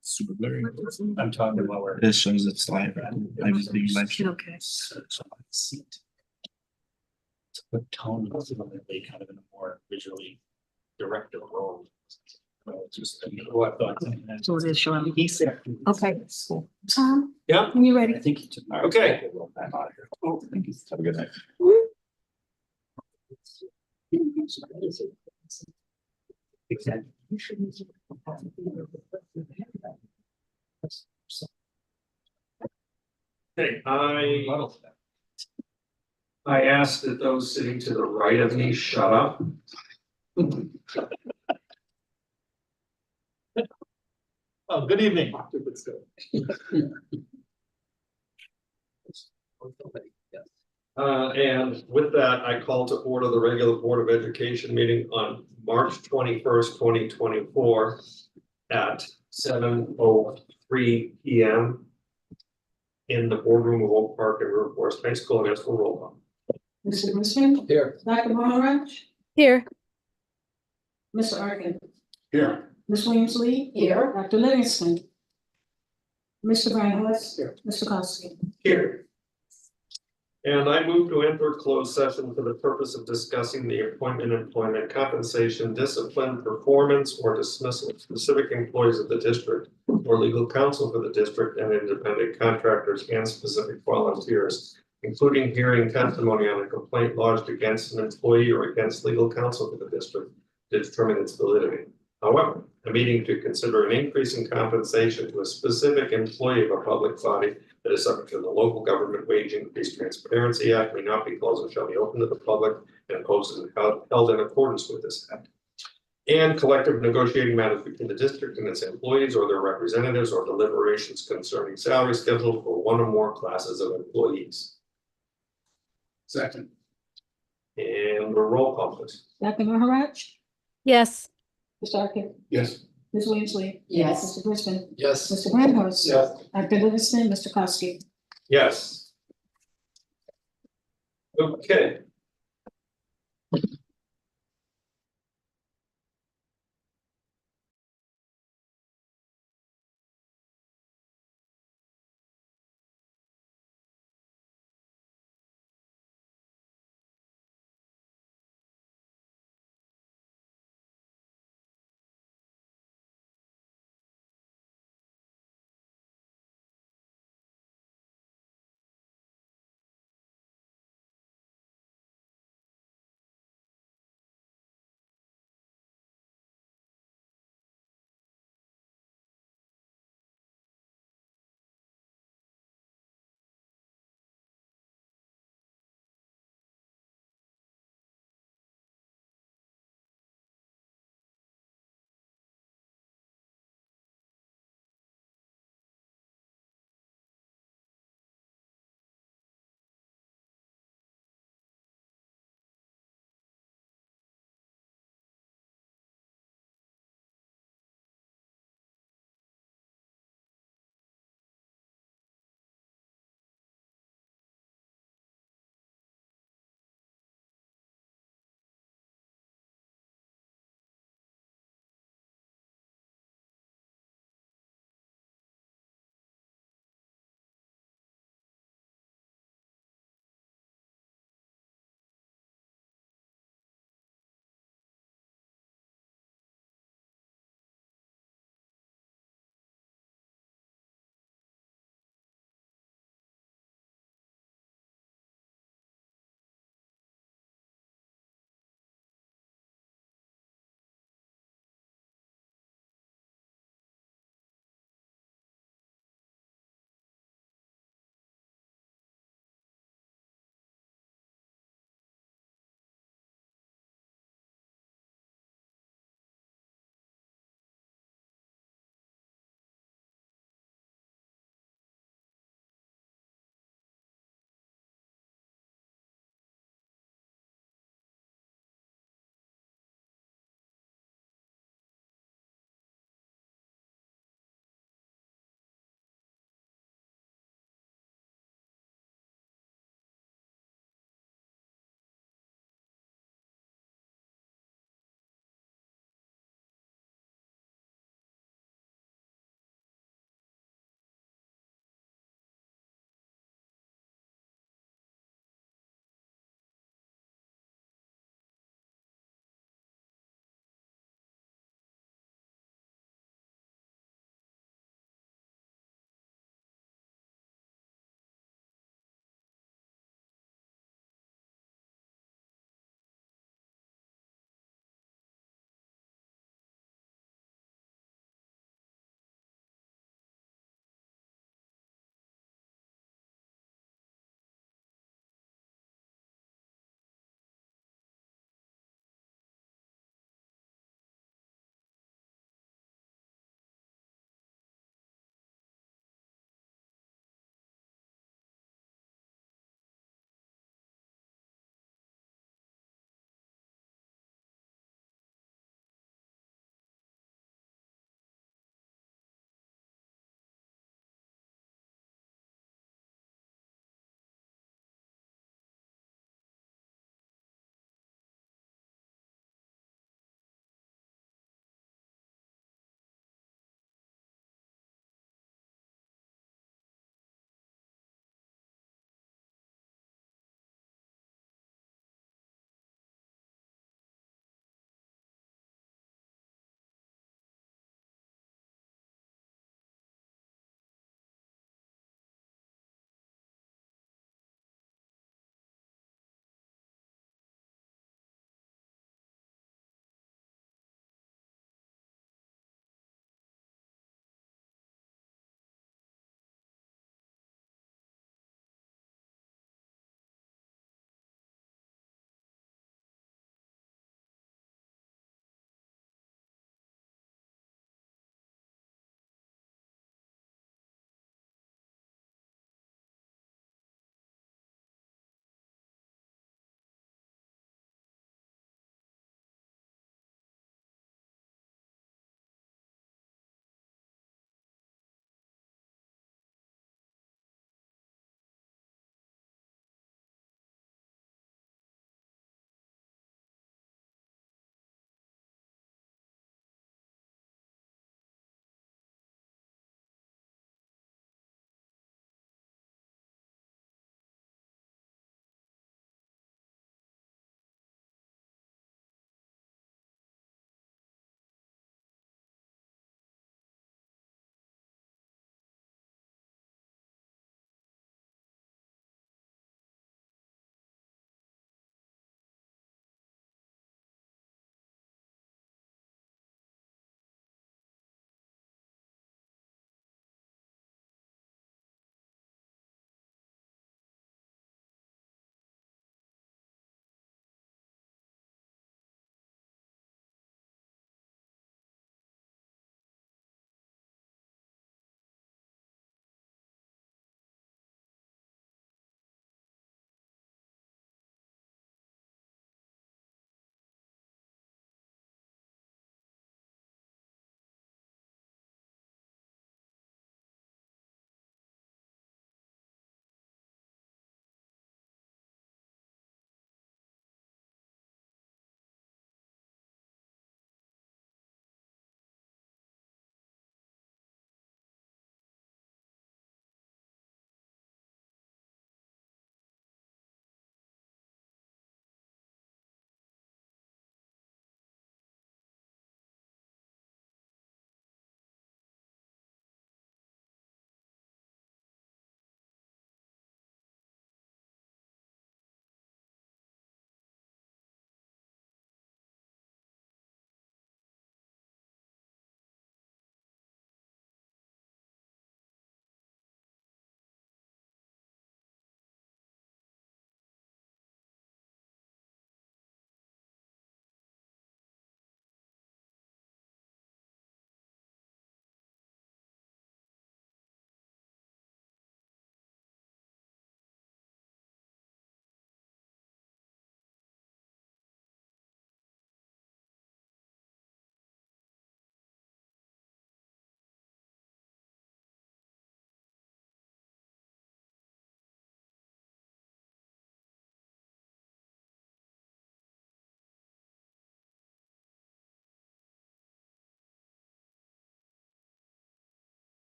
Super blurry. I'm talking about where. This shows it's live. I just being live stream. Okay. Seat. To put tone is really kind of in a more visually directed role. Just what I thought. So it is showing. He's there. Okay, cool. Tom, Yeah, when you I ready? think he took. Okay. Oh, thank you. Have a good night. Exactly. okay, I asked that those sitting to the right of me shut up. Oh, good evening. And with that, I call to order the regular Board of Education meeting on March 21st, 2024 at 7:03 p.m. in the boardroom of Oak Park and River Forest High School. And ask for roll call. Mr. Brisbane? Here. Dr. Maharaj? Here. Mr. Arkin? Here. Ms. Williams Lee? Here. Dr. Livingston? Mr. Reinhardt? Here. Mr. Kowski? Here. And I move to enter closed session for the purpose of discussing the appointment, employment, compensation, discipline, performance, or dismissal of specific employees of the district or legal counsel for the district and independent contractors and specific volunteers, including hearing testimony on a complaint lodged against an employee or against legal counsel for the district to determine its validity. However, a meeting to consider an increase in compensation to a specific employee of a public body that is subject to the Local Government Wage Increase Transparency Act may not be closed and shall be open to the public and posted and held in accordance with this act. And collective negotiating matters between the district and its employees or their representatives or deliberations concerning salary schedules for one or more classes of employees. Second. And a roll call, please. Dr. Maharaj? Yes. Mr. Arkin? Yes. Ms. Williams Lee? Yes. Mr. Brisbane? Yes. Mr. Reinhardt? Yes. Dr. Livingston? Mr. Kowski? Yes. Okay.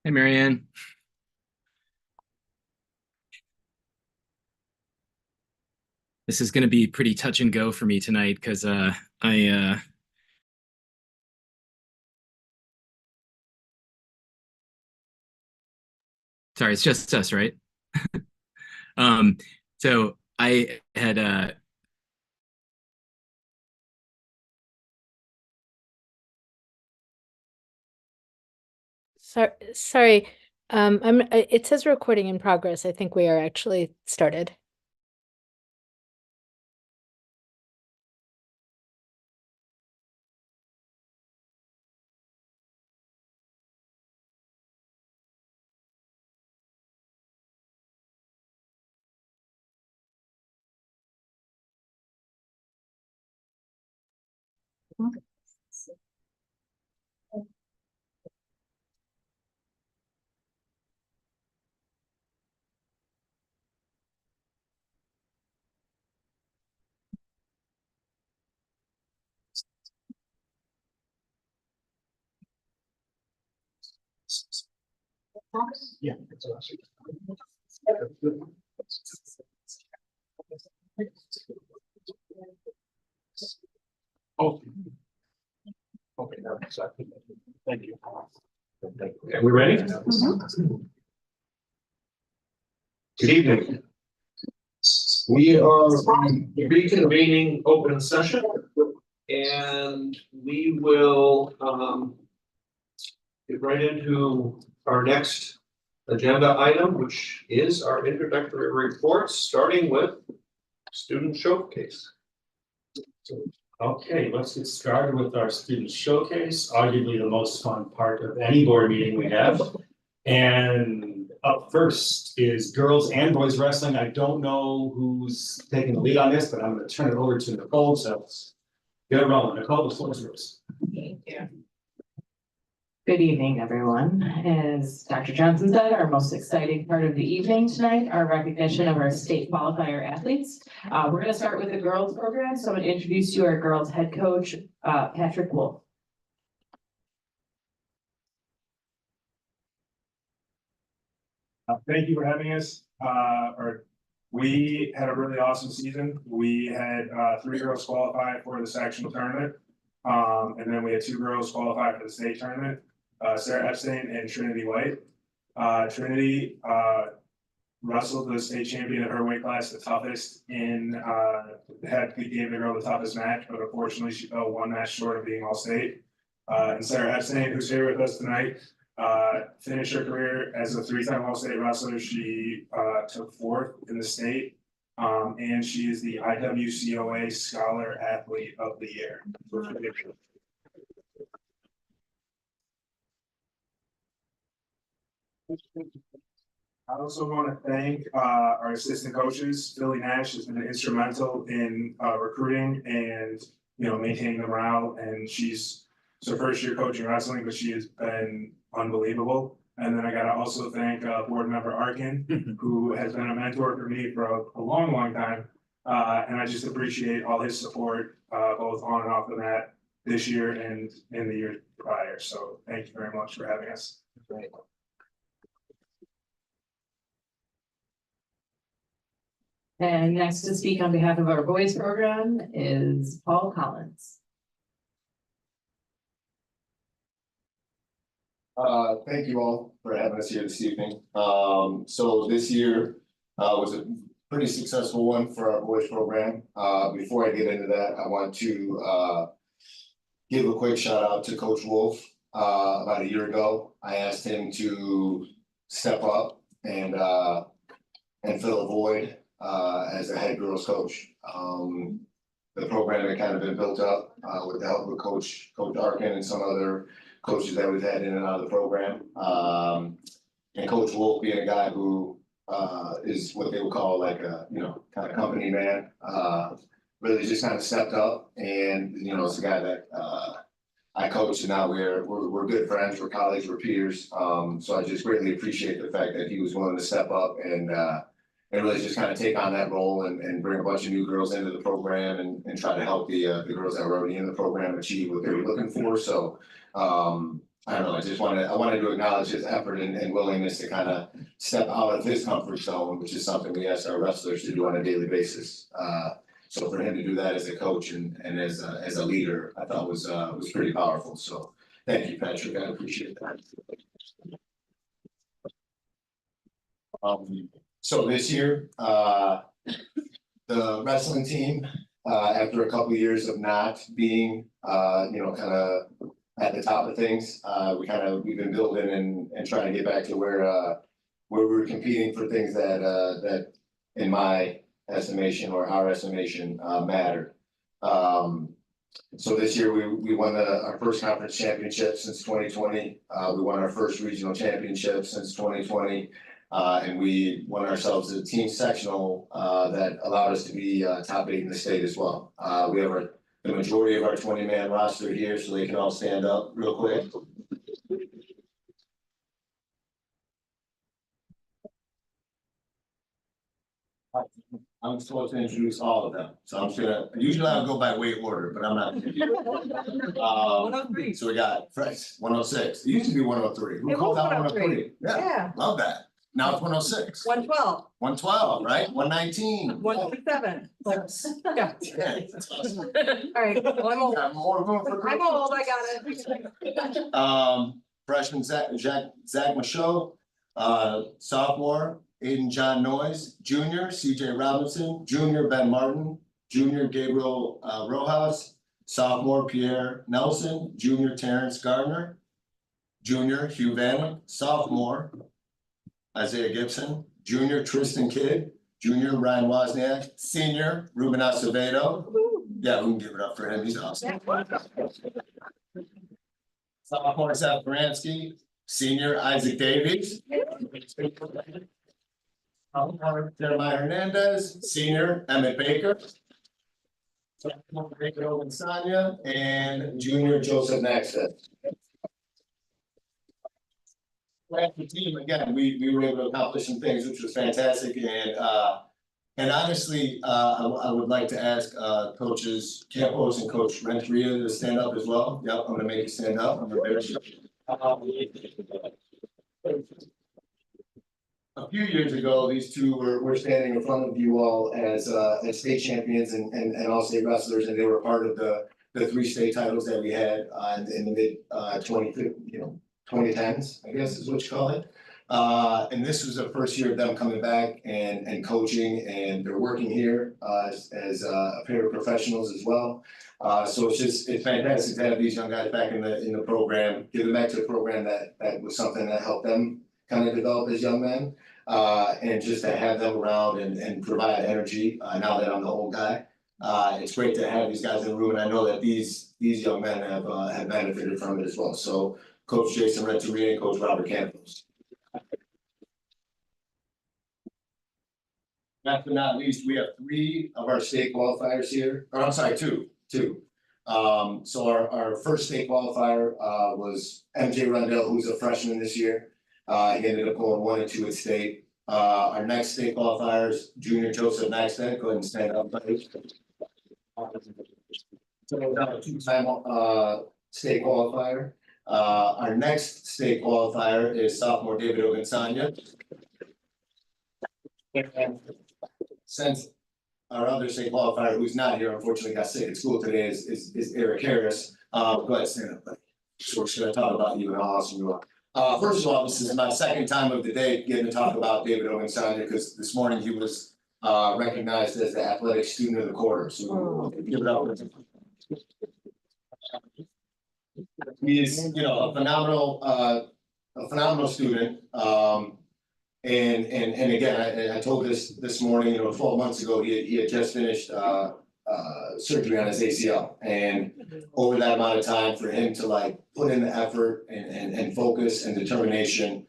Hey, Marianne. This is going to be pretty touch and go for me tonight because sorry, it's just us, right? um, so I had Sorry. It says recording in progress. I think we are actually started. Yeah. Oh. Okay, exactly. Thank you. Okay, we ready? Good evening. We are reconvening open session. And we will get right into our next agenda item, which is our introductory reports, starting with student showcase. Okay, let's get started with our student showcase, arguably the most fun part of any board meeting we have. And up first is girls and boys wrestling. I don't know who's taking the lead on this, but I'm going to turn it over to Nicole. So get it rolling. Nicole, the floor is yours. Thank you. Good evening, everyone. As Dr. Johnson said, our most exciting part of the evening tonight, our recognition of our state qualifier athletes. We're going to start with the girls program. So I'm going to introduce you our girls head coach, Patrick Wolf. Thank you for having us. We had a really awesome season. We had 3 girls qualify for the sectional tournament. And then we had 2 girls qualify for the state tournament, Sarah Epstein and Trinity White. Trinity wrestled the state champion in her weight class, the toughest gave the girl the toughest match, but unfortunately she fell 1 match short of being all state. And Sarah Epstein, who's here with us tonight, finished her career as a 3-time All-State wrestler. She took 4th in the state, and she is the IWCOA Scholar Athlete of the Year. I also want to thank our assistant coaches. Philly Nash has been instrumental in recruiting and maintaining the morale. And she's her first year coaching wrestling, but she has been unbelievable. And then I got to also thank board member Arkin, who has been a mentor for me for a long, long time. And I just appreciate all his support, both on and off the mat this year and in the year prior. So thank you very much for having us. And next to speak on behalf of our boys program is Paul Collins. Thank you all for having us here this evening. So this year was a pretty successful one for our boys program. Before I get into that, I want to give a quick shout out to Coach Wolf. About a year ago, I asked him to step up and fill a void as a head girls coach. The program had kind of been built up with the help of Coach Arkin and some other coaches that we've had in and out of the program. And Coach Wolf being a guy who is what they would call like a, kind of company man, really just kind of stepped up, and, it's a guy that I coach, and now we're good friends, we're colleagues, we're peers. So I just greatly appreciate the fact that he was willing to step up and really just kind of take on that role and bring a bunch of new girls into the program and try to help the girls that were already in the program achieve what they were looking for. So I don't know, I wanted to acknowledge his effort and willingness to kind of step out of his comfort zone, which is something we ask our wrestlers to do on a daily basis. So for him to do that as a coach and as a leader, I thought was pretty powerful. So thank you, Patrick. I appreciate that. So this year, the wrestling team, after a couple of years of not being, kind of at the top of things, we've been building and trying to get back to where we were competing for things that in my estimation or our estimation mattered. So this year we won our first conference championship since 2020. We won our first regional championship since 2020. And we won ourselves a team sectional that allowed us to be top 8 in the state as well. We have the majority of our 20-man roster here, so they can all stand up real quick. I'm supposed to introduce all of them, so I'm just gonna, usually I'll go by weight order, but I'm not. 103. So we got fresh 106, it used to be 103. Who It called was out 103. 103? Yeah, love that. Now it's 106. 112, 112, right? 119. 127. Yeah. Yeah, that's awesome. All right, well, I'm old. Got more room for growth. I'm old, I got it. Freshman Zach Michaud, sophomore Aiden John Noyes, junior CJ Robinson, junior Ben Martin, junior Gabriel Rojas, sophomore Pierre Nelson, junior Terrence Gardner, junior Hugh Vannick, sophomore Isaiah Gibson, junior Tristan Kidd, junior Ryan Wozniak, senior Ruben Acevedo. Yeah, we can give it up for him, he's awesome. Sophomore Seth Baranski, senior Isaac Davies. Sophomore Jeremiah Hernandez, senior Emmett Baker. Sophomore David Owensanya, and junior Joseph Maxted. The team, again, we were able to accomplish some things, which was fantastic, and honestly, I would like to ask coaches Campos and Coach Renteria to stand up as well. Yep, I'm gonna make you stand up. I'm gonna a few years ago, these two were standing in front of you all as state champions and all state wrestlers, and they were part of the 3 state titles that we had in the mid 2010s, I guess is what you call it. And this was the first year of them coming back and coaching, and they're working here as paraprofessionals as well. So it's fantastic to have these young guys back in the program, giving back to the program that was something that helped them kind of develop as young men. And just to have them around and provide energy now that I'm the old guy. It's great to have these guys in the room, and I know that these young men have benefited from it as well. So Coach Jason Renteria and Coach Robert Campos. Last but not least, we have 3 of our state qualifiers here, or I'm sorry, two. So our first state qualifier was MJ Rundell, who's a freshman this year. He ended up going 1 and 2 at state. Our next state qualifiers, junior Joseph Maxted, go ahead and stand up, please. So 2-time state qualifier. Our next state qualifier is sophomore David Owensanya. And since our other state qualifier, who's not here, unfortunately got sick at school today, is Eric Harris. Go ahead, stand up, buddy. So we're just gonna talk about you and how awesome you are. First of all, this is my second time of the day getting to talk about David Owensanya, because this morning he was recognized as the athletic student of the quarter. So we'll give it up. He's, a phenomenal student. And again, I told this morning, 12 months ago, he had just finished surgery on his ACL, and over that amount of time for him to put in the effort and focus and determination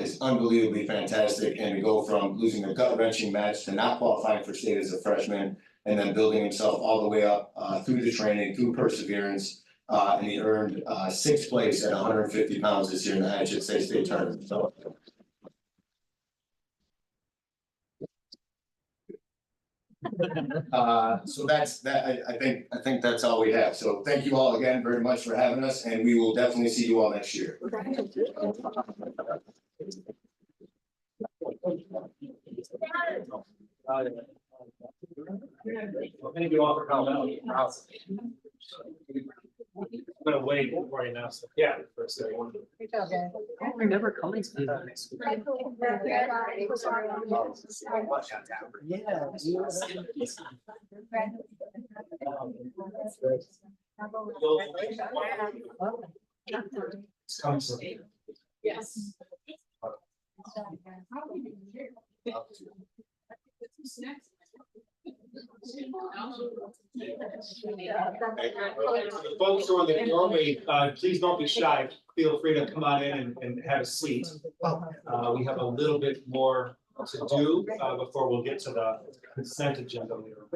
is unbelievably fantastic. And to go from losing a gut-wrenching match to not qualifying for state as a freshman, and then building himself all the way up through the training, through perseverance, and he earned 6th place at 150 pounds this year in the IHSA state tournament. So. So that's that, I think that's all we have. So thank you all again very much for having us, and we will definitely see you all next year. Thank you all for coming out. I'm gonna wait before I announce it. Yeah, first day. I don't remember coming to that next week. Yes. Folks who are in the doorway, please don't be shy. Feel free to come on in and have a seat. We have a little bit more to do before we'll get to the consent agenda later.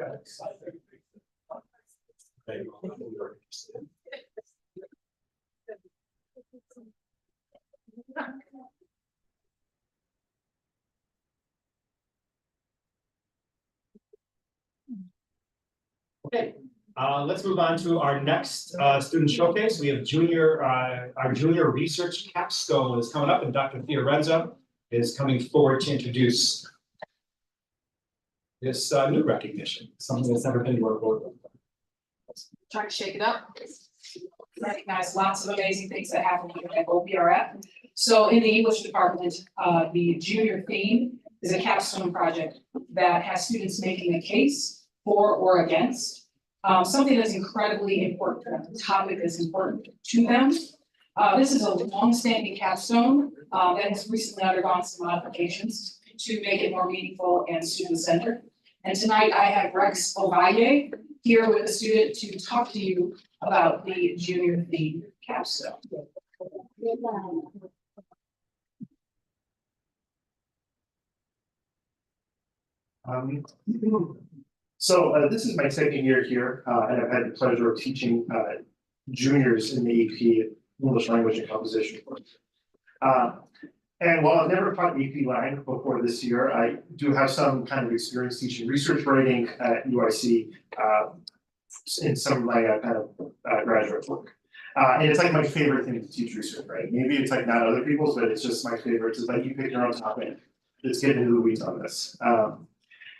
Okay, let's move on to our next student showcase. We have our junior research capstone is coming up, and Dr. Fiorenza is coming forward to introduce this new recognition, something that's never been to our board. Try to shake it up. Recognize lots of amazing things that happen here at OPRF. So in the English department, the junior theme is a capstone project that has students making a case for or against something that's incredibly important to them, the topic that's important to them. This is a long-standing capstone that has recently undergone some modifications to make it more meaningful and student-centered. And tonight I have Rex Ovalle here with a student to talk to you about the junior theme capstone. So this is my second year here, and I've had the pleasure of teaching juniors in the AP English Language and Composition course. And while I've never taught AP Lang before this year, I do have some kind of experience teaching research writing at UIC in some of my kind of graduate work. And it's like my favorite thing to teach research writing. Maybe it's like not other people's, but it's just my favorite. It's like you pick your own topic. Let's get into the weeds on this.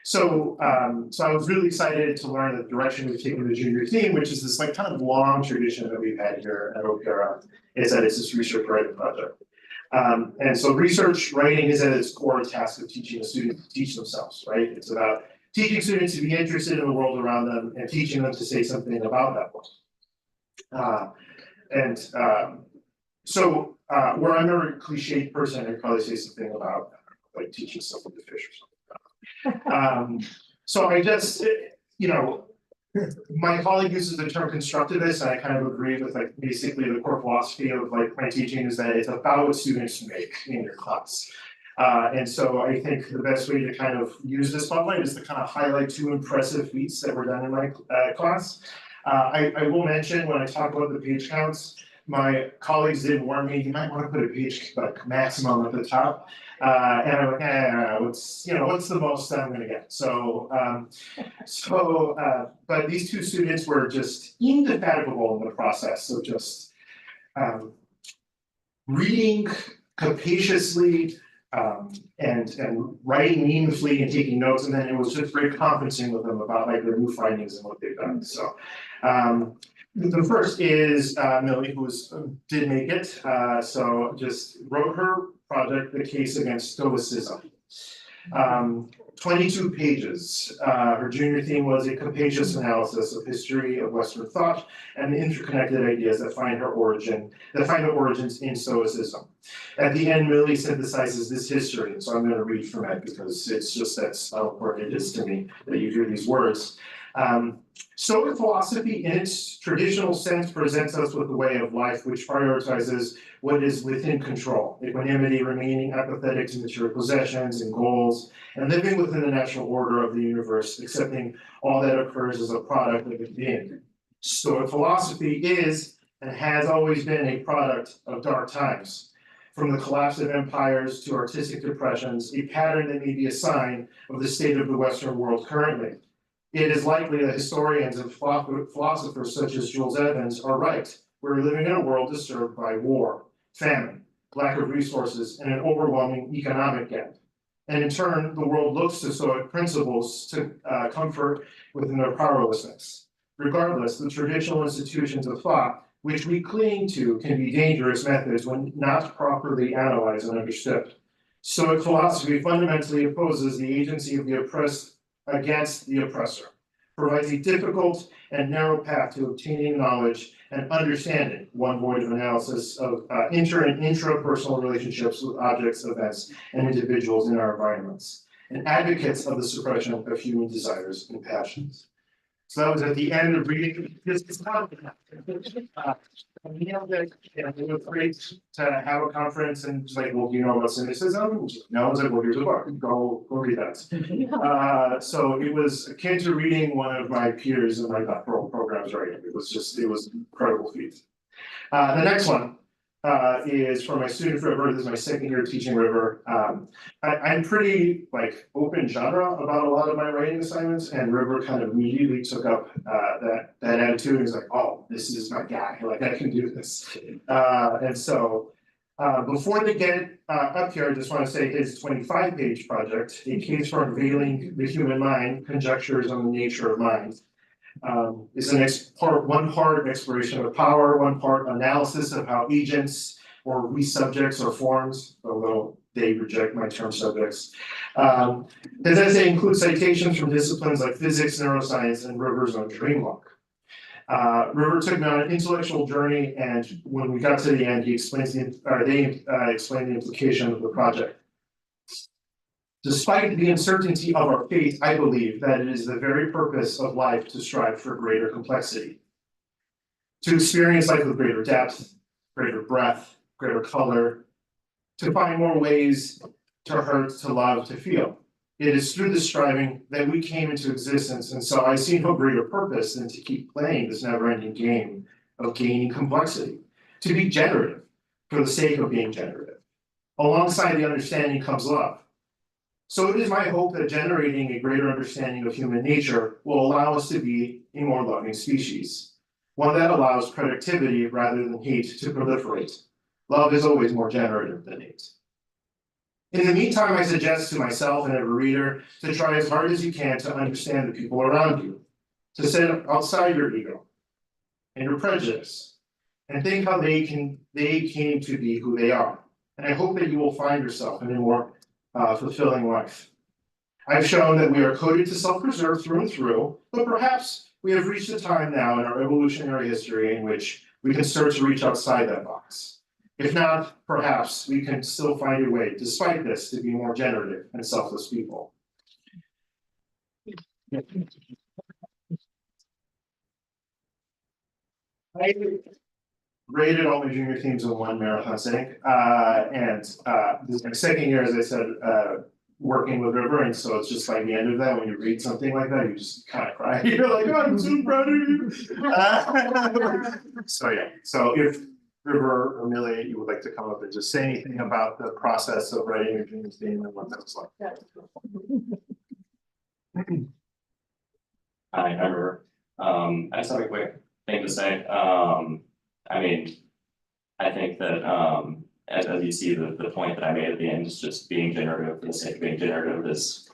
So I was really excited to learn the direction we've taken the junior theme, which is this like kind of long tradition that we've had here at OPRF, is that it's this research writing project. And so research writing is at its core task of teaching a student to teach themselves, right? It's about teaching students to be interested in the world around them and teaching them to say something about that world. So where I'm a very cliched person, I'd probably say something about like teaching someone to fish or something. So I just, you know, my colleague uses the term constructivist, and I kind of agree with like basically the core philosophy of like my teaching is that it's about what students make in your class. And so I think the best way to kind of use this spotlight is to kind of highlight two impressive feats that were done in my class. I will mention when I talk about the page counts, my colleagues did warn me, you might want to put a page like maximum at the top. And I'm like, what's the most that I'm going to get? But these two students were just indefatigable in the process of just reading capaciously and writing meaningfully and taking notes, and then it was just very conferencing with them about like their new findings and what they've done. So the first is Millie, who did make it. So just wrote her project, The Case Against Stoicism. 22 pages. Her junior theme was a capacious analysis of history of Western thought and the interconnected ideas that find their origins in Stoicism. At the end, Millie synthesizes this history, and so I'm going to read from it because it's just that's how important it is to me that you hear these words. Stoic philosophy, in its traditional sense, presents us with a way of life which prioritizes what is within control, equanimity, remaining apathetic to material possessions and goals, and living within the natural order of the universe, accepting all that occurs as a product of its being. Stoic philosophy is and has always been a product of dark times. From the collapse of empires to artistic depressions, a pattern that may be a sign of the state of the Western world currently. It is likely that historians and philosophers such as Jules Evans are right. We're living in a world disturbed by war, famine, lack of resources, and an overwhelming economic gap. And in turn, the world looks to Stoic principles to comfort within their powerlessness. Regardless, the traditional institutions of thought which we cling to can be dangerous methods when not properly analyzed and understood. Stoic philosophy fundamentally opposes the agency of the oppressed against the oppressor, provides a difficult and narrow path to obtaining knowledge and understanding, one void of analysis of inter and intrapersonal relationships with objects, events, and individuals in our environments, and advocates of the suppression of human desires and passions. So that was at the end of reading this. It was great to have a conference and just like, well, do you know about cynicism? No, I was like, well, here's a book, go read that. So it was akin to reading one of my peers in my doctoral programs writing. It was an incredible feat. The next one is for my student River. This is my second year teaching River. I'm pretty like open genre about a lot of my writing assignments, and River kind of immediately took up that attitude. And was like, oh, this is my guy. Like I can do this. And so before they get up here, I just want to say his 25-page project, A Case for Unveiling the Human Mind, Conjectures on the Nature of Mind. Is one part exploration of power, one part analysis of how agents or we subjects are formed, although they reject my term subjects. His essay includes citations from disciplines like physics, neuroscience, and River's own dream walk. River took me on an intellectual journey, and when we got to the end, they explained the implication of the project. Despite the uncertainty of our faith, I believe that it is the very purpose of life to strive for greater complexity, to experience life with greater depth, greater breadth, greater color, to find more ways to hurt, to love, to feel. It is through this striving that we came into existence, and so I see no greater purpose than to keep playing this never-ending game of gaining complexity, to be generative for the sake of being generative. Alongside the understanding comes love. So it is my hope that generating a greater understanding of human nature will allow us to be a more loving species, one that allows productivity rather than hate to proliferate. Love is always more generative than hate. In the meantime, I suggest to myself and every reader to try as hard as you can to understand the people around you, to set outside your ego and your prejudice, and think how they came to be who they are. And I hope that you will find yourself in a more fulfilling life. I've shown that we are coded to self-preserve through and through, but perhaps we have reached a time now in our evolutionary history in which we can start to reach outside that box. If not, perhaps we can still find a way, despite this, to be more generative and selfless people. I graded all my junior teams in one marathon sitting, and this is my second year, as I said, working with River, and so it's just like the end of that, when you read something like that, you just kind of cry. You're like, oh, I'm so proud of you. So yeah, so if River or Amelia, you would like to come up and just say anything about the process of writing your junior team and what that was like. Hi, I'm River. I just have a quick thing to say. I mean, I think that as you see, the point that I made at the end is just being generative for the sake of being generative is,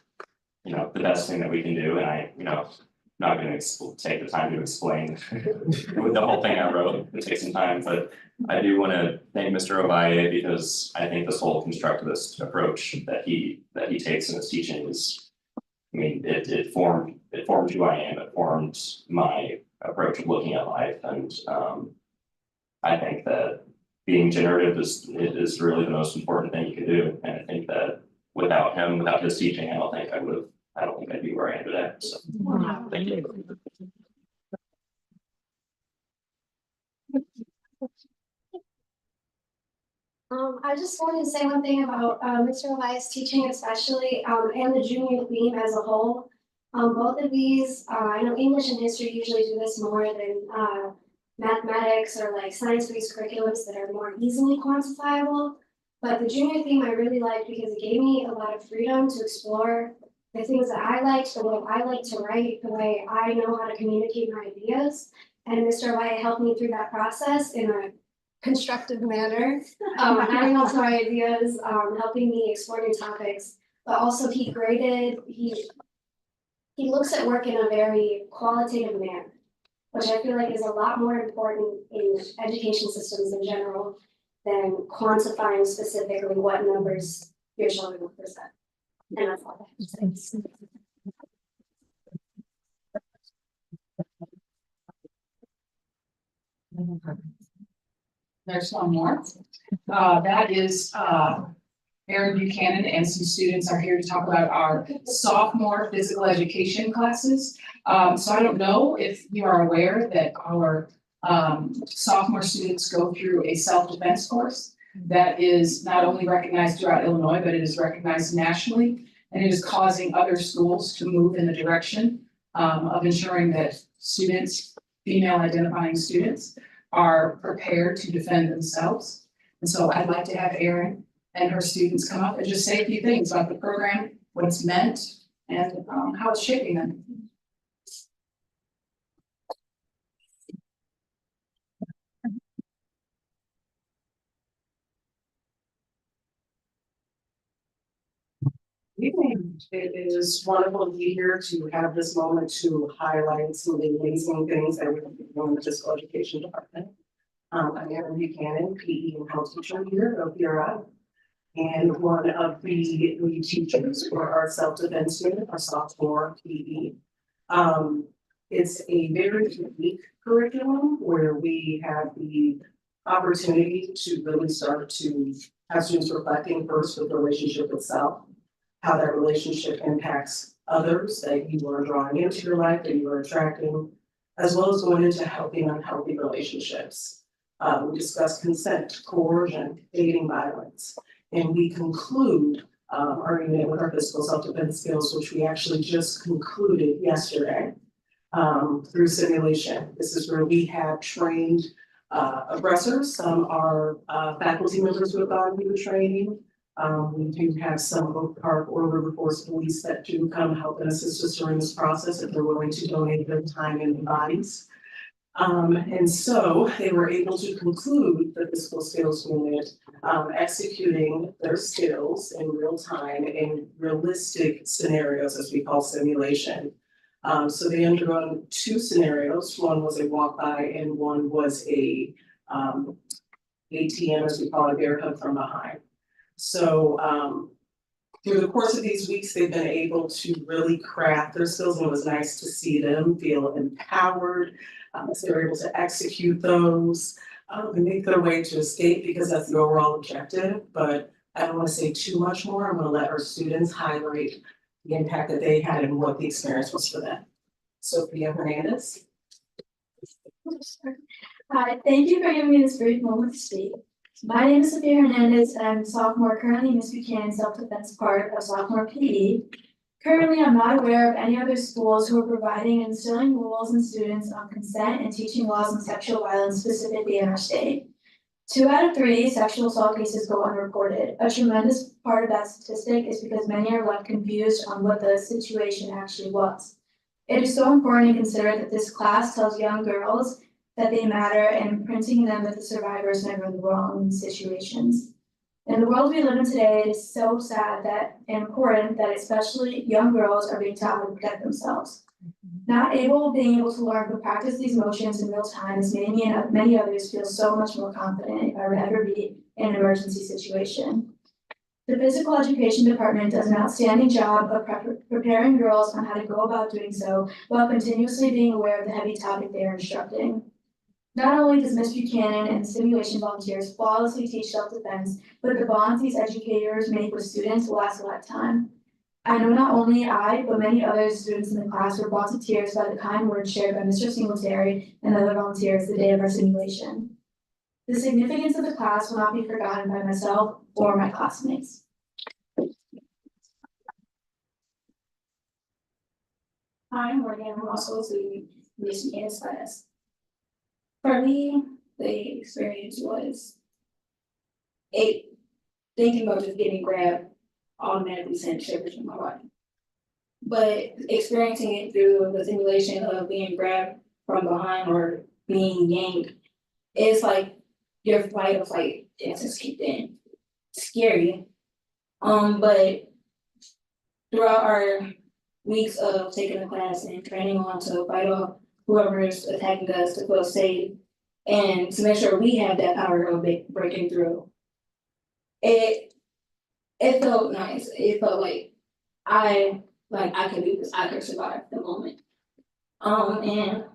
the best thing that we can do. And I, not going to take the time to explain the whole thing I wrote. It takes some time, but I do want to thank Mr. Ovalle because I think this whole constructivist approach that he takes in his teaching is, it formed who I am. It formed my approach of looking at life, and I think that being generative is really the most important thing you can do. And I think that without him, without his teaching, I don't think I'd be where I am today. So thank you. I just wanted to say one thing about Mr. Elias' teaching especially, and the junior theme as a whole. Both of these, I know English and history usually do this more than mathematics or like science-based curriculums that are more easily quantifiable. But the junior theme I really liked because it gave me a lot of freedom to explore the things that I liked, the way I like to write, the way I know how to communicate my ideas. And Mr. White helped me through that process in a constructive manner, adding on to my ideas, helping me explore new topics. But also he looks at work in a very qualitative manner, which I feel like is a lot more important in education systems in general than quantifying specifically what numbers your children will present. And that's all I have to say. There's one more. That is, Erin Buchanan and some students are here to talk about our sophomore physical education classes. So I don't know if you are aware that our sophomore students go through a self-defense course that is not only recognized throughout Illinois, but it is recognized nationally. And it is causing other schools to move in the direction of ensuring that students, female identifying students, are prepared to defend themselves. And so I'd like to have Erin and her students come up and just say a few things about the program, what it's meant, and how it's shaping them. Evening. It is wonderful to be here to have this moment to highlight some of the amazing things that we're doing in the physical education department. I'm Erin Buchanan, PE and health teacher here at OPRI. And one of the lead teachers for our self-defense unit, our sophomore PE. It's a very unique curriculum where we have the opportunity to really start to have students reflecting first with the relationship itself, how that relationship impacts others that you are drawing into your life, that you are attracting, as well as going into healthy and unhealthy relationships. We discuss consent, coercion, dating violence, and we conclude our unit with our physical self-defense skills, which we actually just concluded yesterday through simulation. This is where we have trained aggressors. Some are faculty members who have gone through the training. We do have some Oak Park or River Forest police that do come help and assist us during this process if they're willing to donate their time and bodies. And so they were able to conclude the physical skills unit, executing their skills in real time in realistic scenarios, as we call simulation. So they undergone two scenarios. One was a walk by and one was a ATM, as we call it, bear hug from behind. So through the course of these weeks, they've been able to really craft their skills, and it was nice to see them feel empowered. So they were able to execute those and make their way to escape, because that's the overall objective. But I don't want to say too much more. I'm going to let our students highlight the impact that they had and what the experience was for them. Sophia Hernandez. Hi, thank you for giving me this brief moment to speak. My name is Sophia Hernandez, and I'm a sophomore currently in Ms. Buchanan's self-defense part of sophomore PE. Currently, I'm not aware of any other schools who are providing and instilling rules in students on consent and teaching laws on sexual violence specifically in our state. 2 out of 3 sexual assault cases go unreported. A tremendous part of that statistic is because many are left confused on what the situation actually was. It is so important to consider that this class tells young girls that they matter and imprinting them that the survivor is never in the wrong situations. In the world we live in today, it is so sad that and important that especially young girls are being taught how to protect themselves. Being able to learn to practice these motions in real time has made me and many others feel so much more confident if I would ever be in an emergency situation. The physical education department does an outstanding job of preparing girls on how to go about doing so while continuously being aware of the heavy topic they are instructing. Not only does Ms. Buchanan and simulation volunteers flawlessly teach self-defense, but the bonds these educators make with students will last a lifetime. I know not only I, but many other students in the class were brought to tears by the kind words shared by Mr. Singletary and other volunteers the day of our simulation. The significance of the class will not be forgotten by myself or my classmates. Hi, Morgan. I'm also the Ms. Buchanan's class. For me, the experience was thinking about just getting grabbed automatically sent shivers in my body. but experiencing it through the simulation of being grabbed from behind or being yanked, it's like your fight or flight instincts kicked in. Scary. But throughout our weeks of taking the class and training on to fight off whoever is attacking us to feel safe and to make sure we have that power of breaking through. It felt nice. It felt like I could do this. I could survive the moment. And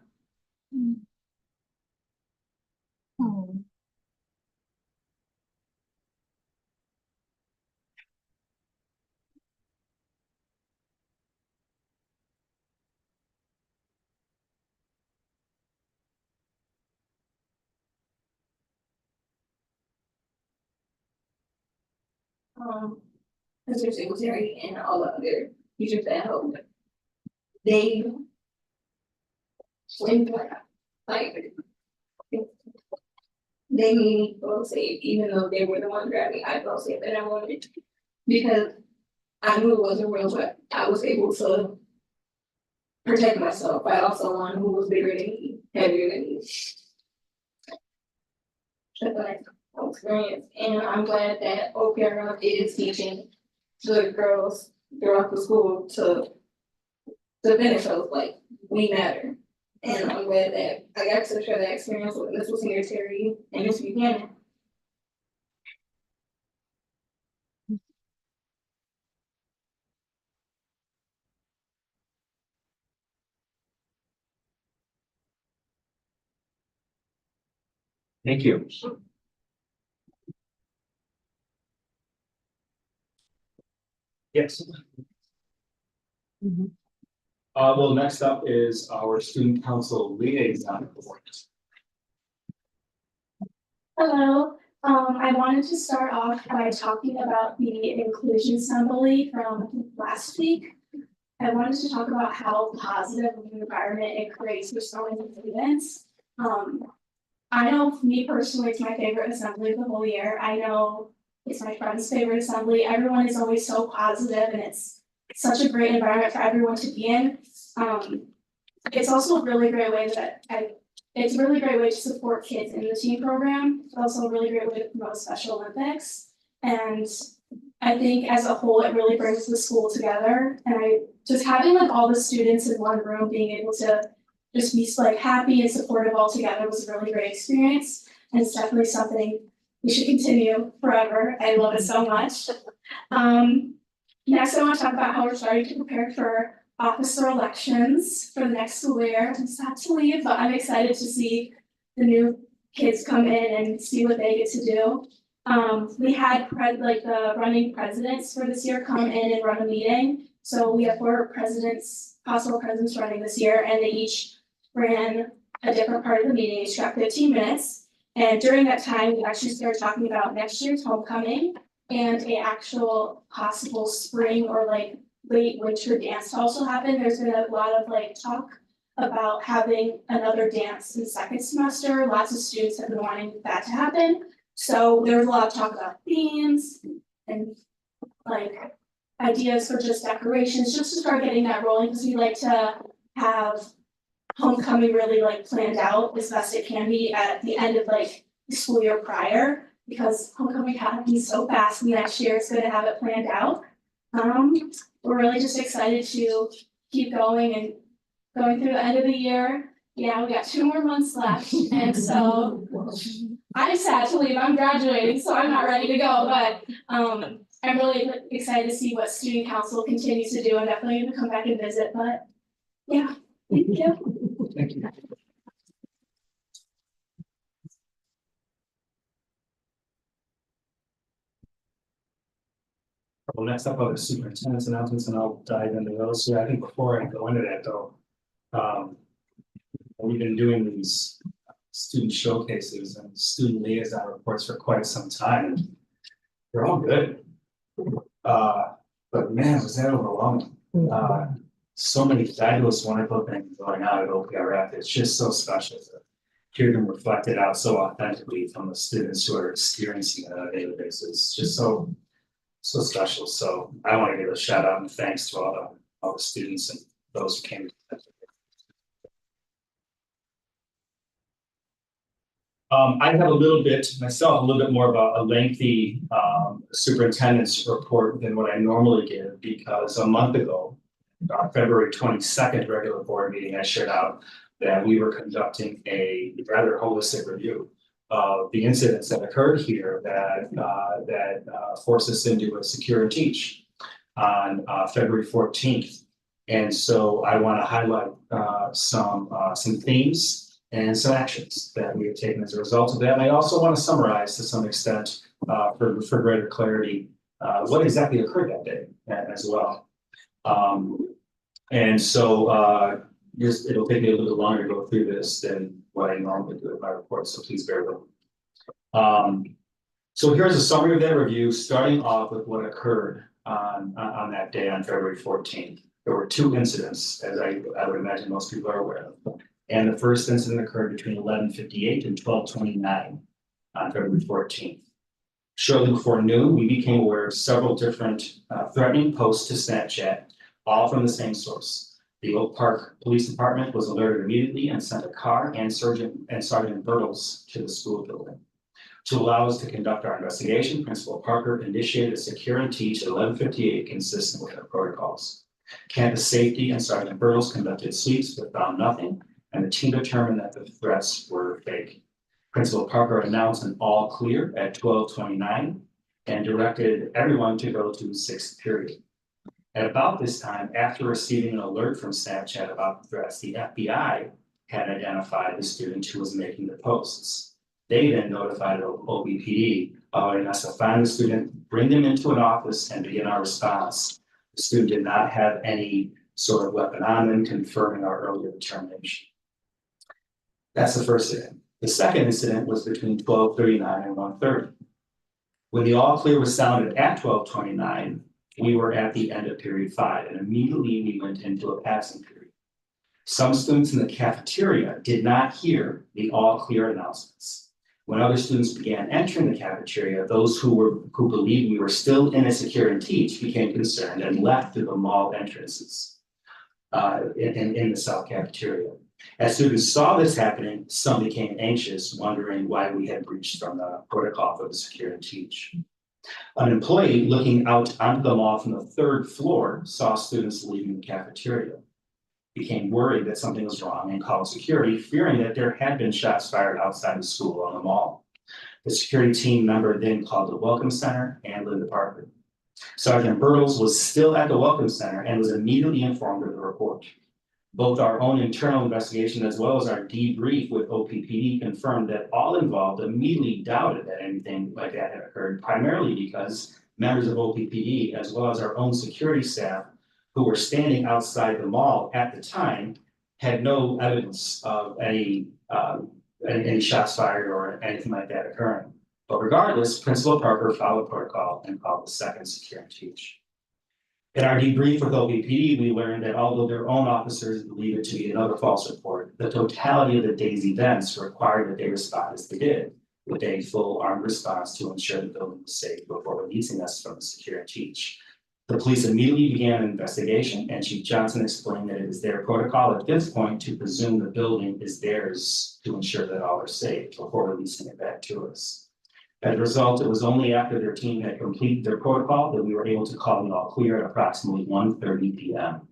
Mr. Singletary and all the other teachers that helped, they like they made me feel safe, even though they were the ones grabbing me. I felt safe in that moment because I knew it wasn't real, but I was able to protect myself by also one who was bigger than me, heavier than me. That's what I experienced, and I'm glad that OPRF is teaching the girls throughout the school to finish those, like, we matter. And I'm glad that I got to share that experience with Mr. Singletary and Ms. Buchanan. Thank you. Yes. Well, next up is our student council liaison report. Hello, I wanted to start off by talking about the inclusion assembly from last week. I wanted to talk about how positive of an environment it creates for so many students. I know for me personally, it's my favorite assembly of the whole year. I know it's my friend's favorite assembly. Everyone is always so positive and it's such a great environment for everyone to be in. It's also a really great way it's a really great way to support kids in the teen program. It's also a really great way to promote Special Olympics. And I think as a whole, it really brings the school together. And just having like all the students in one room, being able to just be like happy and supportive all together was a really great experience. And it's definitely something we should continue forever. I love it so much. Next, I want to talk about how we're starting to prepare for officer elections for the next school year. I'm sad to leave, but I'm excited to see the new kids come in and see what they get to do. We had the running presidents for this year come in and run a meeting. So we have 4 possible presidents running this year, and they each ran a different part of the meeting, each got 15 minutes. And during that time, we actually started talking about next year's homecoming and a actual possible spring or like late winter dance to also happen. There's been a lot of talk about having another dance in the second semester. Lots of students have been wanting that to happen. So there was a lot of talk about themes and ideas for just decorations, just to start getting that rolling, because we like to have homecoming really planned out as best it can be at the end of the school year prior, because homecoming happens so fast. The next year is going to have it planned out. We're really just excited to keep going and going through the end of the year. Yeah, we got 2 more months left, and so I'm sad to leave. I'm graduating, so I'm not ready to go, but I'm really excited to see what student council continues to do. I'm definitely going to come back and visit, but yeah, thank you. Thank you. Well, next up are the superintendent's announcements, and I'll dive into those. So I think before I go into that though, we've been doing these student showcases and student liaison reports for quite some time. They're all good. But man, was that overwhelming. So many fabulous, wonderful things going on at OPRF. It's just so special to hear them reflected out so authentically from the students who are experiencing it on a daily basis. It's just so special. So I want to give a shout out and thanks to all all the students and those who came. I have a little bit more of a lengthy superintendent's report than what I normally give, because a month ago, our February 22nd regular board meeting, I shared out that we were conducting a rather holistic review of the incidents that occurred here that forced us into a secure and teach on February 14th. And so I want to highlight some themes and some actions that we have taken as a result of that. And I also want to summarize to some extent for greater clarity what exactly occurred that day as well. And so it'll take me a little bit longer to go through this than what I normally do in my report, so please bear with me. So here's a summary of that review, starting off with what occurred on that day on February 14th. There were two incidents, as I would imagine most people are aware of. And the first incident occurred between 11:58 and 12:29 on February 14th. Shortly before noon, we became aware of several different threatening posts to Snapchat, all from the same source. The Oak Park Police Department was alerted immediately and sent a car and Sergeant Bertles to the school building. To allow us to conduct our investigation, Principal Parker initiated a secure and teach at 11:58 consistent with our protocols. Campus safety and Sergeant Bertles conducted sweeps but found nothing, and the team determined that the threats were fake. Principal Parker announced an all clear at 12:29 and directed everyone to go to 6th period. At about this time, after receiving an alert from Snapchat about the threats, the FBI had identified the student who was making the posts. They then notified OBPD, allowing us to find the student, bring them into an office, and begin our response. The student did not have any sort of weapon on them, confirming our earlier determination. That's the first incident. The second incident was between 12:39 and 1:30. When the all clear was sounded at 12:29, we were at the end of period 5, and immediately we went into a passing period. Some students in the cafeteria did not hear the all clear announcements. When other students began entering the cafeteria, those who believed we were still in a secure and teach became concerned and left through the mall entrances in the south cafeteria. As students saw this happening, some became anxious, wondering why we had breached from the protocol for the secure and teach. An employee looking out onto the mall from the 3rd floor saw students leaving the cafeteria, became worried that something was wrong and called security, fearing that there had been shots fired outside the school on the mall. The security team member then called the Welcome Center and the department. Sergeant Bertles was still at the Welcome Center and was immediately informed of the report. Both our own internal investigation as well as our debrief with OPPD confirmed that all involved immediately doubted that anything like that had occurred, primarily because members of OPPD as well as our own security staff who were standing outside the mall at the time had no evidence of any shots fired or anything like that occurring. But regardless, Principal Parker followed protocol and called the second secure and teach. In our debrief with OPPD, we learned that although their own officers believed it to be another false report, the totality of the day's events required that they respond as they did, with a full armed response to ensure the building was safe before releasing us from the secure and teach. The police immediately began an investigation, and Chief Johnson explained that it is their protocol at this point to presume the building is theirs to ensure that all are safe before releasing it back to us. As a result, it was only after their team had completed their protocol that we were able to call the all clear at approximately 1:30 p.m.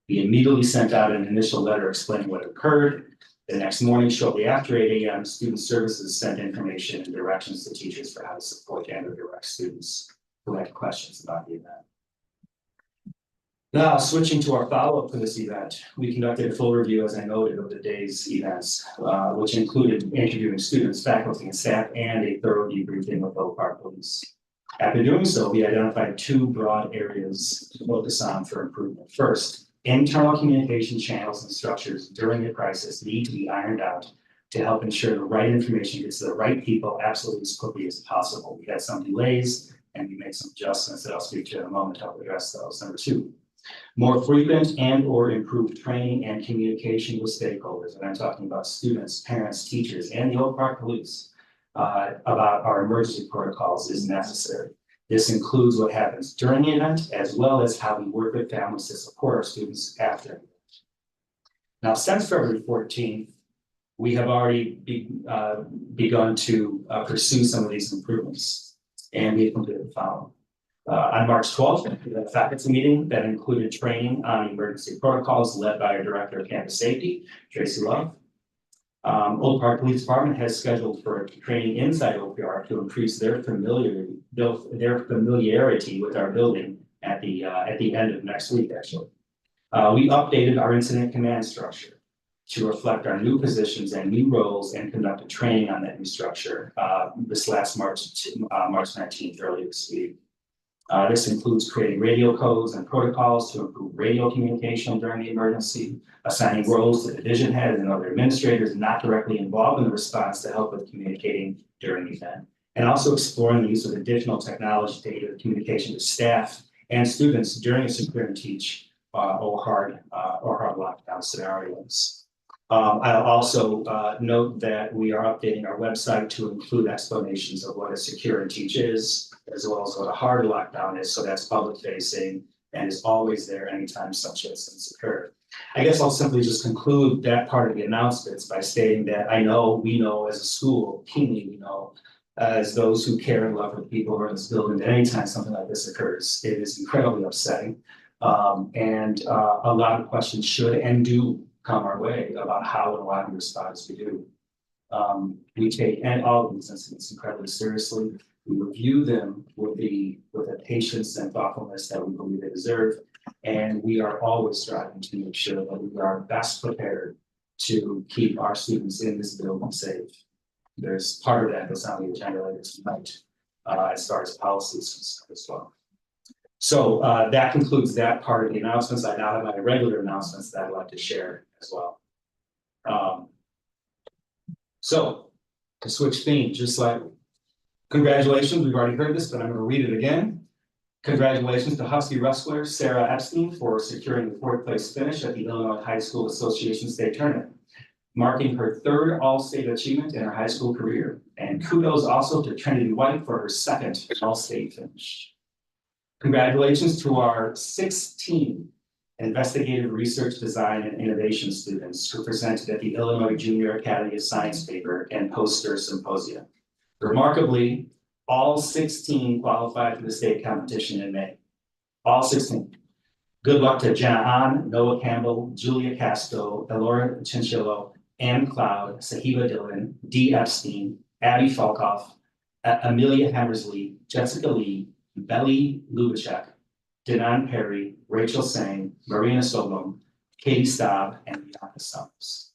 We immediately sent out an initial letter explaining what occurred. The next morning, shortly after 8 a.m., Student Services sent information and directions to teachers for how to support and redirect students who had questions about the event. Now, switching to our follow-up for this event, we conducted a full review, as I noted, of the day's events, which included interviewing students, faculty, and staff, and a thorough debriefing with Oak Park Police. After doing so, we identified 2 broad areas to focus on for improvement. First, internal communication channels and structures during a crisis need to be ironed out to help ensure the right information gets to the right people absolutely as quickly as possible. We had some delays, and we made some adjustments that I'll speak to in a moment to help address those. Number 2. More frequent and or improved training and communication with stakeholders, and I'm talking about students, parents, teachers, and the Oak Park Police about our emergency protocols is necessary. This includes what happens during the event, as well as how we work with families to support our students after. Now, since February 14th, we have already begun to pursue some of these improvements, and we have completed the following. On March 12th, we had a faculty meeting that included training on emergency protocols led by our Director of Campus Safety, Tracy Love. Oak Park Police Department has scheduled for training inside OPR to increase their familiarity with our building at the end of next week, actually. We updated our incident command structure to reflect our new positions and new roles and conducted training on that new structure this last March 19th, earlier this week. This includes creating radio codes and protocols to improve radio communication during the emergency, assigning roles to division heads and other administrators not directly involved in the response to help with communicating during the event, and also exploring the use of additional technology to aid communication to staff and students during a secure and teach or hard lockdown scenarios. I'll also note that we are updating our website to include explanations of what a secure and teach is, as well as what a hard lockdown is. So that's public facing and is always there anytime such incidents occur. I guess I'll simply just conclude that part of the announcements by stating that we know as a school, keenly we know, as those who care and love the people who are in this building, that anytime something like this occurs, it is incredibly upsetting. And a lot of questions should and do come our way about how and why we respond as we do. We take all of these incidents incredibly seriously. We review them with the patience and thoughtfulness that we believe they deserve. And we are always striving to make sure that we are best prepared to keep our students in this building safe. There's part of that that's on the agenda later tonight, as far as policies as well. So that concludes that part of the announcements. I now have my regular announcements that I'd like to share as well. So to switch themes, just slightly. Congratulations, we've already heard this, but I'm going to read it again. Congratulations to Husky wrestler Sarah Epstein for securing the 4th place finish at the Illinois High School Association State Tournament, marking her 3rd All-State achievement in her high school career. And kudos also to Trinity White for her 2nd All-State finish. Congratulations to our 16 investigative research, design, and innovation students who presented at the Illinois Junior Academy of Science paper and poster symposium. Remarkably, all 16 qualified for the state competition in May. All 16. Good luck to Jenna Ahn, Noah Campbell, Julia Castro, Elora Chinchillo, Ann Cloud, Sahiba Dillon, Dee Epstein, Abby Falkoff, Amelia Hammersley, Jessica Lee, Belly Lubachek, Denon Perry, Rachel Sang, Marina Solom, Katie Staub, and Bianca Summers.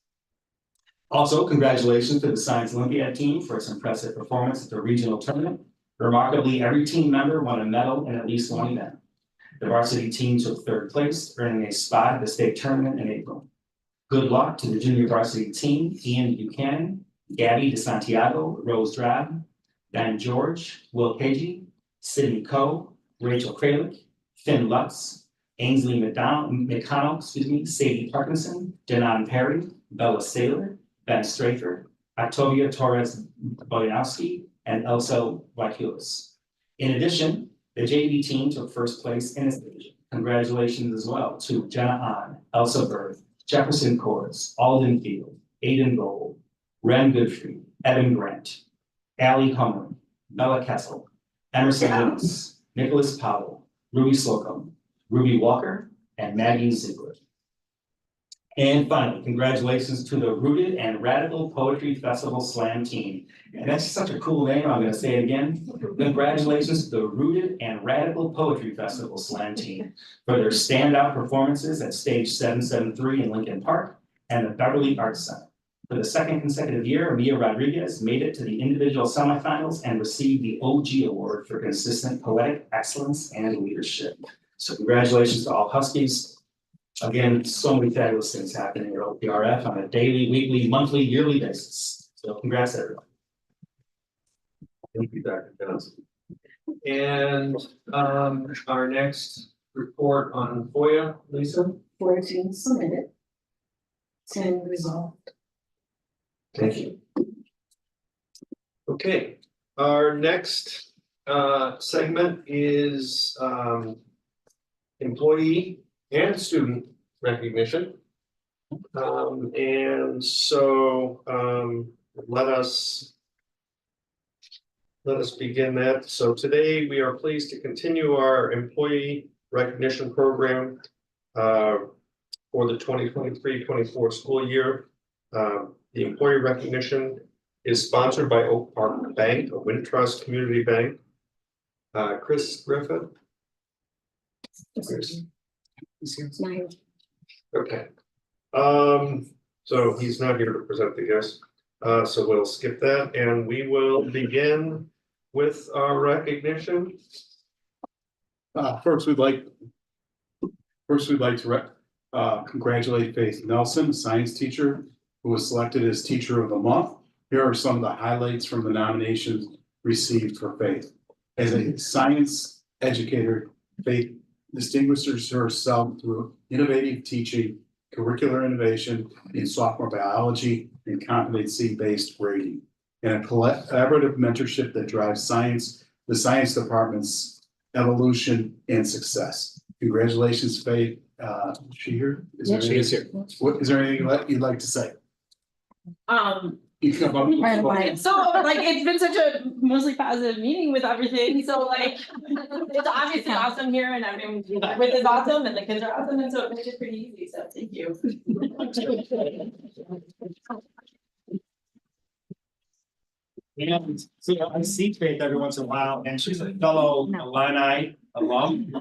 Also, congratulations to the Science Olympiad team for its impressive performance at the regional tournament. Remarkably, every team member won a medal in at least one event. The varsity team took 3rd place, earning a spot at the state tournament in April. Good luck to the junior varsity team, Ian Buchanan, Gabby DeSantiago, Rose Drab, Dan George, Will Pagey, Sydney Coe, Rachel Kralik, Finn Lutz, Ainsley McConnell, Sadie Parkinson, Denon Perry, Bella Saylor, Ben Strafer, Octavia Torres Boyanowski, and Elsa Wakilis. In addition, the JV team took 1st place in its division. Congratulations as well to Jenna Ahn, Elsa Berth, Jefferson Cordes, Alden Field, Aiden Gold, Ren Goodfried, Evan Grant, Allie Hummer, Bella Kessel, Emerson Lewis, Nicholas Powell, Ruby Slocum, Ruby Walker, and Maggie Ziegler. And finally, congratulations to the Rooted and Radical Poetry Festival Slam team. And that's such a cool name, I'm going to say it again. Congratulations to the Rooted and Radical Poetry Festival Slam team for their standout performances at Stage 773 in Lincoln Park and the Beverly Arts Center. For the 2nd consecutive year, Mia Rodriguez made it to the individual semifinals and received the OG Award for consistent poetic excellence and leadership. So congratulations to all Huskies. Again, so many fabulous things happening at OPRF on a daily, weekly, monthly, yearly basis. So congrats, everyone. Thank you, Dr. Johnson. And our next report on FOIA, Lisa. 14 submitted. 10 resolved. Thank you. Okay, our next segment is employee and student recognition. And so let us begin that. So today we are pleased to continue our employee recognition program for the 2023-24 school year. The employee recognition is sponsored by Oak Park Bank, a Wintrust community bank. Chris Griffin. Okay. So he's not here to present the guest. So we'll skip that and we will begin with our recognition. First, we'd like to congratulate Faith Nelson, a science teacher who was selected as Teacher of the Month. Here are some of the highlights from the nominations received for Faith. As a science educator, Faith distinguishes herself through innovative teaching, curricular innovation in sophomore biology, and competency-based grading, and a collaborative mentorship that drives the science department's evolution and success. Congratulations, Faith. Is she here? She is here. Is there anything you'd like to say? You can come up. So like it's been such a mostly positive meeting with everything. So like it's obviously awesome here and everyone with is awesome and the kids are awesome and so it made it pretty easy. So thank you. And so I see Faith every once in a while, and she's a fellow Illini alum.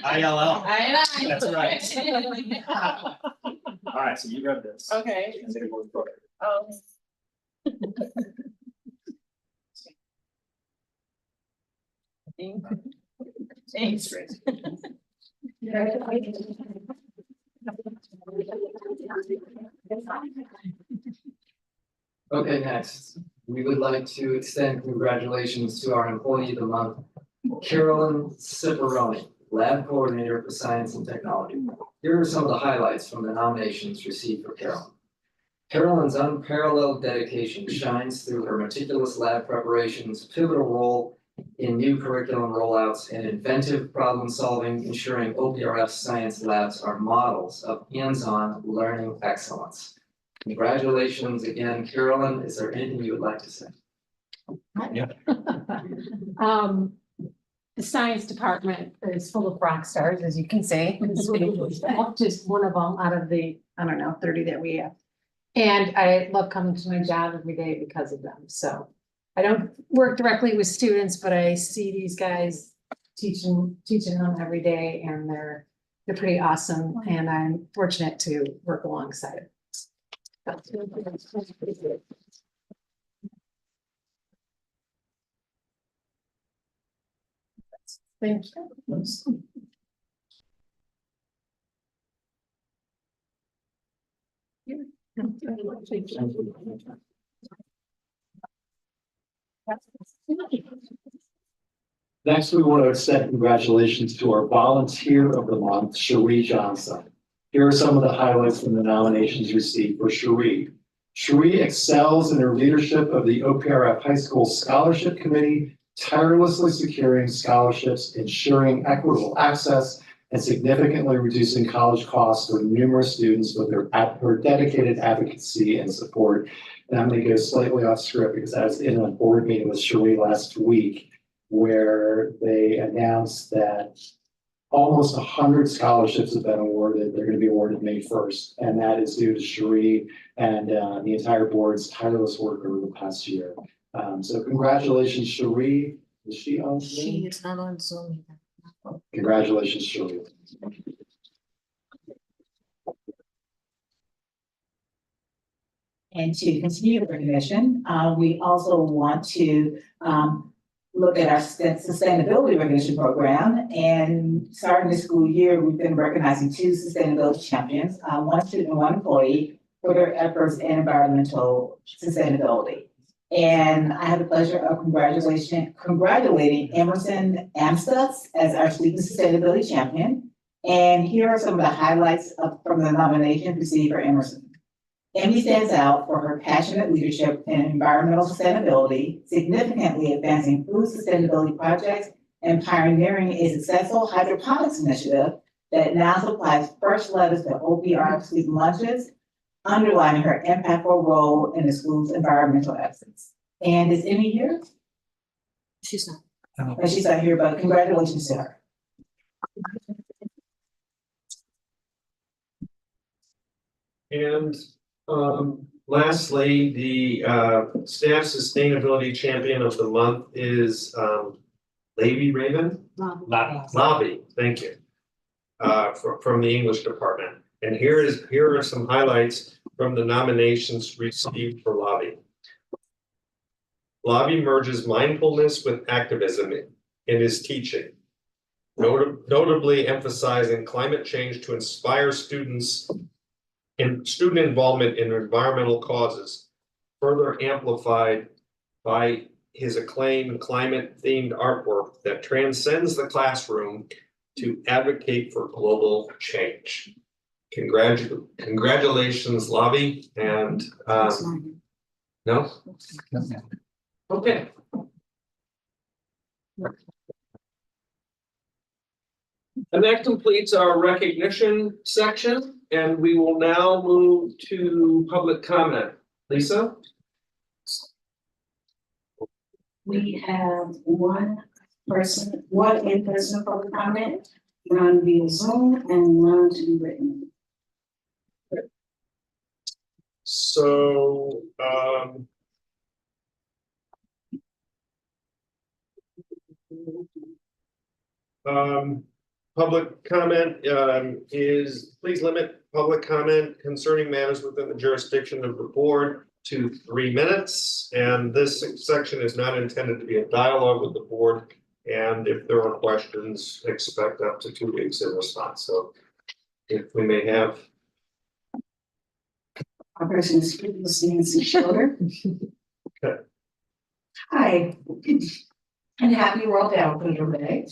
ILL. That's right. All right, so you read this. Okay. Oh. Thanks. Okay, next, we would like to extend congratulations to our Employee of the Month, Carolyn Ciparoni, Lab Coordinator for Science and Technology. Here are some of the highlights from the nominations received for Carolyn. Carolyn's unparalleled dedication shines through her meticulous lab preparations, pivotal role in new curriculum rollouts, and inventive problem solving, ensuring OPRF science labs are models of hands-on learning excellence. Congratulations again, Carolyn. Is there anything you would like to say? Yeah. The science department is full of rock stars, as you can see. Just one of them out of the, I don't know, 30 that we have. And I love coming to my job every day because of them. So I don't work directly with students, but I see these guys teaching them every day, and they're pretty awesome. And I'm fortunate to work alongside them. Thank you. Next, we want to extend congratulations to our Volunteer of the Month, Cherie Johnson. Here are some of the highlights from the nominations received for Cherie. Cherie excels in her leadership of the OPRF High School Scholarship Committee, tirelessly securing scholarships, ensuring equitable access, and significantly reducing college costs for numerous students with her dedicated advocacy and support. And I'm going to go slightly off script because I was in a board meeting with Cherie last week where they announced that almost 100 scholarships have been awarded. They're going to be awarded May 1st, and that is due to Cherie and the entire board's tireless work over the past year. So congratulations, Cherie. Is she on Zoom? She is not on Zoom either. Congratulations, Cherie. And to continue the recognition, we also want to look at our sustainability recognition program. And starting this school year, we've been recognizing 2 sustainability champions, 1 student and 1 employee, for their efforts in environmental sustainability. And I have the pleasure of congratulating Emerson Amstutz as our student sustainability champion. And here are some of the highlights from the nominations received for Emerson. Emmy stands out for her passionate leadership in environmental sustainability, significantly advancing food sustainability projects and pioneering a successful hydroponics initiative that now supplies fresh lettuce to OPR student lunches, underlining her impactful role in the school's environmental efforts. And is Emmy here? She's not. But she's not here, but congratulations to her. And lastly, the staff sustainability champion of the month is Lady Raven? Lobby, thank you. From the English department. And here are some highlights from the nominations received for Lobby. Lobby merges mindfulness with activism in his teaching, notably emphasizing climate change to inspire students and student involvement in environmental causes, further amplified by his acclaimed climate-themed artwork that transcends the classroom to advocate for global change. Congratulations, Lobby, and no? Okay. And that completes our recognition section, and we will now move to public comment. Lisa? We have one in-person public comment, one via Zoom, and one to be written. So, public comment is, please limit public comment concerning matters within the jurisdiction of the board to 3 minutes. And this section is not intended to be a dialogue with the board. And if there are questions, expect up to 2 weeks in response. So if we may have. Our person is Nancy Schroeder. Okay. Hi, and happy World Down Syndrome Day.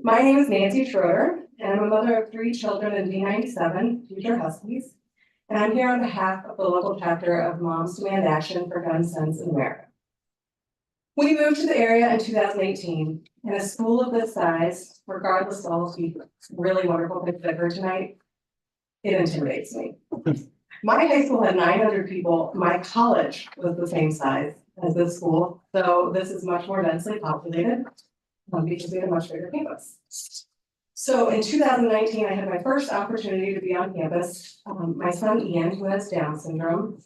My name is Nancy Schroeder, and I'm a mother of 3 children in D97, future Huskies. And I'm here on behalf of the local chapter of Moms Demand Action for Gun Sense in America. We moved to the area in 2018, and a school of this size, regardless of all the really wonderful things that I've heard tonight, it intimidates me. My high school had 900 people. My college was the same size as this school, so this is much more densely populated because we have a much bigger campus. So in 2019, I had my first opportunity to be on campus. My son Ian, who has Down syndrome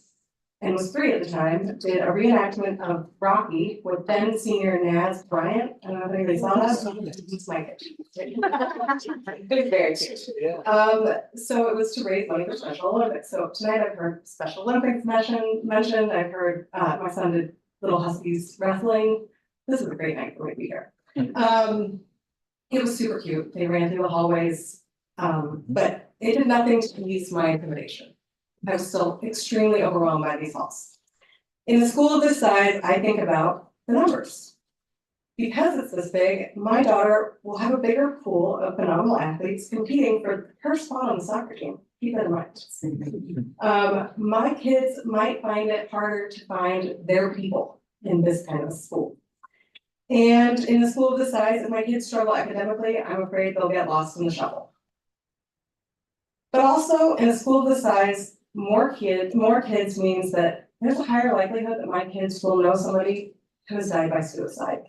and was 3 at the time, did a reenactment of Rocky with then senior Naz Bryant. I don't know if anybody saw that. It's my kid. It's very cute. So it was to raise money for Special Olympics. So tonight I've heard Special Olympics mentioned. I've heard my son did Little Huskies wrestling. This is a great night for me to be here. It was super cute. They ran through the hallways, but it did nothing to ease my intimidation. I was still extremely overwhelmed by these halls. In a school of this size, I think about the numbers. Because it's this big, my daughter will have a bigger pool of phenomenal athletes competing for her spot on the soccer team. Keep that in mind. My kids might find it harder to find their people in this kind of school. And in a school of this size, if my kids struggle academically, I'm afraid they'll get lost in the shuffle. But also in a school of this size, more kids means that there's a higher likelihood that my kids will know somebody who has died by suicide.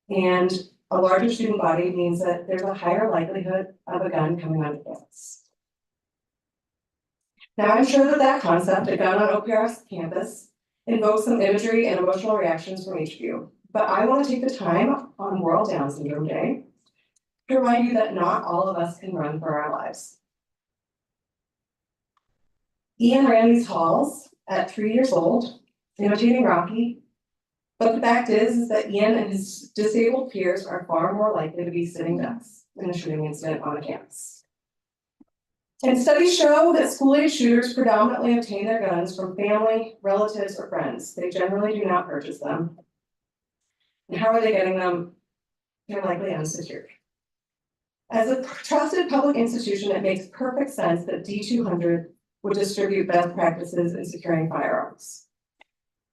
And a larger student body means that there's a higher likelihood of a gun coming on campus. Now, I'm sure that concept, a gun on OPR's campus, invokes some imagery and emotional reactions from each of you. But I want to take the time on World Down Syndrome Day to remind you that not all of us can run for our lives. Ian ran these halls at 3 years old, imitating Rocky. But the fact is that Ian and his disabled peers are far more likely to be sitting ducks in a shooting incident on a campus. And studies show that school-age shooters predominantly obtain their guns from family, relatives, or friends. They generally do not purchase them. And how are they getting them? They're likely unsecured. As a trusted public institution, it makes perfect sense that D200 would distribute best practices in securing firearms.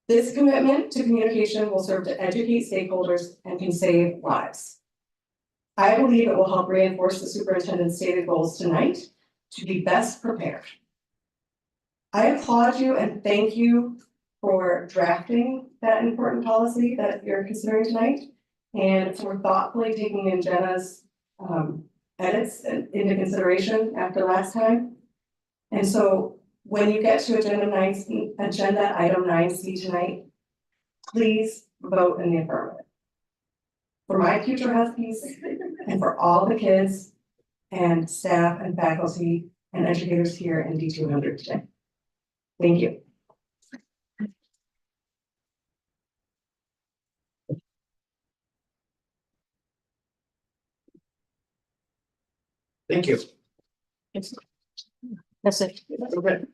This commitment to communication will serve to educate stakeholders and can save lives. I believe it will help reinforce the superintendent's stated goals tonight to be best prepared. I applaud you and thank you for drafting that important policy that you're considering tonight and for thoughtfully taking in Jenna's edits into consideration after last time. And so when you get to agenda item 9C tonight, please vote in the affirmative. For my future Huskies and for all the kids and staff and faculty and educators here in D200 today. Thank you. Thank you. That's it. Okay.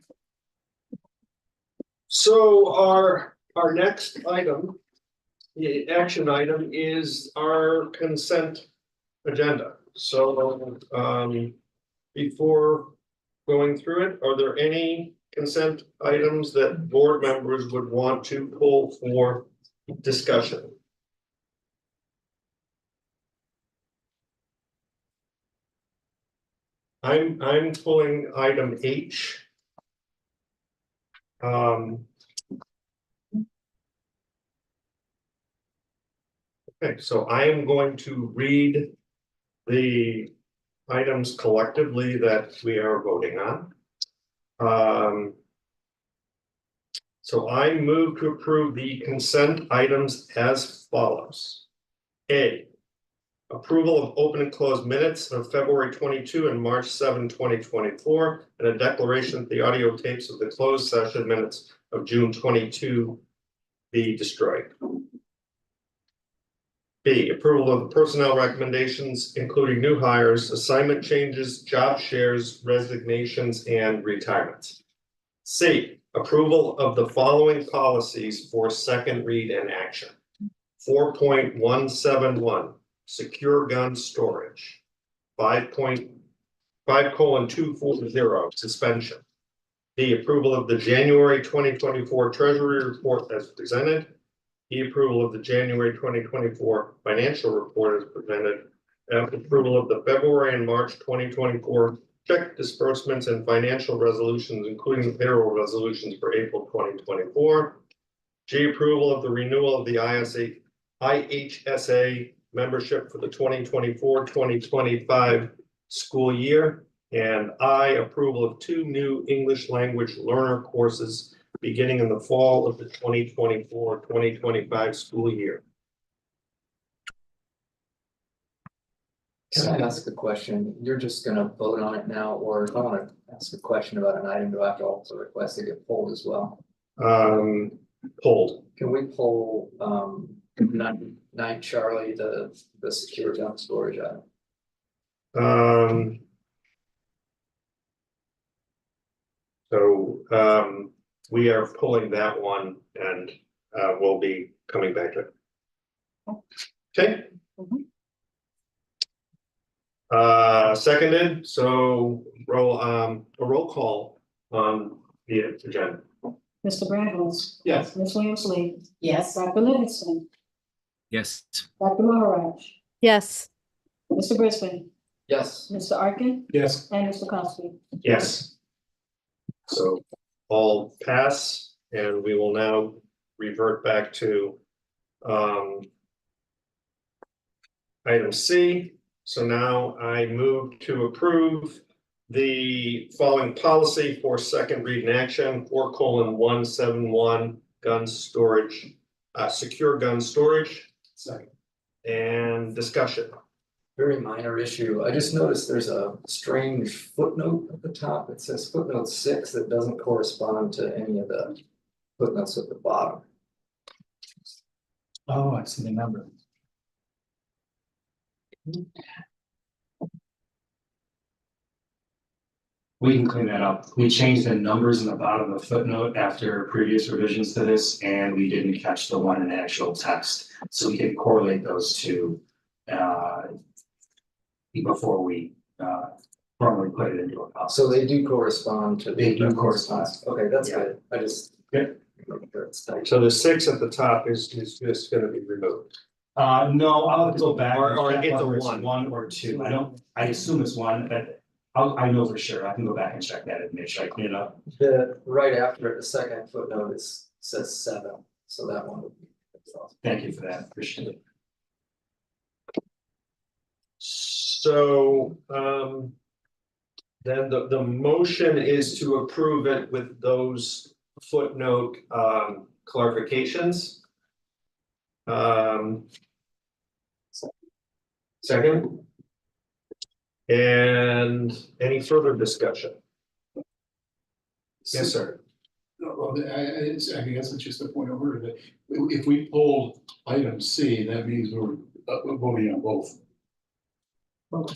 So our next item, the action item, is our consent agenda. So before going through it, are there any consent items that board members would want to pull for discussion? I'm pulling item H. Okay, so I am going to read the items collectively that we are voting on. So I move to approve the consent items as follows. A, approval of open and closed minutes of February 22 and March 7, 2024, and a declaration that the audio tapes of the closed session minutes of June 22 be destroyed. B, approval of the personnel recommendations, including new hires, assignment changes, job shares, resignations, and retirements. C, approval of the following policies for second read and action. 4.171, secure gun storage. 5.5:240, suspension. D, approval of the January 2024 Treasury report as presented. E, approval of the January 2024 financial report as presented. F, approval of the February and March 2024 check disbursements and financial resolutions, including the payroll resolutions for April 2024. G, approval of the renewal of the IHSA membership for the 2024-2025 school year. And I, approval of 2 new English language learner courses beginning in the fall of the 2024-2025 school year. Can I ask a question? You're just gonna vote on it now, or if I wanna ask a question about an item, do I have to also request to get pulled as well? Pulled. Can we pull, 9 Charlie, the secure gun storage item? So we are pulling that one and we'll be coming back to it. Okay. Seconded, so a roll call on the agenda. Mr. Bradholz. Yes. Ms. Williams-Lee. Yes. Dr. Livingston. Yes. Dr. Maharaj. Yes. Mr. Brisbane. Yes. Mr. Arkin. Yes. And Mr. Costi. Yes. So all pass, and we will now revert back to item C. So now I move to approve the following policy for second read and action, 4:171 gun storage, secure gun storage. Second. And discussion. Very minor issue. I just noticed there's a strange footnote at the top. It says footnote 6 that doesn't correspond to any of the footnotes at the bottom. Oh, I see the number. We can clean that up. We changed the numbers in the bottom of the footnote after previous revisions to this, and we didn't catch the one in the actual text. So we can correlate those two before we formally put it into a policy. So they do correspond to. They do correspond. Okay, that's Yeah. good. I just. Good. It's tight. So the 6 at the top is just gonna be removed. No, I'll have to go back. Or and check it's a whether it's 1. 1 or 2. I assume it's 1, but I know for sure. I can go back and check that and make sure I clean it up. The, right after it, the second footnote says 7, so that one would be. Thank you for that. Appreciate it. So, then the motion is to approve it with those footnote, clarifications. Second. And any further discussion? Yes, sir. No, well, I guess it's just a point over that if we pull item C, that means we're voting on both. Both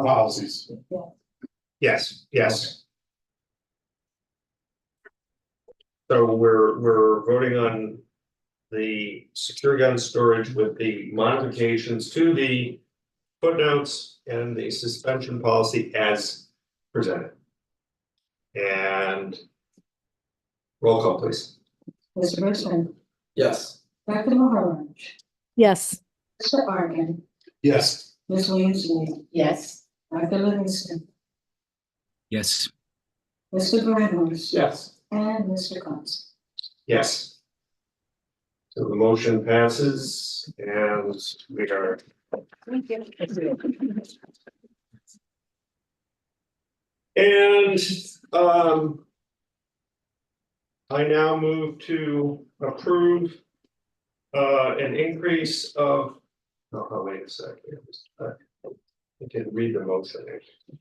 policies. Yes. So we're voting on the secure gun storage with the modifications to the footnotes and the suspension policy as presented. And roll call, please. Mr. Richmond, Yes. Dr. Maharaj, Yes. Mr. Arkin, Yes. Ms. Williams, yes, Dr. Livingston, Yes. Mr. Bradhurst. Yes. And Mr. Combs. Yes. So the motion passes and we are. Thank you. And I now move to approve an increase of, wait a second. I can read the motion.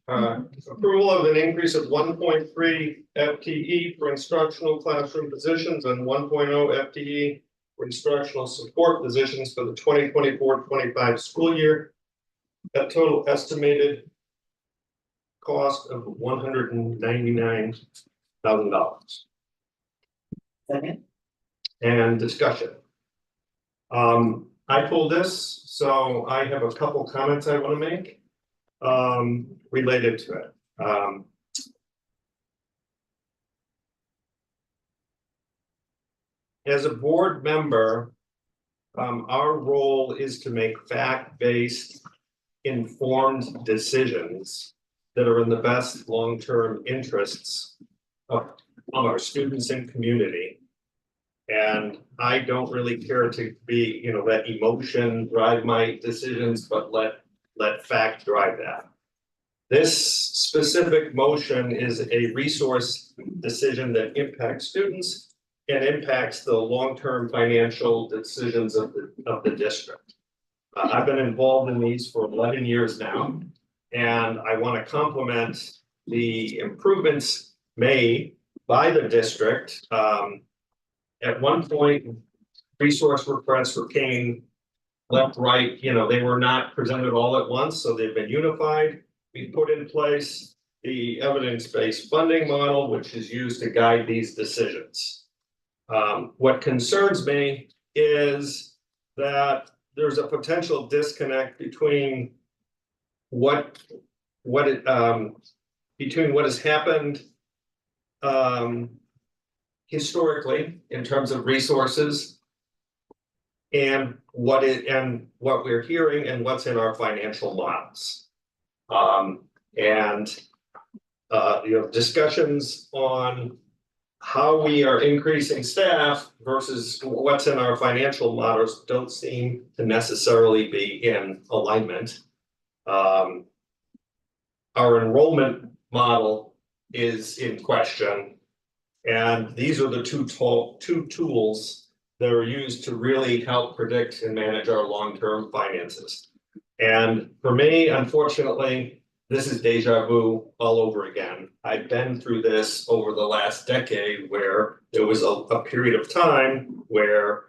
Approval of an increase of 1.3 FTE for instructional classroom positions and 1.0 FTE for instructional support positions for the 2024-25 school year. At total estimated cost of $199,000. Second. And discussion. I pulled this, so I have a couple comments I want to make related to it. As a board member, our role is to make fact-based, informed decisions that are in the best long-term interests of our students and community. And I don't really care to be, let emotion drive my decisions, but let fact drive that. This specific motion is a resource decision that impacts students and impacts the long-term financial decisions of the district. I've been involved in these for 11 years now, and I want to compliment the improvements made by the district. At one point, resource requests came left, right, they were not presented all at once, so they've been unified. We put in place the evidence-based funding model, which is used to guide these decisions. What concerns me is that there's a potential disconnect between what has happened historically in terms of resources and what we're hearing and what's in our financial models. Discussions on how we are increasing staff versus what's in our financial models don't seem to necessarily be in alignment. Our enrollment model is in question. And these are the two tools that are used to really help predict and manage our long-term finances. And for me, unfortunately, this is deja vu all over again. I've been through this over the last decade where there was a period of time where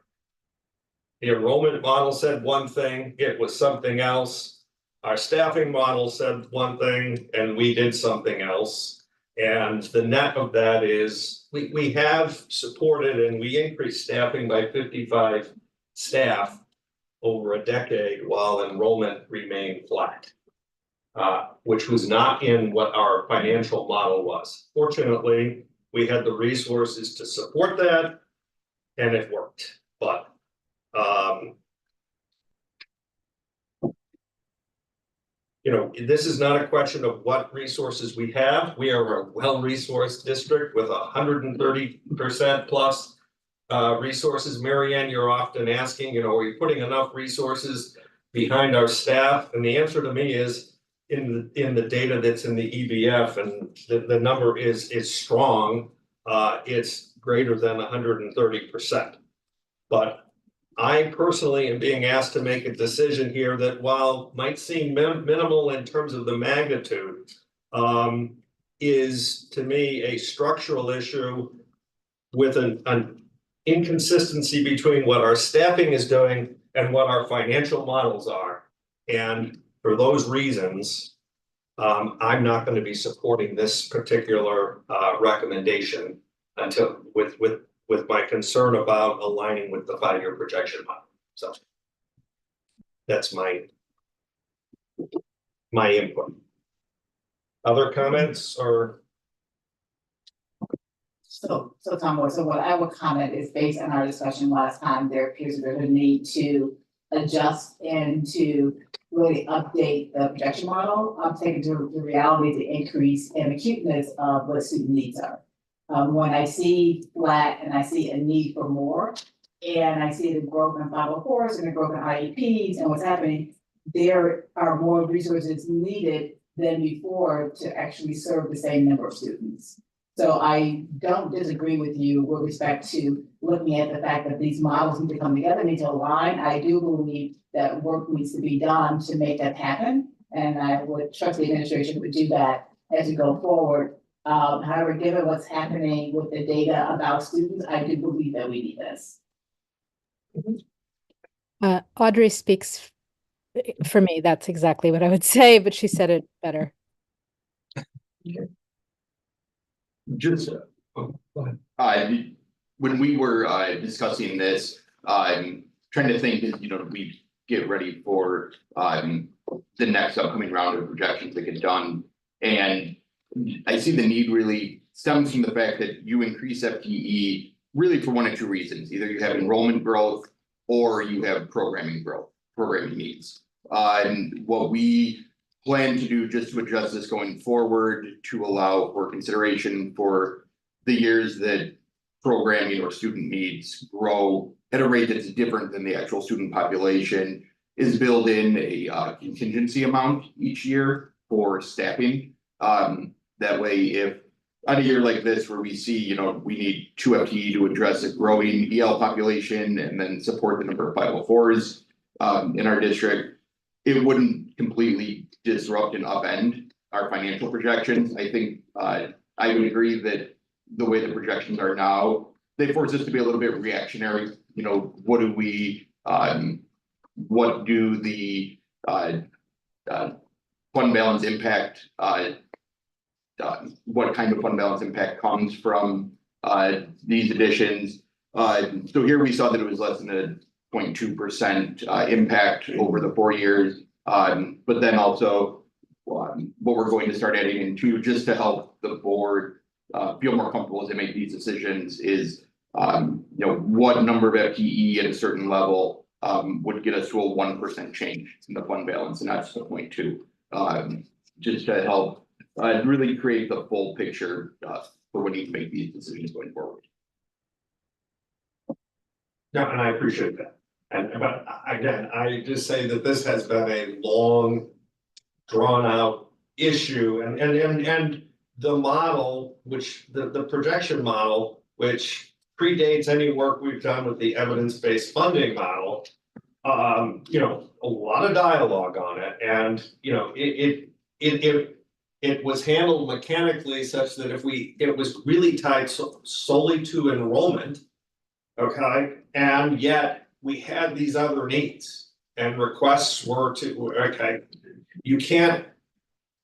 the enrollment model said one thing, it was something else. Our staffing model said one thing and we did something else. And the net of that is we have supported and we increased staffing by 55 staff over a decade while enrollment remained flat. which was not in what our financial model was. Fortunately, we had the resources to support that and it worked, but you know, this is not a question of what resources we have. We are a well-resourced district with 130% plus resources. Marianne, you're often asking, you know, are you putting enough resources behind our staff? And the answer to me is in the data that's in the EBF, and the number is strong. It's greater than 130%. But I personally am being asked to make a decision here that, while might seem minimal in terms of the magnitude, is to me a structural issue with an inconsistency between what our staffing is doing and what our financial models are. And for those reasons, I'm not going to be supporting this particular recommendation until with my concern about aligning with the 5-year projection model. So that's my input. Other comments or? So Tom, so what I would comment is, based on our discussion last time, there appears to be a need to adjust and to really update the projection model, taking into the reality, the increase and acuteness of what student needs are. When I see flat and I see a need for more, and I see the growth in 504s and the growth in IEPs and what's happening, there are more resources needed than before to actually serve the same number of students. So I don't disagree with you with respect to looking at the fact that these models need to come together, need to align. I do believe that work needs to be done to make that happen. And I would trust the administration would do that as we go forward. However, given what's happening with the data about students, I do believe that we need this. Audrey speaks for me. That's exactly what I would say, but she said it better. Okay. Just when we were discussing this, I'm trying to think as we get ready for the next upcoming round of projections that get done, and I see the need really stems from the fact that you increase FTE really for one of two reasons: either you have enrollment growth or you have programming growth, programming needs. And what we plan to do just to adjust this going forward to allow for consideration for the years that programming or student needs grow at a rate that's different than the actual student population is build in a contingency amount each year for staffing. That way, if on a year like this where we see, we need 2 FTE to address a growing EL population and then support the number of 504s in our district, it wouldn't completely disrupt and upend our financial projections. I think I would agree that the way the projections are now, they force us to be a little bit reactionary. What do we, what do the fund balance impact, what kind of fund balance impact comes from these additions? So here we saw that it was less than a 0.2% impact over the 4 years. But then also what we're going to start adding into, just to help the board feel more comfortable as they make these decisions, is what number of FTE at a certain level would get us to a 1% change in the fund balance, and that's the 0.2, just to help really create the full picture for when you make these decisions going forward. Yeah, and I appreciate that. But again, I just say that this has been a long, drawn out issue, and the model, which the projection model, which predates any work we've done with the evidence-based funding model, a lot of dialogue on it, and it was handled mechanically such that it was really tied solely to enrollment, okay, and yet we had these other needs and requests were to, okay, you can't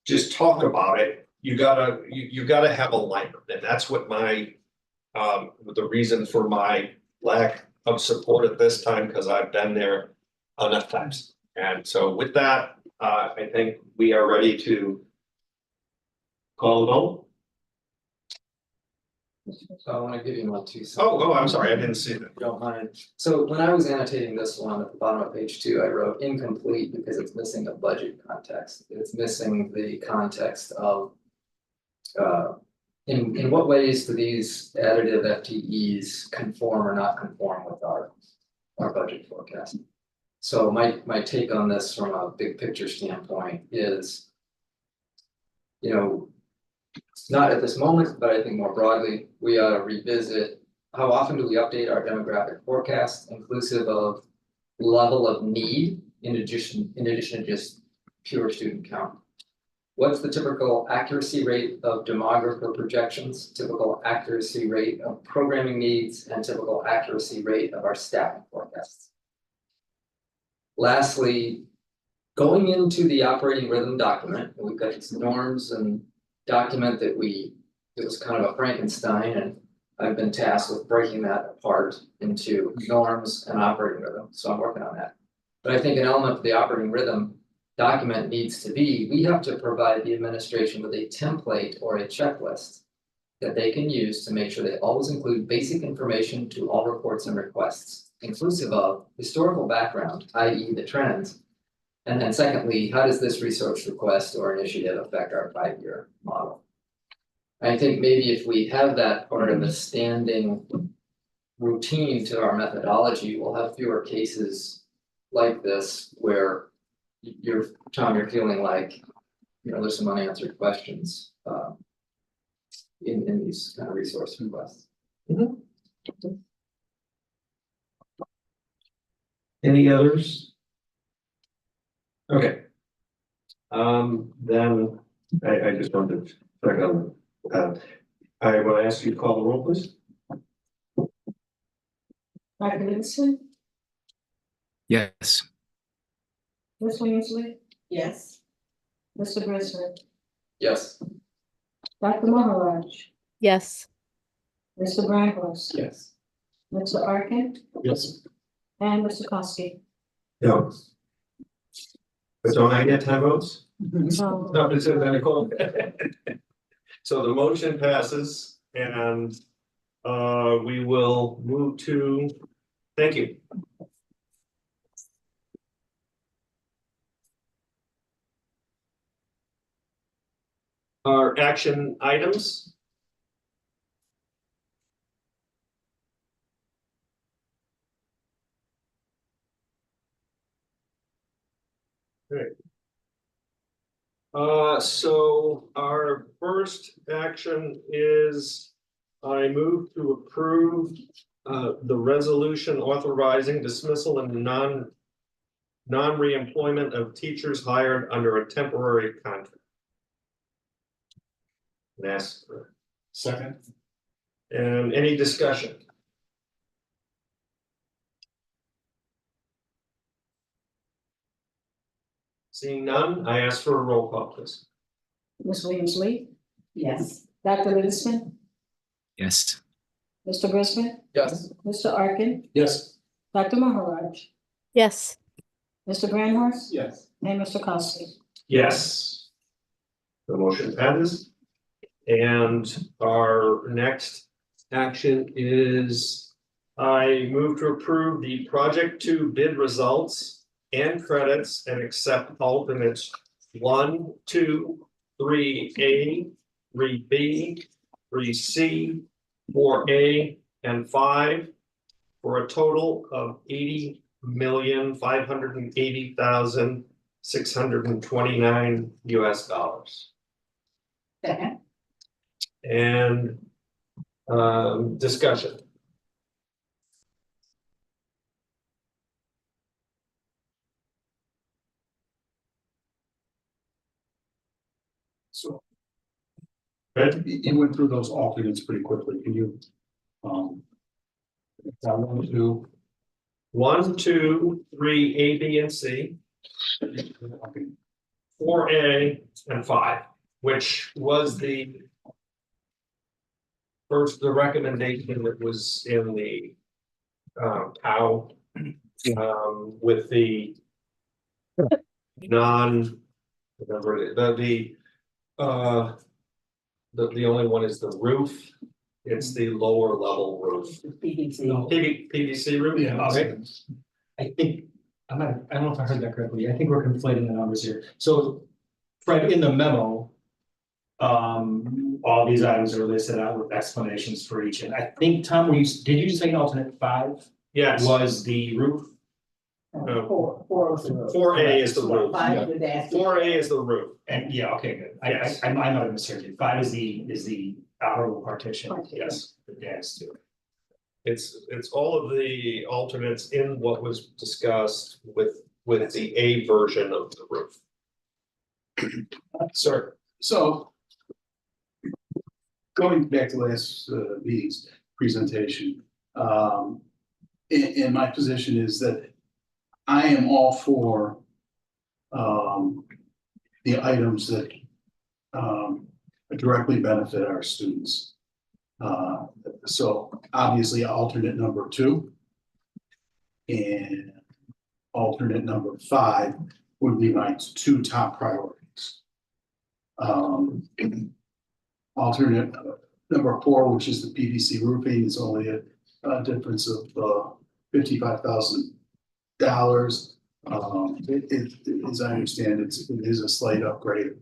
just talk about it. You gotta have alignment, and that's what my the reason for my lack of support at this time, because I've been there enough times. And so with that, I think we are ready to call the vote. So I want to give you my 2 cents. Oh, I'm sorry, I didn't see that. Don't mind. So when I was annotating this one at the bottom of page 2, I wrote incomplete because it's missing a budget context. It's missing the context of in what ways do these additive FTEs conform or not conform with our budget forecast? So my take on this from a big picture standpoint is, not at this moment, but I think more broadly, we ought to revisit how often do we update our demographic forecast inclusive of level of need in addition to just pure student count. What's the typical accuracy rate of demographic projections, typical accuracy rate of programming needs, and typical accuracy rate of our staffing forecasts? Lastly, going into the operating rhythm document, we've got these norms and document that it was kind of a Frankenstein, and I've been tasked with breaking that apart into norms and operating rhythm, so I'm working on that. But I think an element of the operating rhythm document needs to be, we have to provide the administration with a template or a checklist that they can use to make sure they always include basic information to all reports and requests, inclusive of historical background, i.e. the trends. And then secondly, how does this research request or initiative affect our 5-year model? I think maybe if we have that part of a standing routine to our methodology, we'll have fewer cases like this where you're feeling like, there's some unanswered questions in these kind of resource requests. Any others? Okay. Then I just wanted to check on, I will ask you to call the roll, please. Dr. Livingston, Yes. Ms. Williams-Lee, Yes. Mr. Brisbane, Yes. Dr. Maharaj, Yes. Mr. Brandhurst, Yes. Mr. Arkin, Yes. and Mr. Kosky. No. But don't I get 10 votes? No. No, it's identical. So the motion passes and we will move to, thank you. Our action items. Great. So our first action is I move to approve the resolution authorizing dismissal and non-reemployment of teachers hired under a temporary contract. And ask for Second. and any discussion? Seeing none, I ask for a roll call, please. Ms. Williams-Lee, Yes. Dr. Livingston, Yes. Mr. Brisbane, Yes. Mr. Arkin, Yes. Dr. Maharaj, Yes. Mr. Brandhurst, Yes. and Mr. Kosky. Yes. The motion passes. And our next action is I move to approve the project 2 bid results and credits and accept alternates 1, 2, 3A, 3B, 3C, 4A, and 5 for a total of $80,580,629 US. Second. And discussion. So. Good. You went through those alternates pretty quickly. Can you? That 1, 2. 1, 2, 3, A, B, and C. 4A and 5, which was the recommendation that was in the POW with the whatever, the only one is the roof. It's the lower level roof. PVC roof? Yeah. Okay. I think, I don't know if I heard that correctly. I think we're conflating the numbers here. So Fred, in the memo, all these items are listed out with explanations for each. And I think, Tom, did you say alternate 5? Yes. Was the roof? Four was the roof. 4A is the roof. 5 is the dash. 4A is the roof. And yeah, okay, good. Yes. I might have misheard you. 5 is the outer partition. Yes. The gas too. It's all of the alternates in what was discussed with the A version of the roof. Sir. So going back to last meeting's presentation, in my position is that I am all for the items that directly benefit our students. So obviously alternate number 2 and alternate number 5 would be my 2 top priorities. Alternate number 4, which is the PVC roofing, is only a difference of $55,000. As I understand, it is a slight upgrade,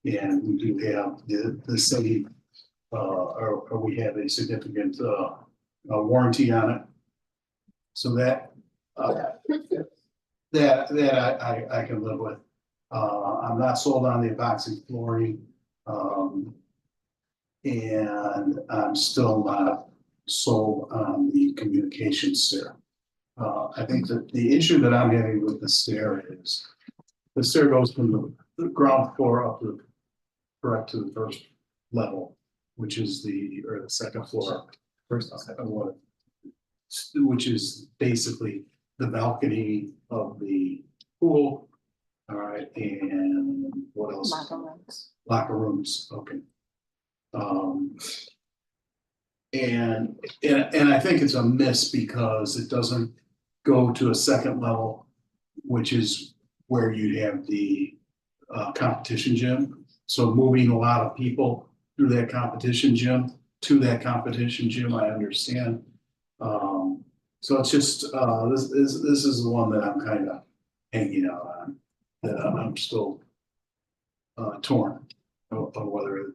and we do have the same, or we have a significant warranty on it. So that I can live with. I'm not sold on the epoxy flooring. And I'm still not sold on the communication stair. I think that the issue that I'm having with the stair is the stair goes from the ground floor up to correct to the first level, which is the second floor, which is basically the balcony of the pool. All right, and what else? Locker rooms, okay. And I think it's a miss because it doesn't go to a second level, which is where you'd have the competition gym. So moving a lot of people through that competition gym to that competition gym, I understand. So it's just this is the one that I'm kind of hanging out on, that I'm still torn of whether,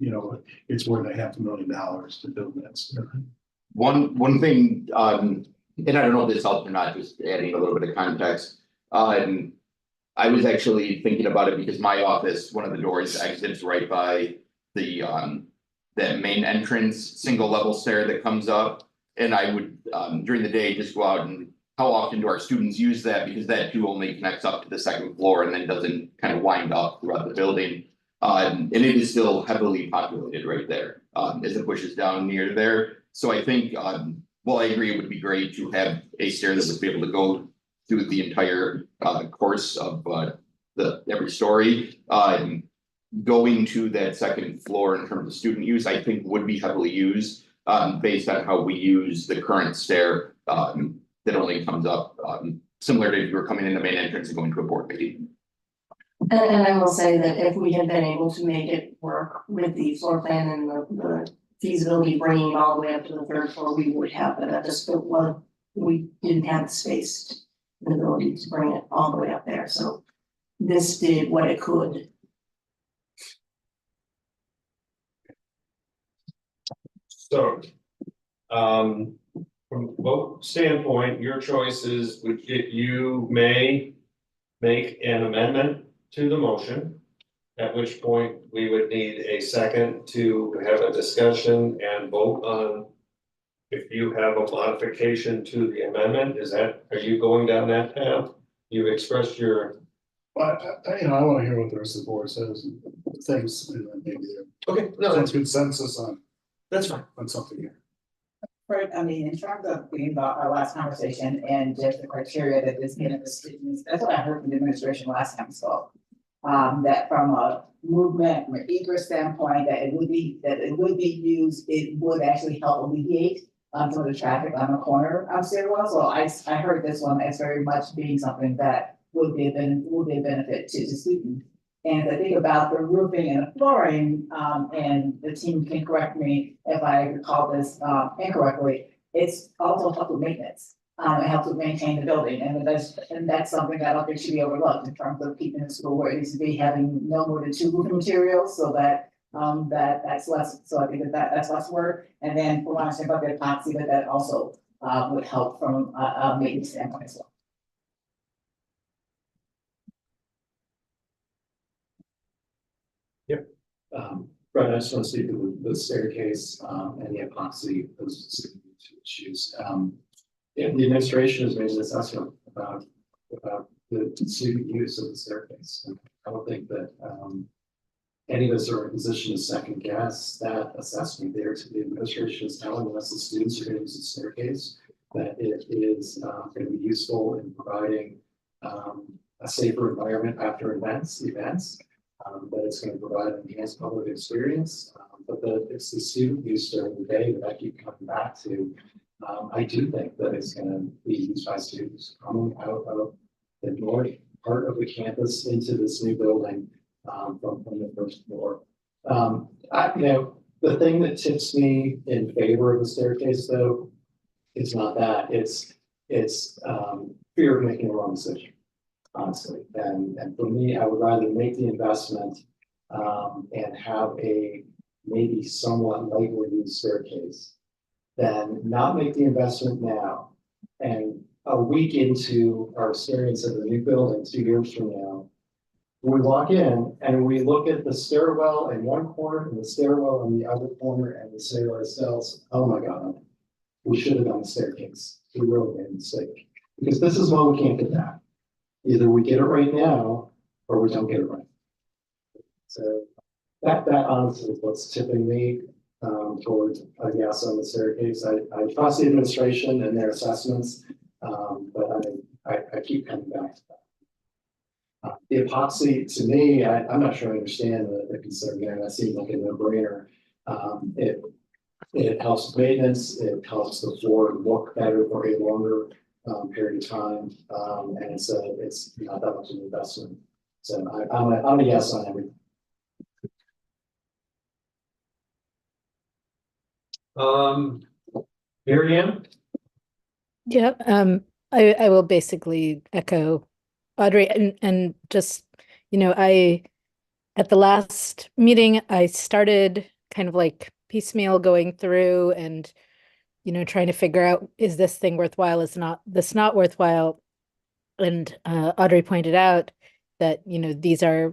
you know, it's worth $500,000 to build that stuff. One thing, and I don't know if this helps or not, just adding a little bit of context. I was actually thinking about it because my office, one of the doors exits right by the that main entrance, single level stair that comes up. And I would during the day just go out and how often do our students use that, because that too only connects up to the second floor and then doesn't kind of wind up throughout the building. And it is still heavily populated right there as it pushes down near there. So I think, well, I agree it would be great to have a stair that would be able to go through the entire course of every story. Going to that second floor in terms of student use, I think would be heavily used based on how we use the current stair that only comes up similar to if you were coming in the main entrance and going to a board meeting. And I will say that if we had been able to make it work with the floor plan and the feasibility bringing all the way up to the third floor, we would have it at this, but we didn't have the space and the ability to bring it all the way up there, so this did what it could. So, from vote standpoint, your choice is, you may make an amendment to the motion, at which point we would need a second to have a discussion and vote on if you have a modification to the amendment. Are you going down that path? You expressed your. Well, I want to hear what the rest of the board says and thinks, and then maybe Okay, there's consensus on. That's fine. On something here. Right, I mean, in terms of thinking about our last conversation and just the criteria that this meeting is, that's what I heard from the administration last time we spoke. That from a movement, from an egress standpoint, that it would be used, it would actually help alleviate some of the traffic on the corner of stairwell. So I heard this one as very much being something that would be a benefit to the students. And I think about the roofing and the flooring, and the team can correct me if I recall this incorrectly, it's also help with maintenance. It helps with maintain the building, and that's something that I don't think should be overlooked in terms of keeping the school where it needs to be, having no more than 2 roofing materials, so that that's less, so I think that's less work. And then for what I'm saying about the epoxy, that also would help from a maintenance standpoint as well. Brett, I just want to speak to the staircase, and the epoxy, those two issues. Yeah, the administration has made an assessment about the student use of the staircase. And I don't think that, any of us are in a position to second guess that assessment. There to the administration is telling us the students are going to use the staircase, that it is going to be useful in providing a safer environment after events, that it's going to provide an enhanced public experience, but that it's the student use during the day that I keep coming back to. I do think that it's going to be used by students coming out of the north part of the campus into this new building from the first floor. The thing that tips me in favor of the staircase, though, is not that. It's fear of making a wrong decision, honestly. And for me, I would rather make the investment and have a maybe somewhat lightly used staircase than not make the investment now. And a week into our experience of the new building 2 years from now, we walk in and we look at the stairwell in one corner and the stairwell in the other corner, and we say to ourselves, oh my God, we should have done the staircase. We really made a mistake. Because this is one we can't get back. Either we get it right now or we don't get it right. So that honestly is what's tipping me towards a yes on the staircase. I trust the administration and their assessments, but I keep coming back to that. The epoxy, to me, I'm not sure I understand the concern there. That seems like a no-brainer. It helps with maintenance. It helps the floor look better for a longer period of time, and it's not that much of an investment. So I'm a yes on everything. Mary Ann? Yeah, I will basically echo Audrey and just, at the last meeting, I started kind of like piecemeal going through and, trying to figure out, is this thing worthwhile? Is this not worthwhile? And Audrey pointed out that, these are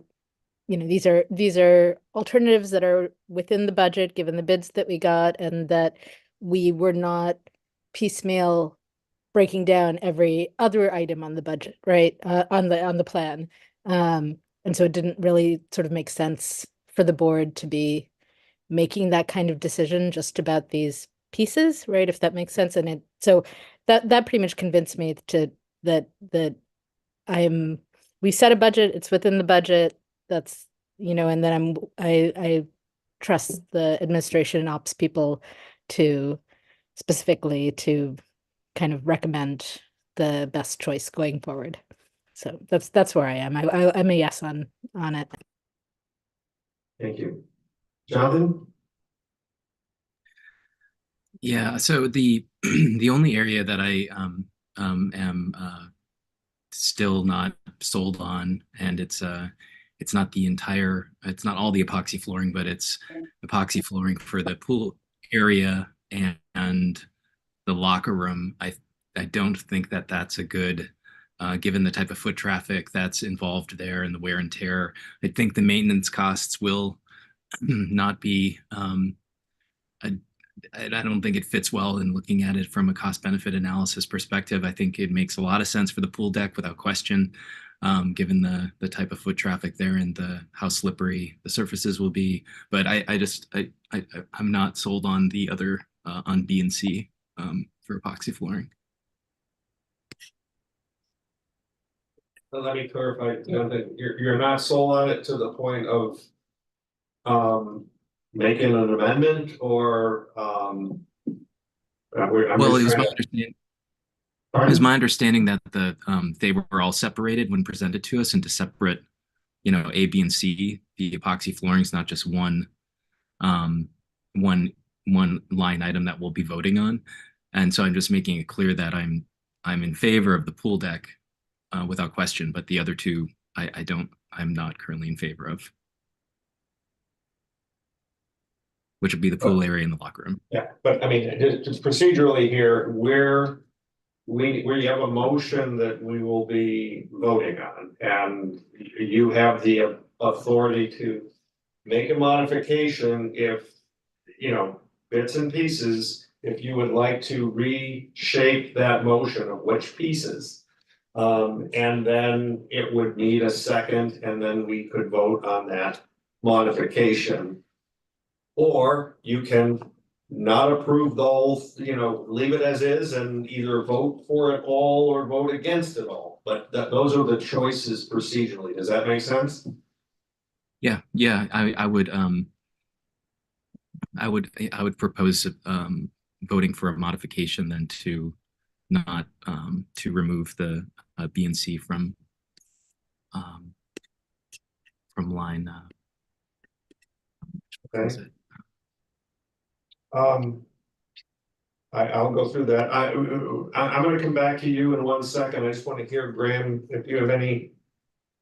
alternatives that are within the budget, given the bids that we got, and that we were not piecemeal breaking down every other item on the budget, right? On the plan. And so it didn't really sort of make sense for the board to be making that kind of decision just about these pieces, right? If that makes sense. And so that pretty much convinced me that we set a budget, it's within the budget. That's, and then I trust the administration and ops people to specifically to kind of recommend the best choice going forward. So that's where I am. I'm a yes on it. Thank you. Jonathan? Yeah, so the the only area that I am still not sold on, and it's not it's not all the epoxy flooring, but it's epoxy flooring for the pool area and the locker room. I don't think that that's a good, given the type of foot traffic that's involved there and the wear and tear. I think the maintenance costs will not be, I don't think it fits well in looking at it from a cost benefit analysis perspective. I think it makes a lot of sense for the pool deck without question, given the type of foot traffic there and how slippery the surfaces will be. But I'm not sold on the other, on B and C for epoxy flooring. Let me clarify, that you're not sold on it to the point of making an amendment, or Well, it was my understanding. It was my understanding that they were all separated when presented to us into separate, A, B, and C. The epoxy flooring is not just one line item that we'll be voting on. And so I'm just making it clear that I'm in favor of the pool deck without question, but the other two, I'm not currently in favor of. Which would be the pool area and the locker room. Yeah, but I mean, just procedurally here, where you have a motion that we will be voting on, and you have the authority to make a modification if, bits and pieces, if you would like to reshape that motion of which pieces. And then it would need a second, and then we could vote on that modification. Or you can not approve the whole, leave it as is and either vote for it all or vote against it all. But those are the choices procedurally. Does that make sense? Yeah, I would propose voting for a modification then to not to remove the B and C from line. Okay. I'll go through that. I'm gonna come back to you in 1 second. I just want to hear, Graham, if you have any.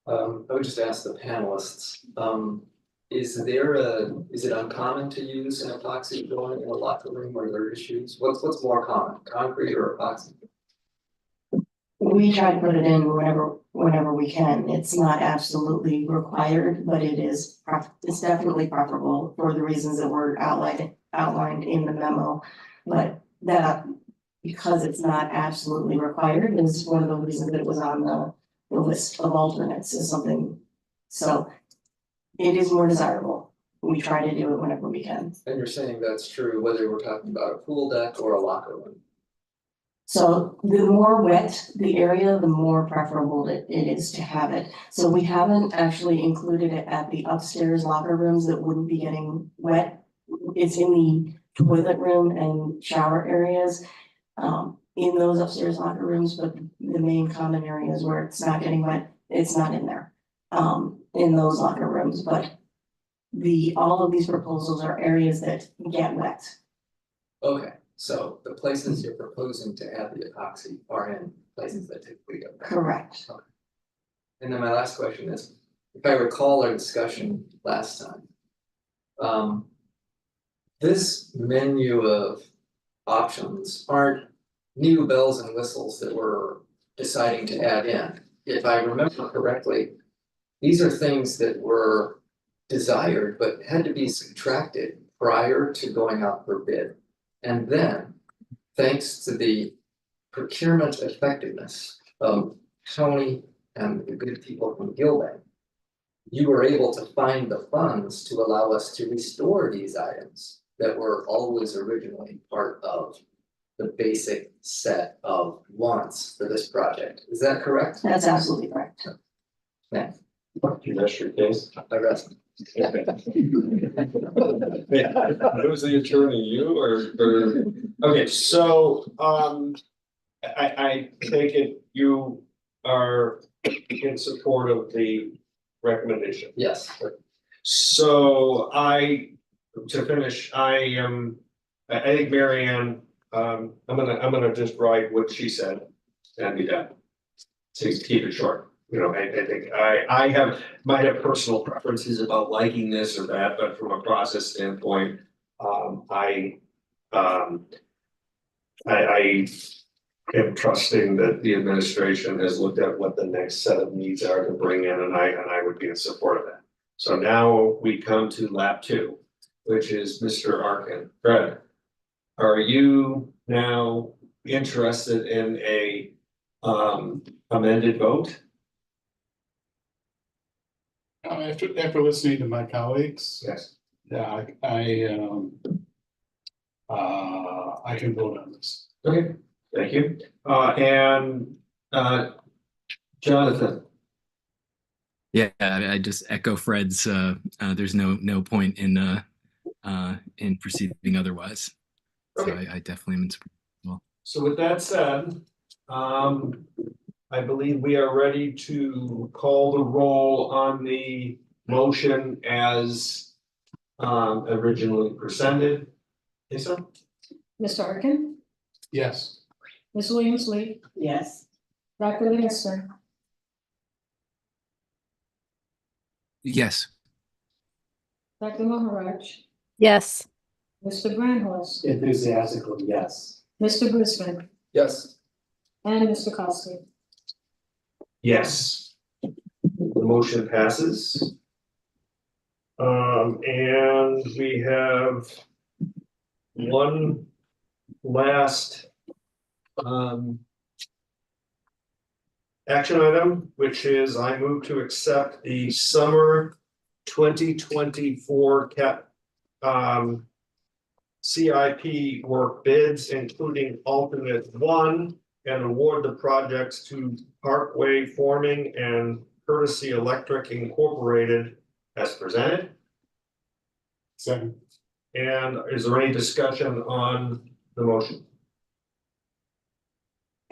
I would just ask the panelists, is it uncommon to use an epoxy flooring in a locker room where there are issues? What's more common, concrete or epoxy? We try to put it in whenever we can. It's not absolutely required, but it's definitely preferable for the reasons that were outlined in the memo. But that, because it's not absolutely required, is one of the reasons that it was on the list of alternates is something. So it is more desirable. We try to do it whenever we can. And you're saying that's true whether we're talking about a pool deck or a locker room? So the more wet the area, the more preferable it is to have it. So we haven't actually included it at the upstairs locker rooms that wouldn't be getting wet. It's in the toilet room and shower areas, in those upstairs locker rooms, but the main common areas where it's not getting wet, it's not in there, in those locker rooms. But all of these proposals are areas that get wet. Okay. So the places you're proposing to add the epoxy are in places that typically don't. Correct. Okay. And then my last question is, if I recall our discussion last time, this menu of options aren't new bells and whistles that we're deciding to add in. If I remember correctly, these are things that were desired but had to be subtracted prior to going out for bid. And then, thanks to the procurement effectiveness of Tony and the good people from Gilbane, you were able to find the funds to allow us to restore these items that were always originally part of the basic set of wants for this project. Is that correct? That's absolutely correct. Thanks. That's your case. I rest. Who's the attorney, you or, okay, so, I take it you are in support of the recommendation? Yes. So to finish, I think Mary Ann, I'm gonna just write what she said and be done. So keep it short. I think I might have personal preferences about liking this or that, but from a process standpoint, I am trusting that the administration has looked at what the next set of needs are to bring in, and I would be in support of that. So now we come to lap 2, which is Mr. Arkin. Fred, are you now interested in a amended vote? After listening to my colleagues. Yes. Yeah, I can vote on this. Okay, thank you. And Jonathan. Yeah, I just echo Fred's. There's no point in proceeding otherwise. So Okay. I definitely am in support as well. So with that said, I believe we are ready to call the roll on the motion as originally presented. Lisa? Mr. Arkin, Yes. Ms. Williams Lee, Yes. Dr. Livingston, Yes. Dr. Maharaj, Yes. Mr. Grandhouse, Enthusiastically, yes. Mr. Brisbane, Yes. and Mr. Costi. Yes. The motion passes. And we have one last action item, which is I move to accept the summer 2024 CIP work bids, including alternate 1, and award the projects to Parkway Forming and Courtesy Electric Incorporated as presented. Second. And is there any discussion on the motion?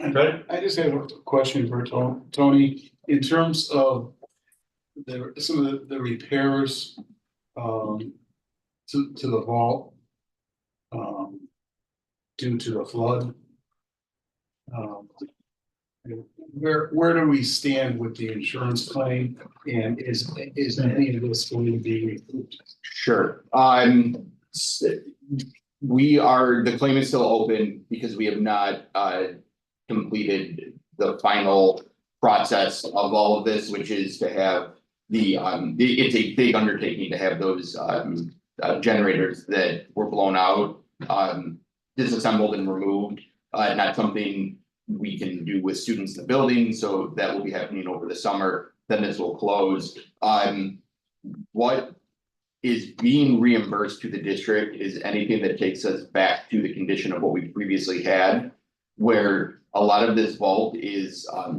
Okay. I just have a question for Tony, in terms of some of the repairs to the vault due to the flood. Where do we stand with the insurance claim, and is any of this going to be recouped? Sure. The claim is still open because we have not completed the final process of all of this, which is to have it's a big undertaking to have those generators that were blown out disassembled and removed. Not something we can do with students in the building, so that will be happening over the summer. Then this will close. What is being reimbursed to the district is anything that takes us back to the condition of what we previously had, where a lot of this vault is a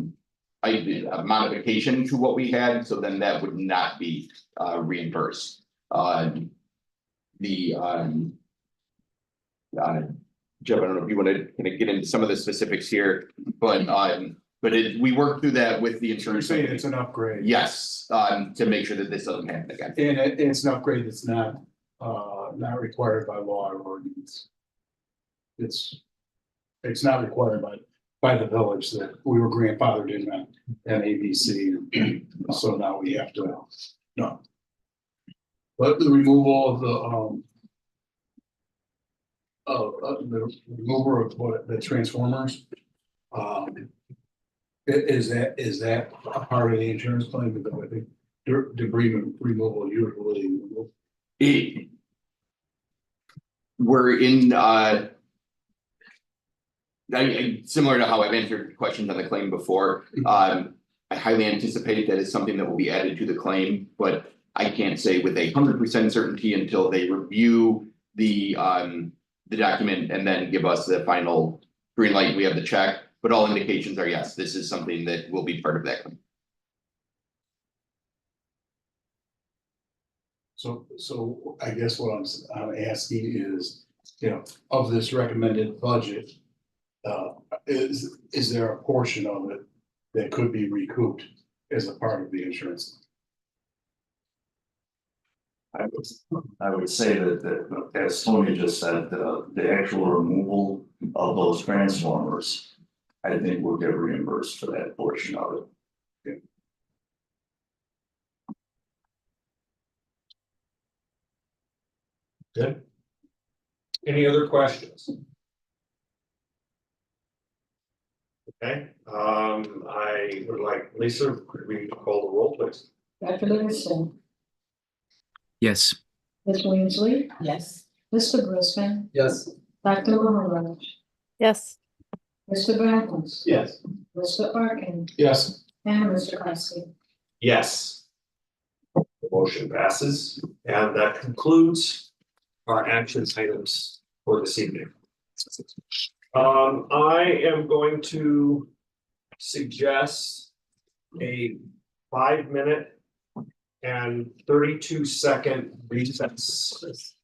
modification to what we had, so then that would not be reimbursed. Jeff, I don't know if you want to kind of get into some of the specifics here, but we worked through that with the insurance. You're saying it's an upgrade? Yes, to make sure that this doesn't happen again. And it's an upgrade that's not required by law or ordinance. It's not required by the village that we were grandfathered in an ABC, so now we have to, no. But the removal of the remover of the transformers, is that a part of the insurance claim? Because I think debris removal usually. We're in similar to how I've answered questions on the claim before. I highly anticipate that it's something that will be added to the claim, but I can't say with 100% certainty until they review the document and then give us the final green light. We have the check, but all indications are yes, this is something that will be part of that claim. So I guess what I'm asking is, of this recommended budget, is there a portion of it that could be recouped as a part of the insurance? I would say that as Tony just said, the actual removal of those transformers, I think we'll get reimbursed for that portion of it. Good. Any other questions? Okay, I would like Lisa, could we call the roll, please? Dr. Livingston, Yes. Ms. Williams Lee, Yes. Mr. Brisbane, Yes. Dr. Maharaj, Yes. Mr. Grandhouse, Yes. Mr. Arkin, Yes. and Mr. Costi. Yes. The motion passes, and that concludes our action items for this evening. I am going to suggest a 5-minute and 32-second recess.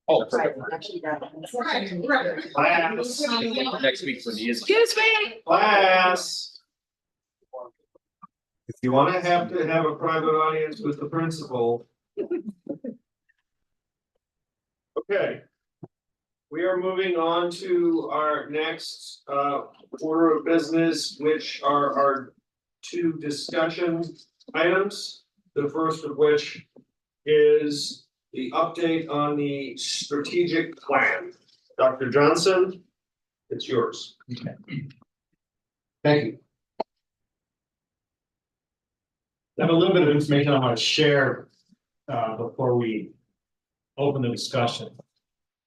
Oh, perfect. Class. Next week for the Excuse me. Class. If you wanna have a private audience with the principal. Okay. We are moving on to our next order of business, which are our two discussion items. The first of which is the update on the strategic plan. Dr. Johnson, it's yours. Thank you. I have a little bit of information I want to share before we open the discussion.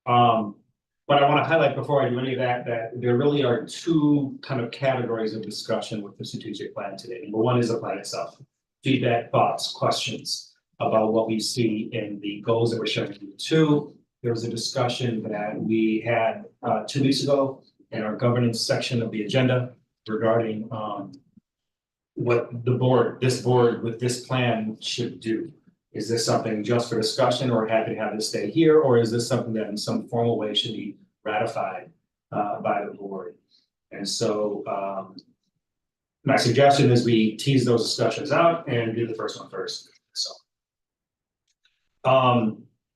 But I want to highlight before I do any of that, that there really are two kind of categories of discussion with the strategic plan today. Number one is the plan itself. Feedback, thoughts, questions about what we see in the goals that we're showing you. Two, there was a discussion that we had 2 weeks ago in our governance section of the agenda regarding what this board with this plan should do. Is this something just for discussion, or happy to have this stay here, or is this something that in some formal way should be ratified by the board? And so my suggestion is we tease those discussions out and do the first one first.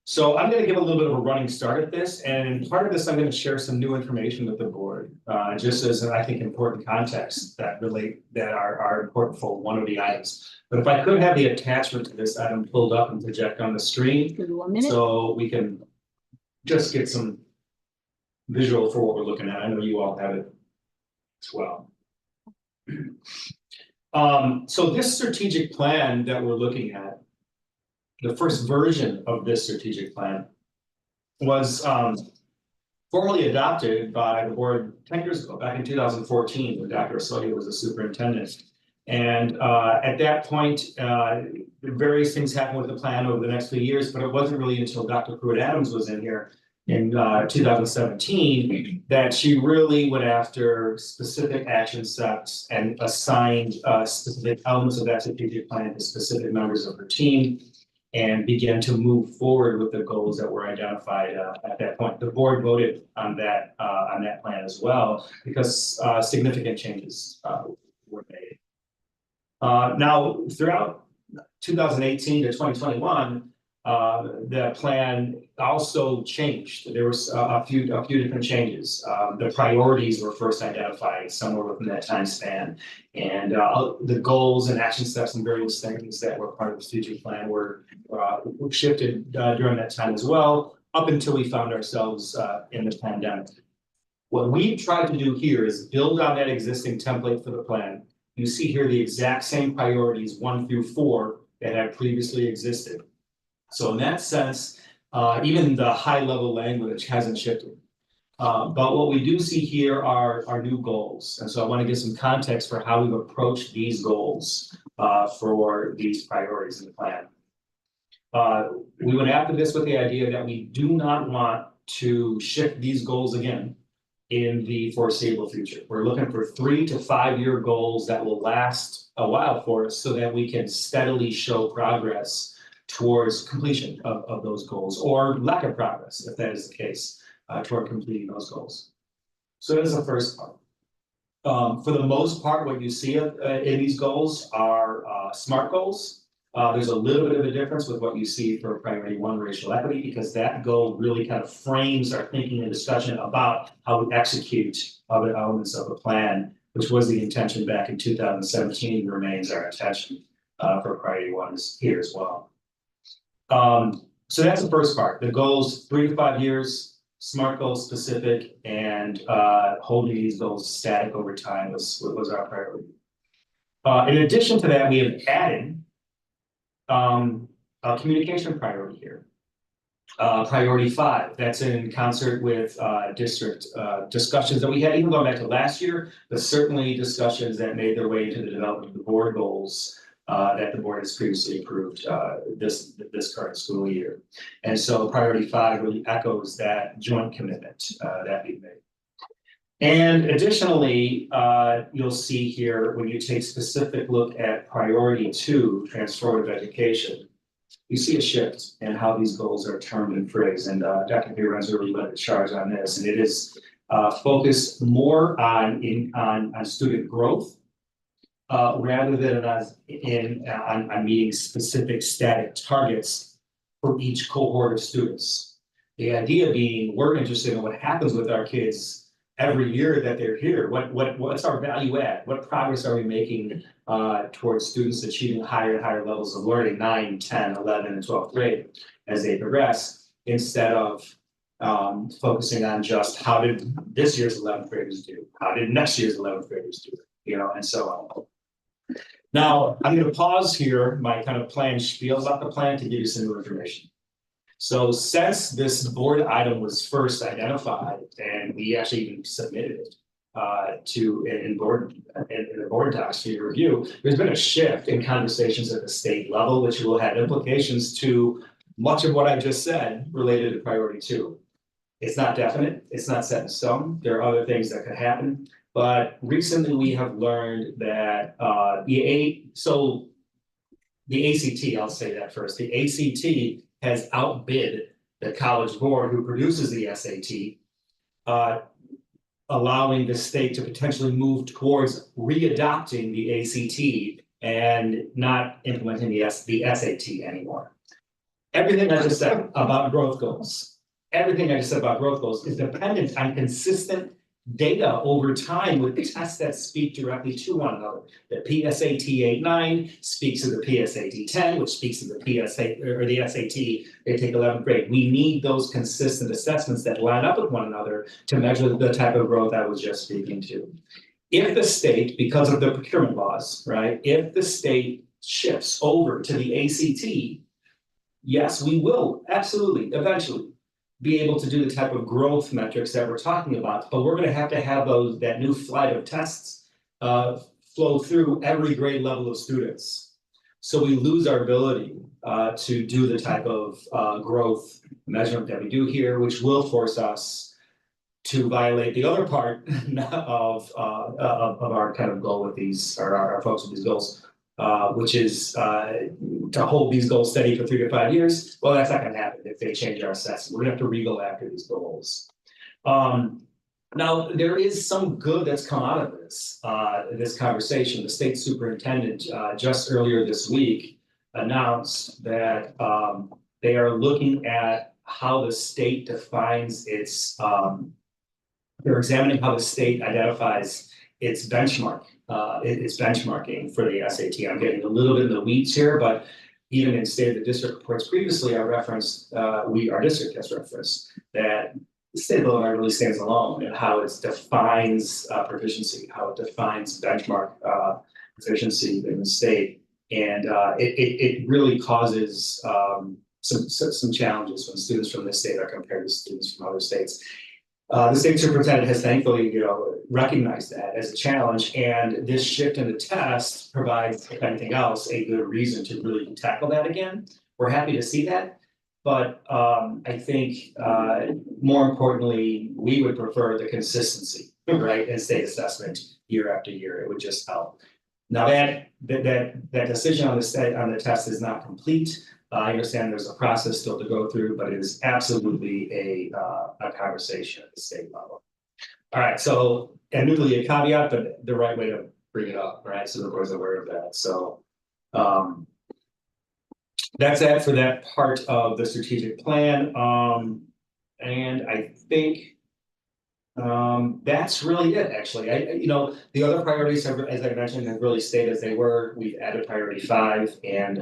So I'm going to give a little bit of a running start at this, and part of this I'm going to share some new information with the board, just as I think important context that are important for one of the items. But if I could have the attachment to this item pulled up and project on the screen, so we can just get some visual for what we're looking at. I know you all have it as well. So this strategic plan that we're looking at, the first version of this strategic plan was formally adopted by the board 10 years ago, back in 2014, when Dr. Osorio was the superintendent. And at that point, various things happened with the plan over the next few years, but it wasn't really until Dr. Pruitt-Adams was in here in 2017 that she really went after specific action steps and assigned specific elements of that strategic plan to specific members of her team, and began to move forward with the goals that were identified at that point. The board voted on that plan as well, because significant changes were made. Now, throughout 2018 to 2021, the plan also changed. There was a few different changes. The priorities were first identified somewhere within that time span, and the goals and action steps and various things that were part of the strategic plan were shifted during that time as well, up until we found ourselves in the pandemic. What we tried to do here is build on that existing template for the plan. You see here the exact same priorities 1 through 4 that had previously existed. So in that sense, even the high level language hasn't shifted. But what we do see here are our new goals. And so I want to give some context for how we've approached these goals for these priorities in the plan. We went after this with the idea that we do not want to shift these goals again in the foreseeable future. We're looking for 3 to 5 year goals that will last a while for us, so that we can steadily show progress towards completion of those goals, or lack of progress, if that is the case, toward completing those goals. So that is the first part. For the most part, what you see in these goals are SMART goals. There's a little bit of a difference with what you see for priority 1, racial equity, because that goal really kind of frames our thinking and discussion about how we execute other elements of the plan, which was the intention back in 2017, remains our intention for priority 1 is here as well. So that's the first part. The goals, 3 to 5 years, SMART goals specific, and holding these goals static over time was our priority. In addition to that, we have added a communication priority here. Priority 5, that's in concert with district discussions that we had even going back to last year, but certainly discussions that made their way into the development of the board goals that the board has previously approved this current school year. And so priority 5 really echoes that joint commitment that we've made. And additionally, you'll see here when you take specific look at priority 2, transformative education, you see a shift in how these goals are termed and phrased, and Dr. Piran's really led the charge on this, and it is focused more on student growth rather than on meeting specific static targets for each cohort of students. The idea being, we're interested in what happens with our kids every year that they're here. What's our value add? What progress are we making towards students achieving higher and higher levels of learning, 9, 10, 11, and 12th grade as they progress, instead of focusing on just how did this year's 11th graders do? How did next year's 11th graders do? You know, and so on. Now, I'm going to pause here, my kind of plan spiel about the plan, to give you some new information. So since this board item was first identified, and we actually even submitted it in the board docs for your review, there's been a shift in conversations at the state level, which will have implications to much of what I just said related to priority 2. It's not definite, it's not set in stone. There are other things that could happen, but recently we have learned that the ACT, I'll say that first, the ACT has outbid the College Board who produces the SAT, allowing the state to potentially move towards readopting the ACT and not implementing the SAT anymore. Everything I just said about growth goals, is dependent on consistent data over time with tests that speak directly to one another. The PSAT 8-9 speaks to the PSAT 10, which speaks to the PSAT or the SAT they take 11th grade. We need those consistent assessments that line up with one another to measure the type of growth I was just speaking to. If the state, because of the procurement laws, right, if the state shifts over to the ACT, yes, we will absolutely eventually be able to do the type of growth metrics that we're talking about, but we're going to have that new flight of tests flow through every grade level of students. So we lose our ability to do the type of growth measurement that we do here, which will force us to violate the other part of our kind of goal with these, or our folks with these goals, which is to hold these goals steady for 3 to 5 years. Well, that's not going to happen if they change our assessment. We're going to have to re-go after these goals. Now, there is some good that's come out of this conversation. The state superintendent just earlier this week announced that they are looking at how the state defines its, they're examining how the state identifies its benchmark. It's benchmarking for the SAT. I'm getting a little bit in the weeds here, but even in state of the district reports previously, I referenced, our district has referenced that the state of Illinois really stands alone in how it defines proficiency, how it defines benchmark proficiency in the state. And it really causes some challenges when students from this state are compared to students from other states. The state superintendent has thankfully, recognized that as a challenge, and this shift in the test provides, if anything else, a good reason to really tackle that again. We're happy to see that, but I think more importantly, we would prefer the consistency, right, in state assessment year after year. It would just help. Now that decision on the test is not complete. I understand there's a process still to go through, but it is absolutely a conversation at the state level. All right, so admittedly a caveat, but the right way to bring it up, right? So the board's aware of that. So that's that for that part of the strategic plan. And I think that's really it, actually. The other priorities have, as I mentioned, have really stayed as they were. We've added priority 5, and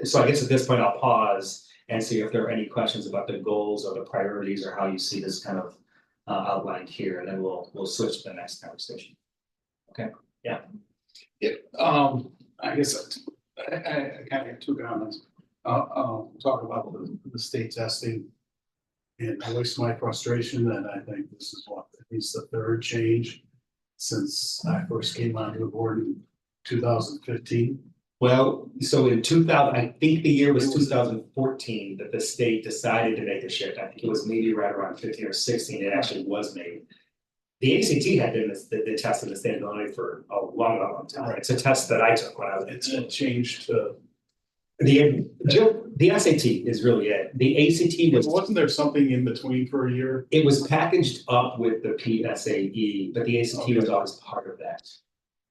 so I guess at this point I'll pause and see if there are any questions about the goals or the priorities or how you see this kind of outlined here, and then we'll switch to the next conversation. Okay. Yeah. I guess I kind of have 2 comments. Talk about the state testing. And I voiced my frustration that I think this is at least the 3rd change since I first came onto the board in 2015. Well, so in 2000, I think the year was 2014 that the state decided to make the shift. I think it was maybe right around 15 or 16. It actually was made. The ACT had been the test in the state of Illinois for a long time. Right? It's a test that I took when I was. It's been changed to The SAT is really it. The ACT was. Wasn't there something in between for a year? It was packaged up with the PSAE, but the ACT was always part of that.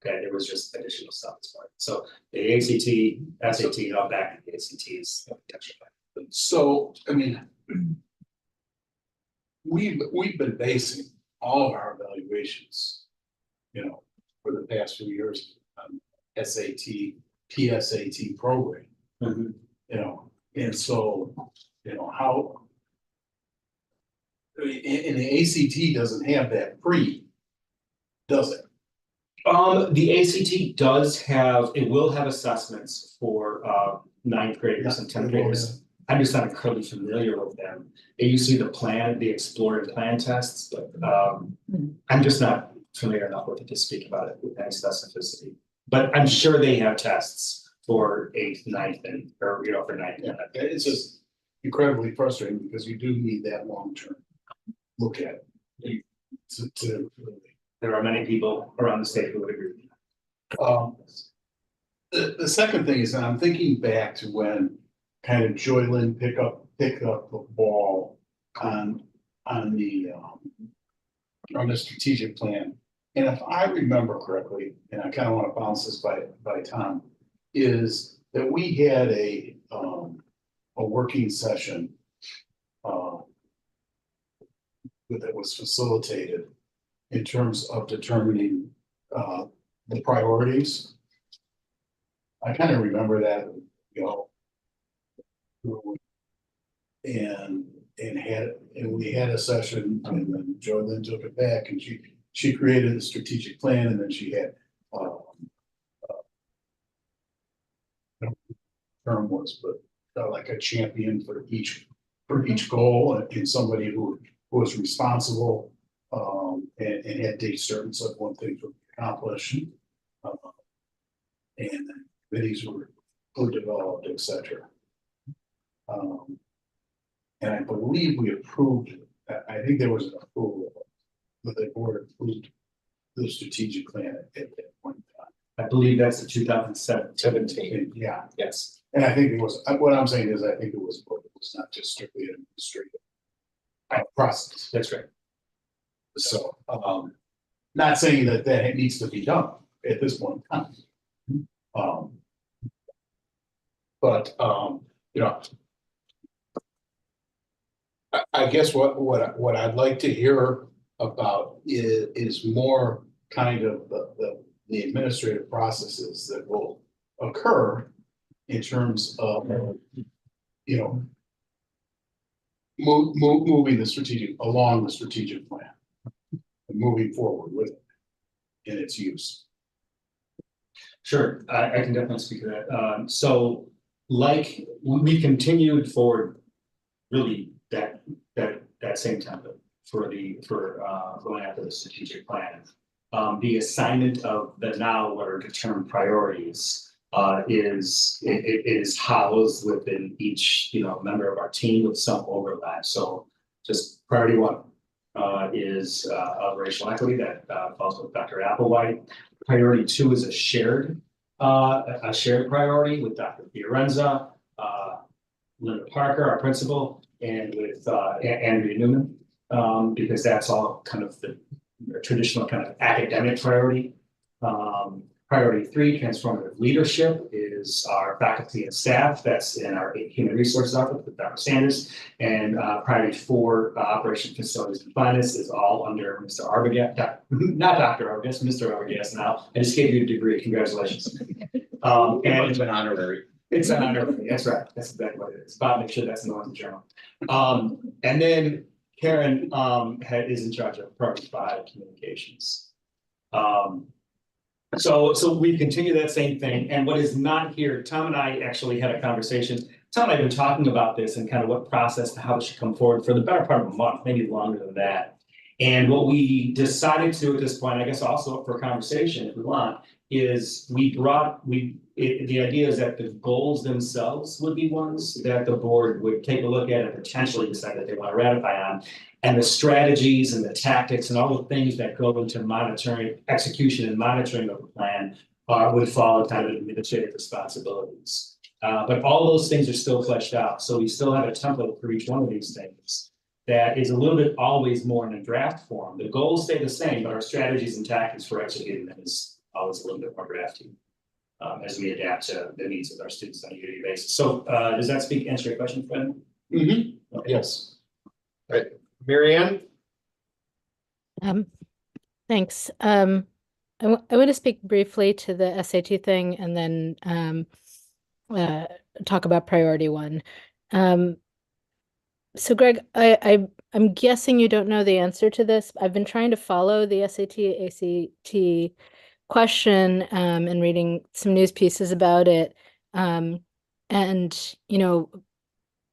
Okay, there was just additional stuff as part. So the ACT, SAT, all back to the ACTs. So, I mean, we've been basing all of our evaluations, you know, for the past few years on SAT, PSAT program. You know, and so, you know, how. I mean, and the ACT doesn't have that pre, does it? The ACT does have, it will have assessments for ninth graders and 10th graders. I'm just not incredibly familiar with them. It used to be the plan, the explore and plan tests, but I'm just not familiar enough with it to speak about it with any specificity. But I'm sure they have tests for 8th, 9th, and or you know for 9th. Yeah, it's just incredibly frustrating because you do need that long term look at it. There are many people around the state who would agree with that. The second thing is, and I'm thinking back to when kind of Joylyn picked up the ball on the strategic plan. And if I remember correctly, and I kind of want to bounce this by Tom, is that we had a working session that was facilitated in terms of determining the priorities. I kind of remember that, you know, and we had a session, and then Joylyn took it back, and she created a strategic plan, and then she had term was, but like a champion for each goal, and somebody who was responsible and had dates certain of when things would be accomplished, and committees were developed, etc. And I believe we approved. I think there was an approval that the board approved the strategic plan at that point in time. I believe that's the 2017. Yeah. Yes. And I think it was, what I'm saying is, I think it was not just strictly an administrative process. That's right. So, not saying that it needs to be done at this point in time. But you know, I guess what I'd like to hear about is more kind of the administrative processes that will occur in terms of, you know, moving along the strategic plan and moving forward with it in its use. Sure, I can definitely speak to that. So like we continued forward really that same template for going after the strategic plan. The assignment of the now what are determined priorities is housed within each member of our team with some overlap. So just priority one is racial equity that falls with Dr. Applewhite. Priority two is a shared priority with Dr. Fiorenza, Linda Parker, our principal, and with Andrea Newman, because that's all kind of the traditional kind of academic priority. Priority three, transformative leadership, is our faculty and staff. That's in our human resources office with Dr. Sanders. And priority four, operation facilities and finance, is all under Mr. Arbogast, not Dr. Arbogast, Mr. Arbogast now. I just gave you a degree. Congratulations. And it's an honorary. It's an honorary. That's right. That's exactly what it is. Bob, make sure that's in the Northern Journal. And then Karen is in charge of priority five, communications. So we continue that same thing. And what is not here, Tom and I actually had a conversation. Tom and I have been talking about this and kind of what process, how it should come forward for the better part of a month, maybe longer than that. And what we decided to do at this point, I guess also up for conversation if we want, is the idea is that the goals themselves would be ones that the board would take a look at and potentially decide that they want to ratify on. And the strategies and the tactics and all the things that go into monitoring, execution and monitoring of the plan would fall kind of administrative responsibilities. But all those things are still fleshed out, so we still have a template for each one of these things. That is a little bit always more in a draft form. The goals stay the same, but our strategies and tactics for executing them is always a little bit more drafty. As we adapt to the needs of our students on a yearly basis. So, does that answer your question, Fred? Mm-hmm. Okay. Yes. All right, Mary Ann? Thanks. I want to speak briefly to the SAT thing and then talk about priority one. So Greg, I'm guessing you don't know the answer to this. I've been trying to follow the SAT, ACT question and reading some news pieces about it. And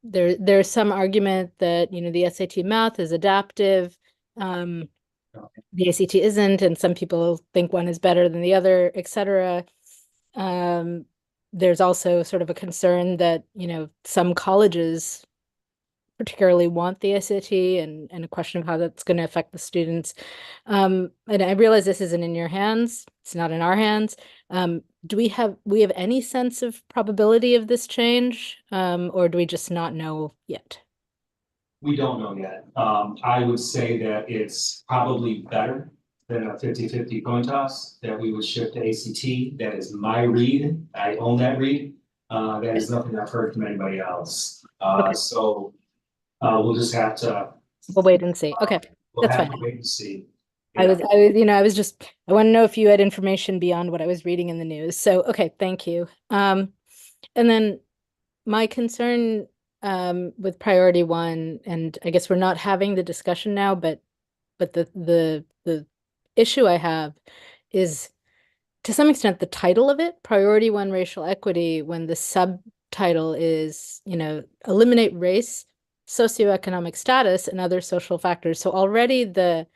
there's some argument that the SAT math is adaptive. The ACT isn't, and some people think one is better than the other, etc. There's also sort of a concern that some colleges particularly want the SAT and a question of how that's going to affect the students. And I realize this isn't in your hands, it's not in our hands. Do we have any sense of probability of this change, or do we just not know yet? We don't know yet. I would say that it's probably better than a 50-50 coin toss, that we would shift to ACT. That is my read. I own that read. That is nothing I've heard from anybody else. So we'll just have to. We'll wait and see. Okay, We'll that's have fine. to wait and see. I want to know if you had information beyond what I was reading in the news. So, okay, thank you. And then my concern with priority one, and I guess we're not having the discussion now, but the issue I have is to some extent the title of it, priority one racial equity, when the subtitle is, eliminate race, socioeconomic status, and other social factors. So already the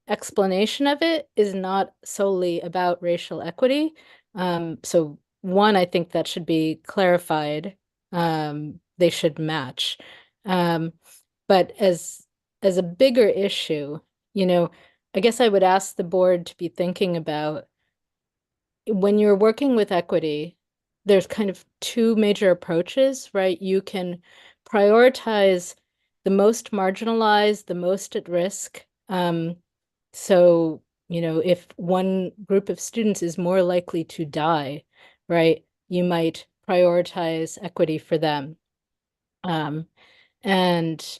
explanation of it is not solely about racial equity. So one, I think that should be clarified. They should match. But as a bigger issue, I guess I would ask the board to be thinking about when you're working with equity, there's kind of two major approaches, right? You can prioritize the most marginalized, the most at risk. So, if one group of students is more likely to die, right, you might prioritize equity for them. And,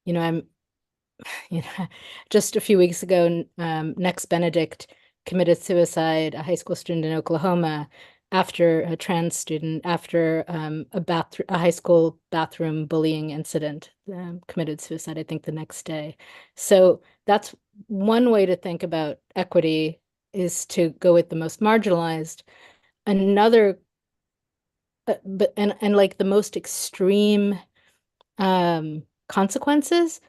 I'm, just a few weeks ago, Next Benedict committed suicide, a high school student in Oklahoma, after a trans student, after a high school bathroom bullying incident, committed suicide, I think, the next day. So that's one way to think about equity, is to go with the most marginalized. Another, but like the most extreme consequences.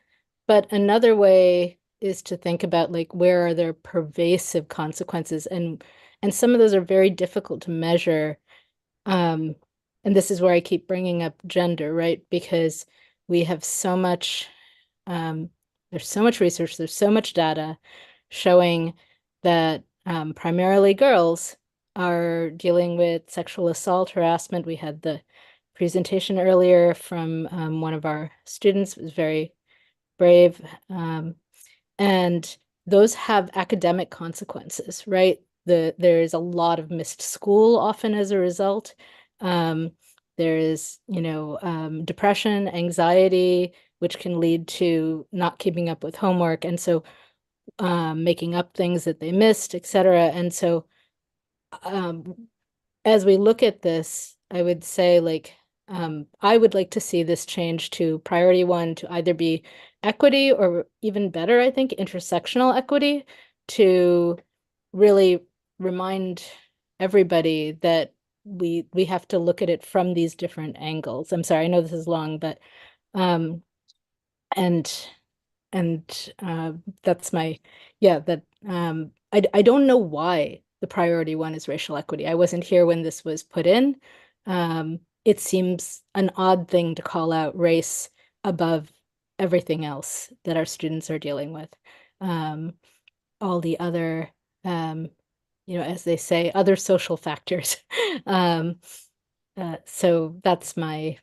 But another way is to think about, like, where are there pervasive consequences, and some of those are very difficult to measure. And this is where I keep bringing up gender, right? Because we have so much, there's so much research, there's so much data showing that primarily girls are dealing with sexual assault, harassment. We had the presentation earlier from one of our students. It was very brave. And those have academic consequences, right? There's a lot of missed school often as a result. There is, depression, anxiety, which can lead to not keeping up with homework. And so making up things that they missed, etc. And so as we look at this, I would say, like, I would like to see this change to priority one to either be equity, or even better, I think, intersectional equity, to really remind everybody that we have to look at it from these different angles. I'm sorry, I know this is long, but that's my, that I don't know why the priority one is racial equity. I wasn't here when this was put in. It seems an odd thing to call out race above everything else that our students are dealing with. All the other, as they say, other social factors. So that's I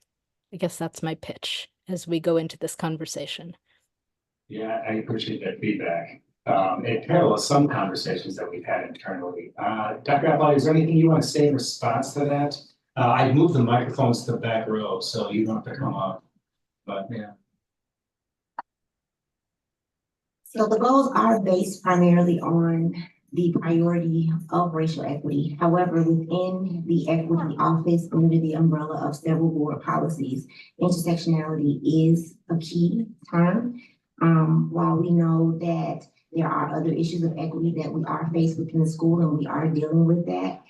guess that's my pitch as we go into this conversation. Yeah, I appreciate that feedback. It parallels some conversations that we've had internally. Dr. Appley, is there anything you want to say in response to that? I moved the microphones to the back row, so you don't have to come up, but yeah. So the goals are based primarily on the priority of racial equity. However, within the equity office, under the umbrella of several board policies, intersectionality is a key term. While we know that there are other issues of equity that we are faced within the school and we are dealing with that,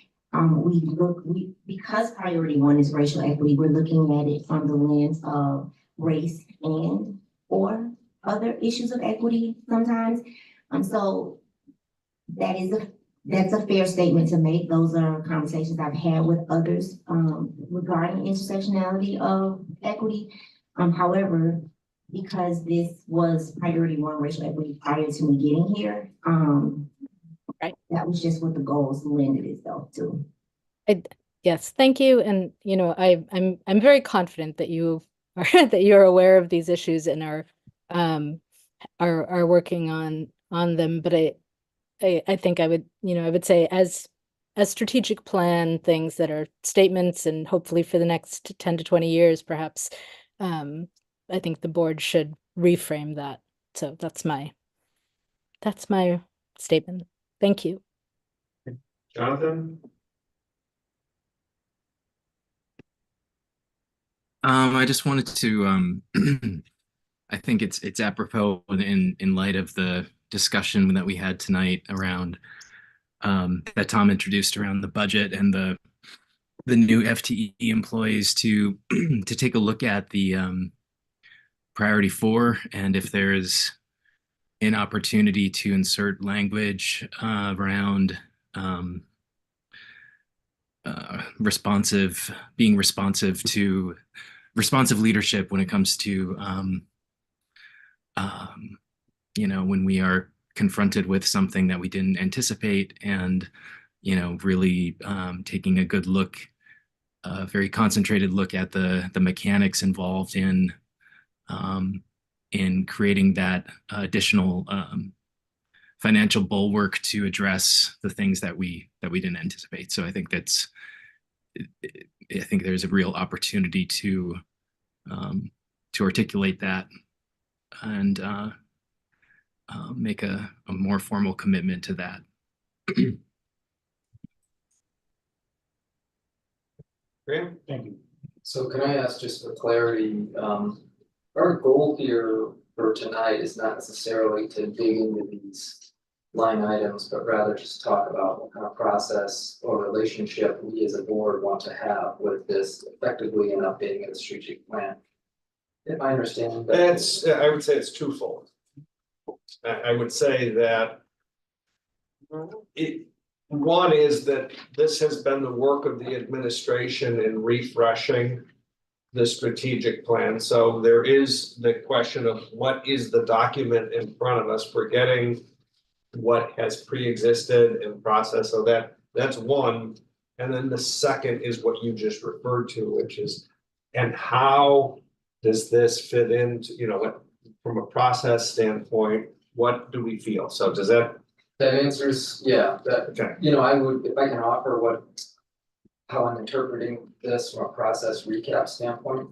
because priority one is racial equity, we're looking at it from the lens of race and or other issues of equity sometimes. So that's a fair statement to make. Those are conversations I've had with others regarding intersectionality of equity. However, because this was priority one racial equity prior to me getting here, right, that was just what the goals lended itself to. Yes, thank you. And I'm very confident that you are that you're aware of these issues and are working on them. But I think I would say as strategic plan things that are statements and hopefully for the next 10 to 20 years, perhaps, I think the board should reframe that. So that's my statement. Thank you. Jonathan? I just wanted to I think it's apropos in light of the discussion that we had tonight around that Tom introduced around the budget and the new FTE employees to take a look at the priority 4 and if there's an opportunity to insert language around being responsive leadership when it comes to when we are confronted with something that we didn't anticipate and really taking a good look, a very concentrated look at the mechanics involved in creating that additional financial bulwark to address the things that we didn't anticipate. So I think there's a real opportunity to articulate that and make a more formal commitment to that. Great, thank you. So can I ask just for clarity, our goal here for tonight is not necessarily to dig into these line items, but rather just talk about what kind of process or relationship we as a board want to have with this effectively in updating the strategic plan. If I understand that. I would say it's twofold. I would say that one is that this has been the work of the administration in refreshing the strategic plan. So there is the question of what is the document in front of us, forgetting what has pre-existed and processed. So that's one. And then the second is what you just referred to, which is, and how does this fit into, from a process standpoint, what do we feel? So does that? That answers, yeah, that, okay. I would, if I can offer how I'm interpreting this from a process recap standpoint.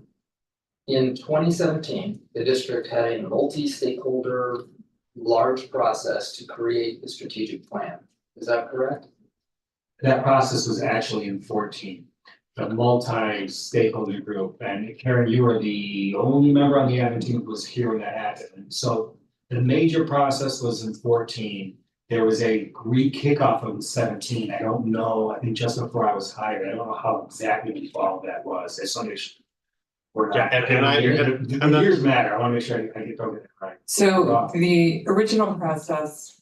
In 2017, the district had a multi-stakeholder large process to create the strategic plan. Is that correct? That process was actually in 14, the multi-stakeholder group. And Karen, you were the only member on the admin team who was here when that happened. So the major process was in 14. There was a kickoff in 17. I don't know, I think just before I was hired, I don't know how exactly involved that was. As long as we're not. Yeah, and the years matter. I want to make sure I get it right. So the original process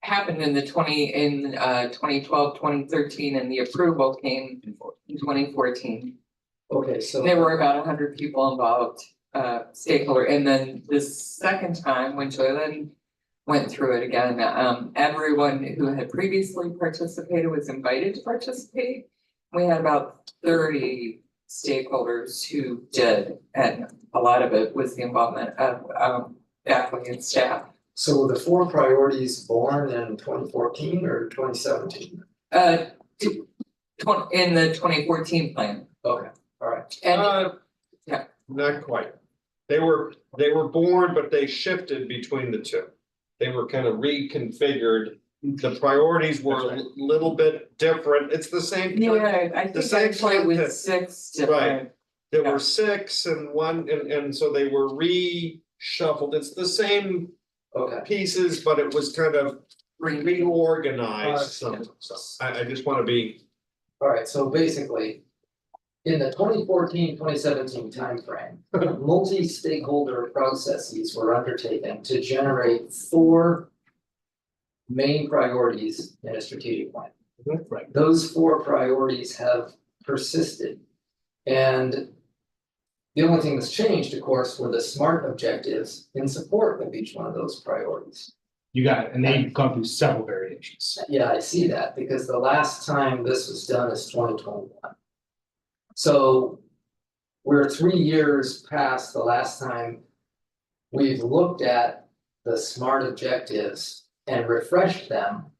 happened in 2012, 2013, and the approval came in 2014. Okay, so there were about 100 people involved, stakeholder, and then the second time when Joylyn went through it again, everyone who had previously participated was invited to participate, we had about 30 stakeholders who did, and a lot of it was the involvement of faculty and staff. So were the 4 priorities born in 2014 or 2017? In the 2014 plan. Okay, all right. And Not quite. They were born, but they shifted between the two. They were kind of reconfigured. The priorities were a little bit different. It's the same. yeah, I The think same actually it was content. 6 different. Right. There were 6 and one, and so they were reshuffled. It's the same pieces, but it was kind of reorganized. So I just want to be. All right, so basically, in the 2014-2017 timeframe, multi-stakeholder processes were undertaken to generate 4 main priorities in a strategic plan. Right. Those 4 priorities have persisted. And the only thing that's changed, of course, were the SMART objectives in support of each one of those priorities. You got it, and they've gone through several variations. Yeah, I see that, because the last time this was done is 2021. So we're 3 years past the last time we've looked at the SMART objectives and refreshed them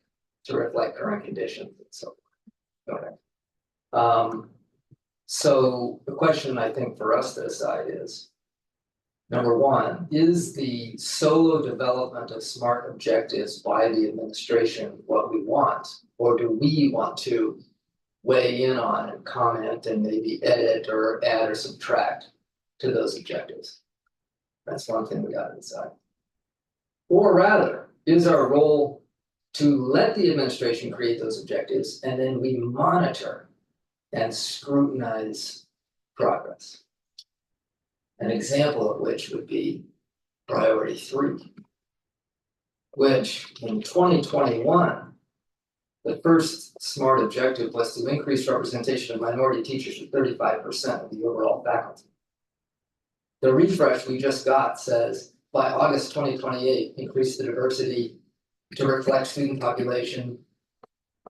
to reflect current conditions and so forth. Okay. So the question I think for us to decide is, number one, is the solo development of SMART objectives by the administration what we want? Or do we want to weigh in on and comment and maybe edit or add or subtract to those objectives? That's one thing we gotta decide. Or rather, is our role to let the administration create those objectives and then we monitor and scrutinize progress? An example of which would be priority 3, which in 2021, the first SMART objective was to increase representation of minority teachers to 35% of the overall faculty. The refresh we just got says by August 2028, increase the diversity to reflect student population,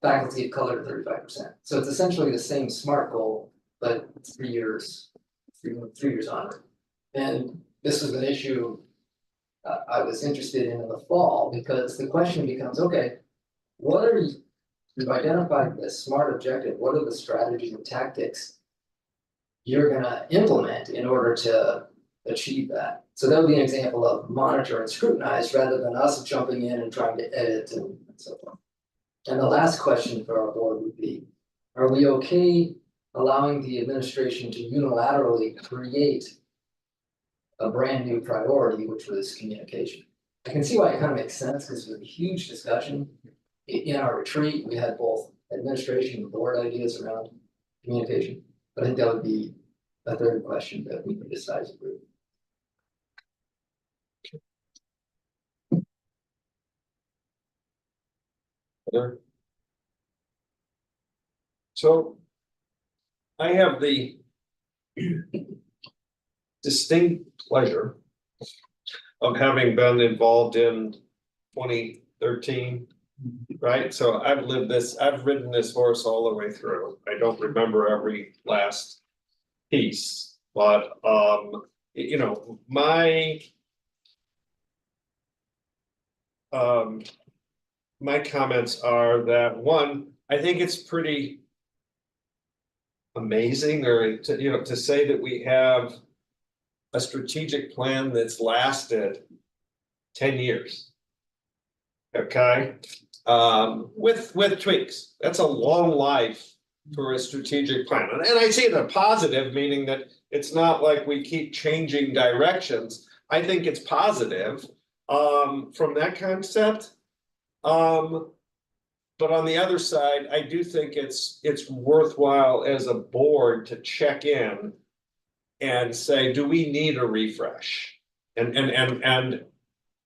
faculty of color to 35%. So it's essentially the same SMART goal, but 3 years, 3 years onward. And this was an issue I was interested in the fall, because the question becomes, okay, what are you, you've identified the SMART objective, what are the strategies and tactics you're gonna implement in order to achieve that? So that would be an example of monitor and scrutinize rather than us jumping in and trying to edit and so forth. And the last question for our board would be, are we okay allowing the administration to unilaterally create a brand new priority, which was communication? I can see why it kind of makes sense, because it was a huge discussion. In our retreat, we had both administration and board ideas around communication. But I think that would be a third question that we could decide as a group. So I have the distinct pleasure of having been involved in 2013, right? So I've ridden this horse all the way through. I don't remember every last piece, but you know, my comments are that, one, I think it's pretty amazing, or to say that we have a strategic plan that's lasted 10 years. Okay, with tweaks. That's a long life for a strategic plan, and I see the positive, meaning that it's not like we keep changing directions. I think it's positive from that concept. But on the other side, I do think it's worthwhile as a board to check in and say, do we need a refresh? And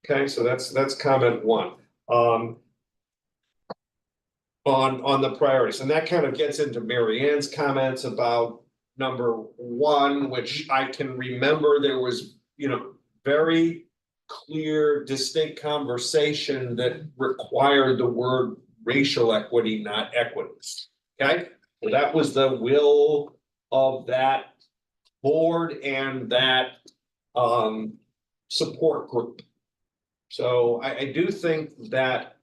okay, so that's comment 1. On the priorities, and that kind of gets into Mary Ann's comments about number 1, which I can remember there was, very clear, distinct conversation that required the word racial equity, not equity. Okay, That was the will of that board and that support group. So I do think that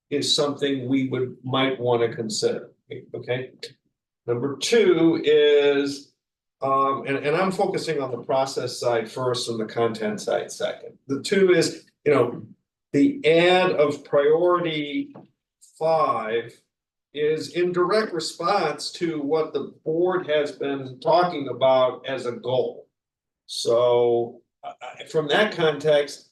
is something we might want to consider, okay? Number two is, and I'm focusing on the process side first and the content side second. The two is, the add of priority 5 is in direct response to what the board has been talking about as a goal. So from that context,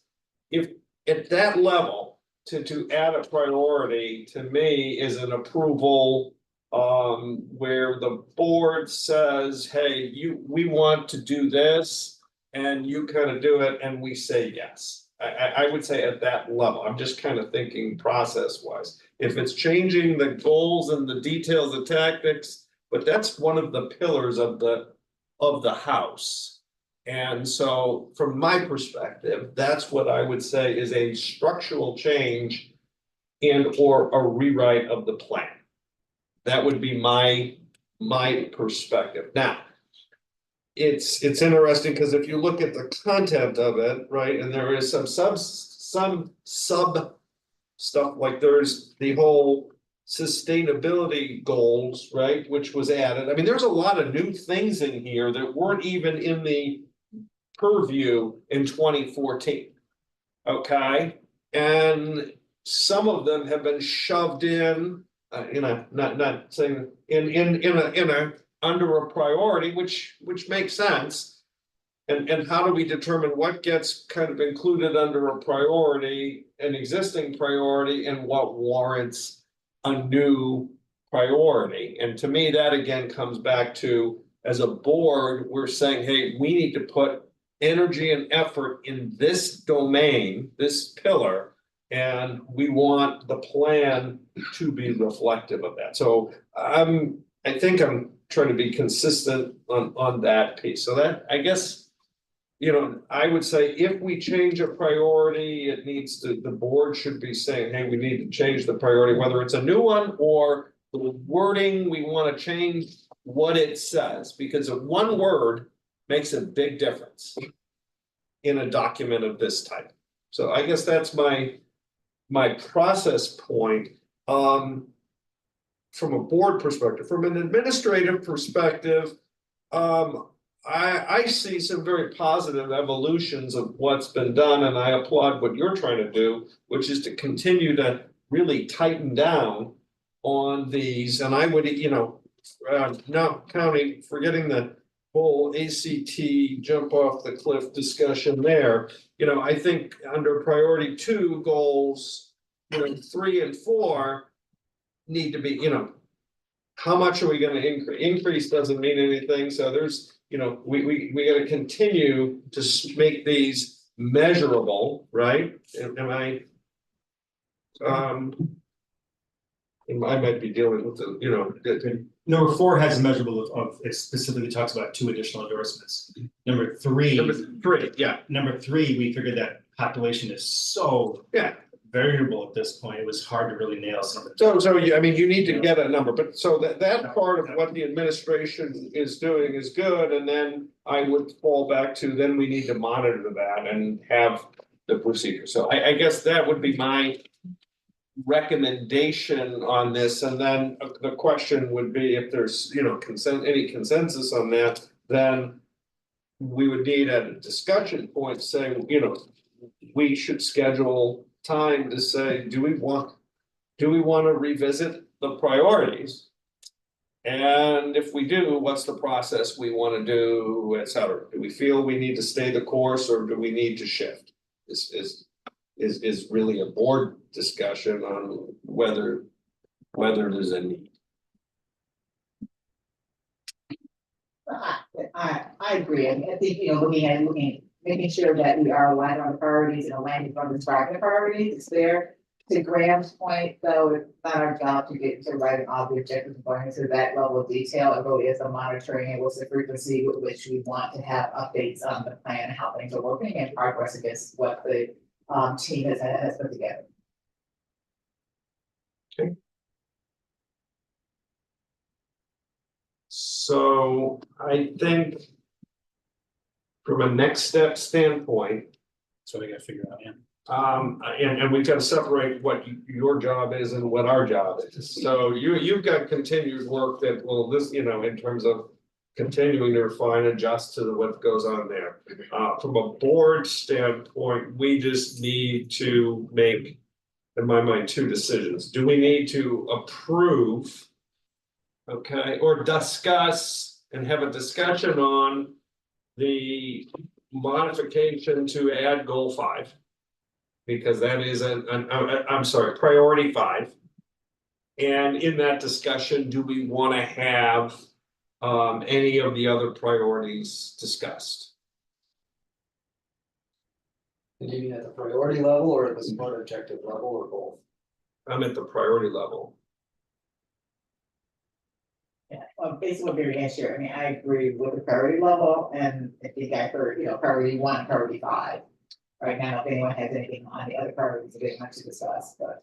if at that level to add a priority to me is an approval where the board says, hey, we want to do this and you kind of do it and we say yes. I would say at that level. I'm just kind of thinking process wise. If it's changing the goals and the details of tactics, but that's one of the pillars of the house. And so from my perspective, that's what I would say is a structural change and or a rewrite of the plan. That would be my perspective. Now, it's interesting because if you look at the content of it, right, and there is some sub stuff, like there's the whole sustainability goals, right, which was added. I mean, there's a lot of new things in here that weren't even in the purview in 2014. Okay, and some of them have been shoved in, not saying in a under a priority, which makes sense. And how do we determine what gets kind of included under a priority, an existing priority, and what warrants a new priority? And to me, that again comes back to, as a board, we're saying, hey, we need to put energy and effort in this domain, this pillar, and we want the plan to be reflective of that. So I think I'm trying to be consistent on that piece. So that, I guess, I would say if we change a priority, it needs to, the board should be saying, hey, we need to change the priority, whether it's a new one or the wording, we want to change what it says, because one word makes a big difference in a document of this type. So I guess that's my process point. From a board perspective, from an administrative perspective, I see some very positive evolutions of what's been done, and I applaud what you're trying to do, which is to continue to really tighten down on these. And I would, not counting, forgetting the whole ACT jump off the cliff discussion there, I think under priority 2 goals, 3 and 4 need to be, how much are we going to increase? Increase doesn't mean anything. So there's, we got to continue to make these measurable, right? I might be dealing with the, Number 4 has a measurable of it specifically talks about 2 additional endorsements. Number 3, yeah. Number 3, we figured that population is so variable at this point. It was hard to really nail something. So you need to get a number, but so that part of what the administration is doing is good, and then I would fall back to, then we need to monitor that and have the procedure. So I guess that would be my recommendation on this, and then the question would be if there's any consensus on that, then we would need at a discussion point saying, we should schedule time to say, do we want to revisit the priorities? And if we do, what's the process we want to do, et cetera? Do we feel we need to stay the course, or do we need to shift? This is really a board discussion on whether there's a need. I agree. I think, making sure that we are aligned on the priorities and aligned on describing the priorities is there. To Graham's point, though, it's not our job to get to writing all the objectives going into that level of detail. It really is the monitoring and what's the frequency with which we want to have updates on the plan, how things are working, and progress against what the team has put together. Okay. So I think from a next step standpoint, So we gotta figure out, yeah. and we've got to separate what your job is and what our job is. So you've got continued work that will, this, you know, in terms of continuing to refine, adjust to what goes on there. From a board standpoint, we just need to make, in my mind, two decisions. Do we need to approve? Okay, or discuss and have a discussion on the modification to add goal 5. Because that is I'm sorry, priority 5. And in that discussion, do we want to have any of the other priorities discussed? And you mean at the priority level or at the smart objective level or both? I'm at the priority level. Yeah, well, based on what Barry has shared, I mean, I agree with the priority level, and I think I heard, priority 1, priority 5. Right now, if anyone has anything on the other priorities, they want to discuss, but.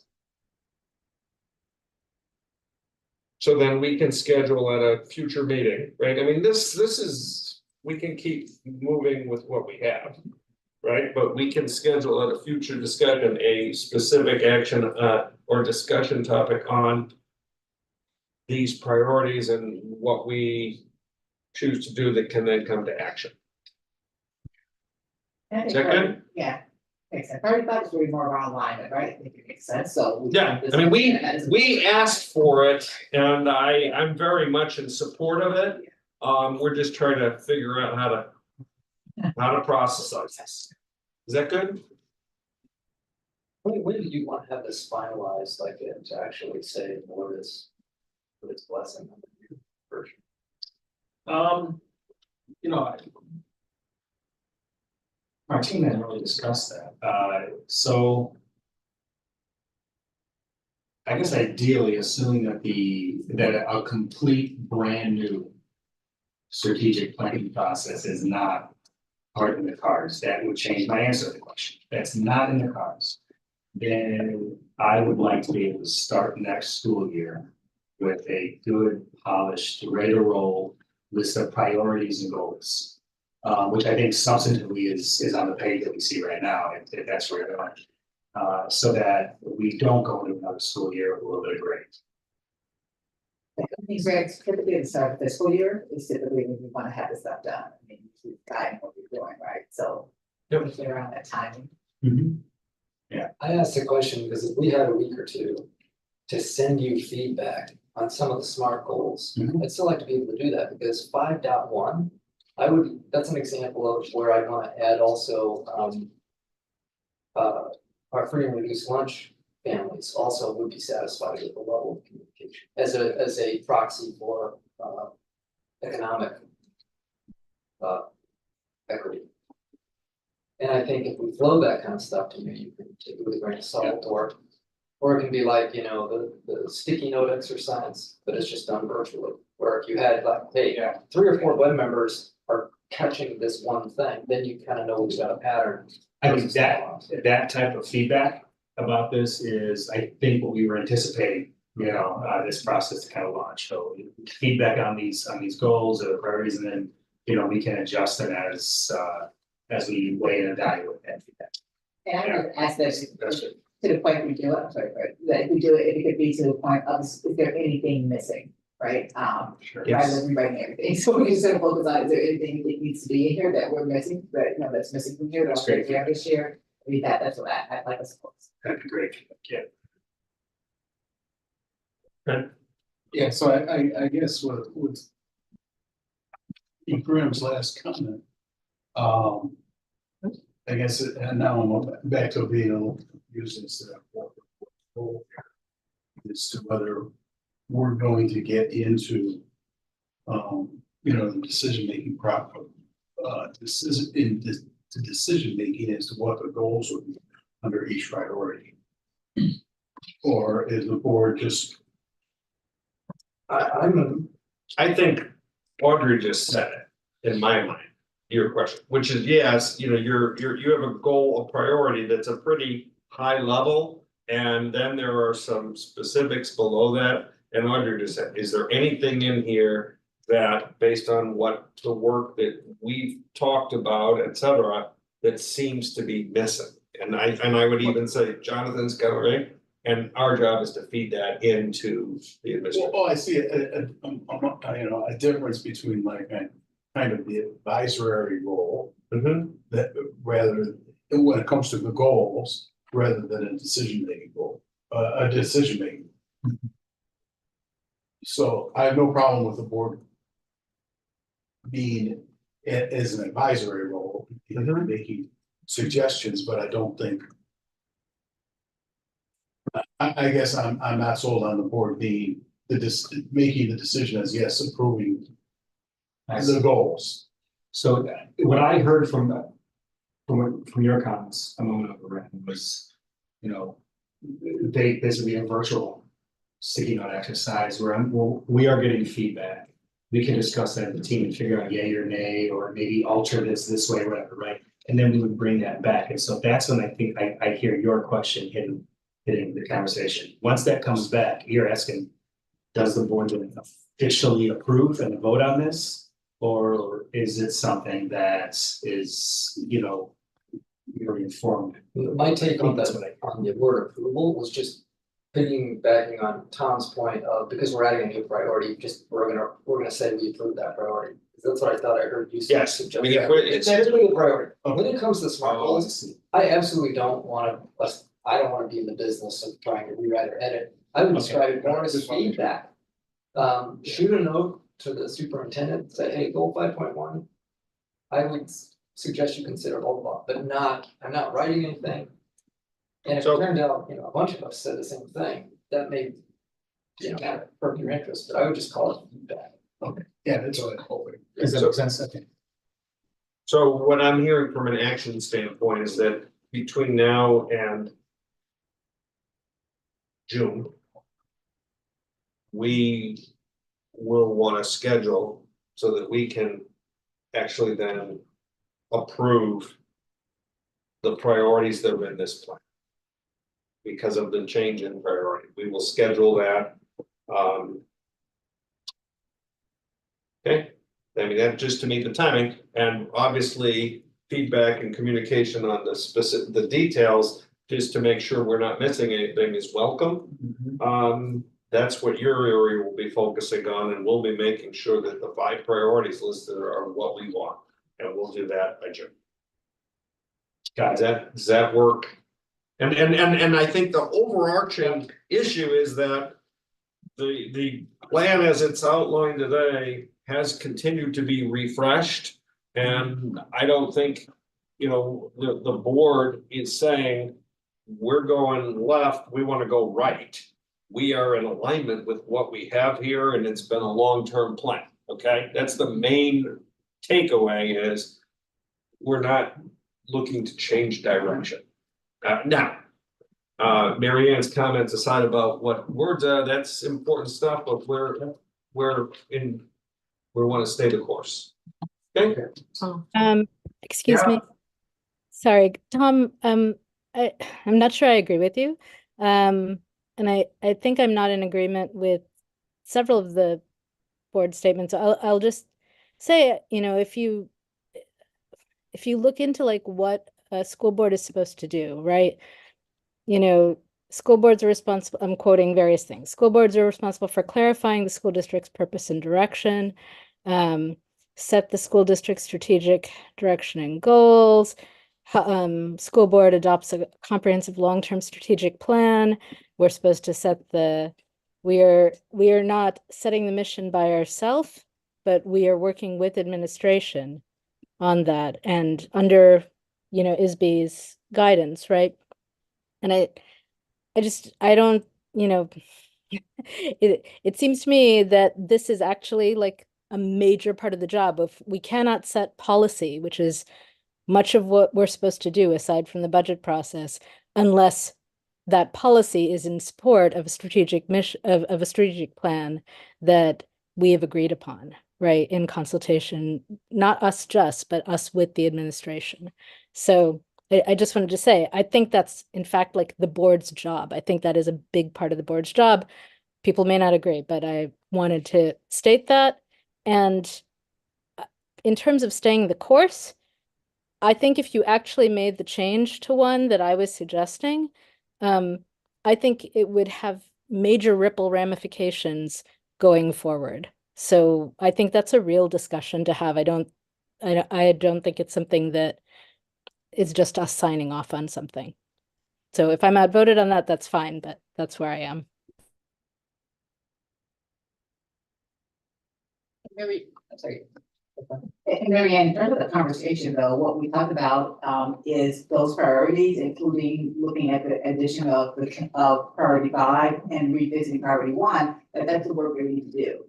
So then we can schedule at a future meeting, right? I mean, this is, we can keep moving with what we have. Right, but we can schedule at a future discussion, a specific action or discussion topic on these priorities and what we choose to do that can then come to action. Is that good? Yeah, makes sense. Priority 5 is really more around alignment, right? I think it makes sense, so. Yeah, I mean, we asked for it and I'm very much in support of it. We're just trying to figure out how to process this. Is that good? When do you want to have this finalized, like to actually say what is blessing on the new version? Our team hadn't really discussed that, so. I guess ideally, assuming that a complete brand new strategic planning process is not part of the cards, that would change my answer to the question. That's not in the cards. Then I would like to be able to start next school year with a good, polished, ready to roll list of priorities and goals. Which I think substantively is on the page that we see right now, if that's where you're going. So that we don't go into another school year with a little bit of grade. These regs typically at the start of the fiscal year is typically when we want to have this stuff done. I mean, we've guiding what we're doing, right? So. If you're around that timing. Yeah. I asked the question because if we had a week or two to send you feedback on some of the SMART goals, I'd still like to be able to do that because 5.1, that's an example of where I want to add also our free and reduced lunch families also would be satisfied with the level of communication as a proxy for economic equity. And I think if we flow that kind of stuff to you, you can take it with a grain of salt, or it can be like, the sticky note exercise, but it's just done virtually. Where if you had like, hey, 3 or 4 web members are catching this one thing, then you kind of know we've got a pattern. I think that type of feedback about this is, I think, what we were anticipating, this process to kind of launch. So feedback on these goals or the priorities, and then, we can adjust them as we weigh and evaluate that feedback. And I would ask that to the point we do it, I'm sorry, that if we do it, it could be to the point of, is there anything missing, right? Sure. Rather than rewriting everything, so we just sort of focus on, is there anything that needs to be in here that we're missing, that's missing from here, that's great, this year? I mean, that's what I'd like us to focus. That'd be great, yeah. Yeah, so I guess with Graham's last comment, I guess, and now I'm back to being a little confused instead of as to whether we're going to get into, the decision-making decision-making as to what the goals would be under each priority. Or is the board just? I think Audrey just said it in my mind, your question, which is yes, you have a goal, a priority that's a pretty high level. And then there are some specifics below that. And Audrey just said, is there anything in here that based on what the work that we've talked about, et cetera, that seems to be missing. And I would even say Jonathan's got it right, and our job is to feed that into the administration. Well, I see a difference between like a kind of the advisory role. That rather, when it comes to the goals, rather than a decision-making role, a decision-making. So I have no problem with the board being as an advisory role, making suggestions, but I don't think. I guess I'm not sold on the board being making the decision as yes, approving the goals. So what I heard from your comments a moment ago was, you know, they basically a virtual sticky note exercise where we are getting feedback. We can discuss that as a team and figure out yay or nay, or maybe alter this way, whatever, right? And then we would bring that back. And so that's when I think I hear your question hitting the conversation. Once that comes back, you're asking, does the board officially approve and vote on this? Or is it something that is, you know, you're informed? My take on that, on the word approval was just piggybacking on Tom's point of, because we're adding a new priority, just we're gonna say we approve that priority. That's what I thought I heard you say. Yes, suggest. we Yeah, agree. that is really a priority. When it comes to smart goals, I absolutely don't wanna be in the business of trying to rewrite or edit. I would describe it more as feedback. Shoot a note to the superintendent, say, hey, goal 5.1. I would suggest you consider blah, blah, blah, but I'm not writing anything. And if it turned out, you know, a bunch of us said the same thing, that may, you know, kind of hurt your interest, but I would just call it feedback. Okay, yeah, that's what I'm hoping. Does that make sense? Okay. So what I'm hearing from an action standpoint is that between now and June, we will want to schedule so that we can actually then approve the priorities that are in this plan. Because of the change in priority, we will schedule that. Okay, I mean, that just to meet the timing, and obviously feedback and communication on the details, just to make sure we're not missing anything is welcome. That's what your area will be focusing on, and we'll be making sure that the 5 priorities listed are what we want, and we'll do that by June. Does that work? And I think the overarching issue is that the plan as it's outlined today has continued to be refreshed. And I don't think, you know, the board is saying, we're going left, we want to go right. We are in alignment with what we have here, and it's been a long-term plan, okay? That's the main takeaway, is we're not looking to change direction. Now, Mary Ann's comments aside about what words are, that's important stuff, but we want to stay the course. Okay. Excuse me. Sorry, Tom, I'm not sure I agree with you. And I think I'm not in agreement with several of the board statements. I'll just say, you know, if you look into like what a school board is supposed to do, right? You know, school boards are responsible, I'm quoting various things. School boards are responsible for clarifying the school district's purpose and direction, set the school district's strategic direction and goals. School board adopts a comprehensive long-term strategic plan. We're supposed to set we are not setting the mission by ourselves, but we are working with administration on that and under, you know, ISB's guidance, right? And I don't, you know, it seems to me that this is actually like a major part of the job of, we cannot set policy, which is much of what we're supposed to do aside from the budget process, unless that policy is in support of a strategic mission of a strategic plan that we have agreed upon, right? In consultation, not us just, but us with the administration. So I just wanted to say, I think that's in fact like the board's job. I think that is a big part of the board's job. People may not agree, but I wanted to state that. And in terms of staying the course, I think if you actually made the change to one that I was suggesting, I think it would have major ripple ramifications going forward. So I think that's a real discussion to have. I don't think it's something that is just us signing off on something. So if I'm outvoted on that, that's fine, but that's where I am. I'm sorry. And Mary Ann, in terms of the conversation though, what we talked about is those priorities, including looking at the addition of priority 5 and revisiting priority 1, that's the work we need to do.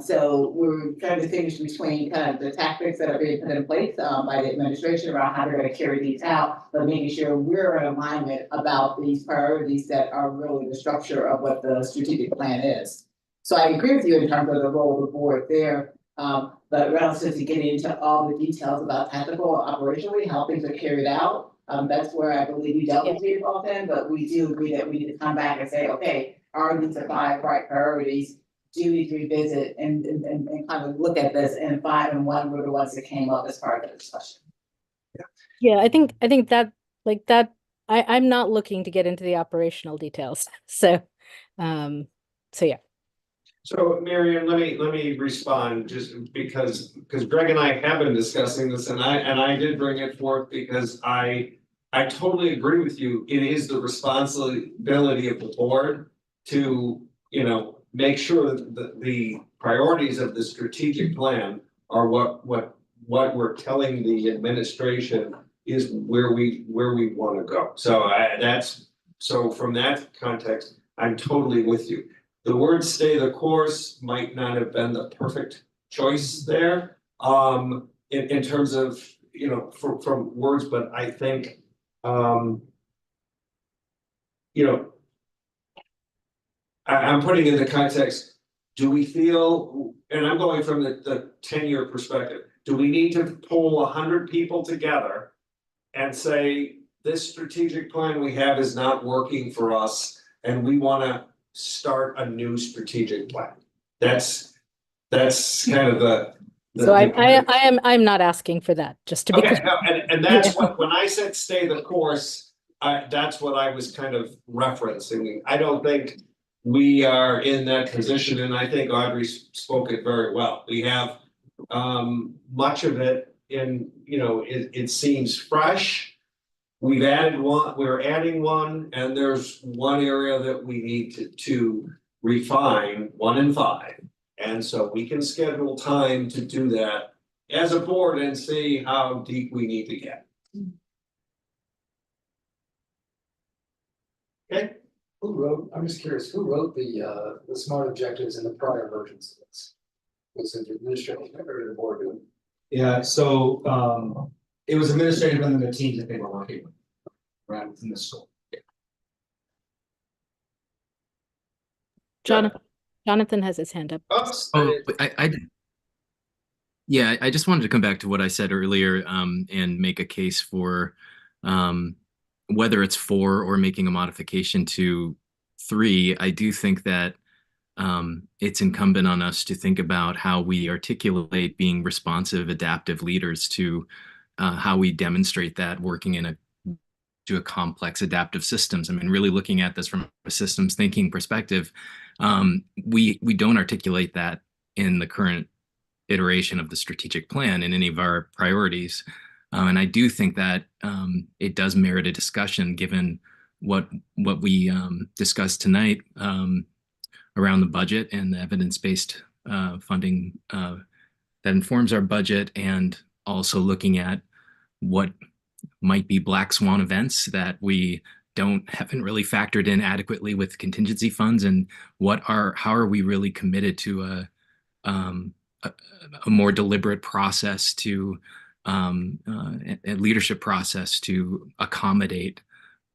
So we're trying to distinguish between kind of the tactics that are being put in place by the administration around how they're going to carry these out, but making sure we're in alignment about these priorities that are really the structure of what the strategic plan is. So I agree with you in terms of the role of the board there, but relative to getting into all the details about tactical or operationally, how things are carried out, that's where I believe we don't need to be involved in, but we do agree that we need to come back and say, okay, are these the 5 right priorities? Do we revisit and kind of look at this, and 5 and 1 were the ones that came up as part of the discussion. Yeah, I think that like that I'm not looking to get into the operational details. So yeah. So Marion, let me respond just because Greg and I have been discussing this, and I did bring it forth because I totally agree with you. It is the responsibility of the board to, make sure that the priorities of the strategic plan are what we're telling the administration is where we want to go. So from that context, I'm totally with you. The word "stay the course" might not have been the perfect choice there, in terms of, from words, but I think, I'm putting in the context, do we feel, and I'm going from the 10-year perspective, do we need to pull 100 people together and say, this strategic plan we have is not working for us, and we want to start a new strategic plan? That's kind of the So I'm not asking for that, just to be okay. clear. No, and that's what, when I said stay the course, that's what I was kind of referencing. I don't think we are in that position, and I think Audrey spoke it very well. We have much of it in, it seems fresh. We've added one, we're adding one, and there's one area that we need to refine, 1 and 5. And so we can schedule time to do that as a board and see how deep we need to get. Okay. I'm just curious, who wrote the SMART objectives in the prior versions of this? Was it the administration or the board doing? Yeah, so it was administrative and then the teams that they were working with around within the school. Jonathan has his hand up. Oops. Oh, yeah, I just wanted to come back to what I said earlier, and make a case for whether it's 4 or making a modification to 3. I do think that it's incumbent on us to think about how we articulate being responsive, adaptive leaders to how we demonstrate that working in a complex adaptive systems. I mean, really looking at this from a systems thinking perspective, we don't articulate that in the current iteration of the strategic plan in any of our priorities. And I do think that it does merit a discussion given what we discussed tonight around the budget and the evidence-based funding that informs our budget, and also looking at what might be black swan events that we haven't really factored in adequately with contingency funds, and how are we really committed to a more deliberate process to a leadership process to accommodate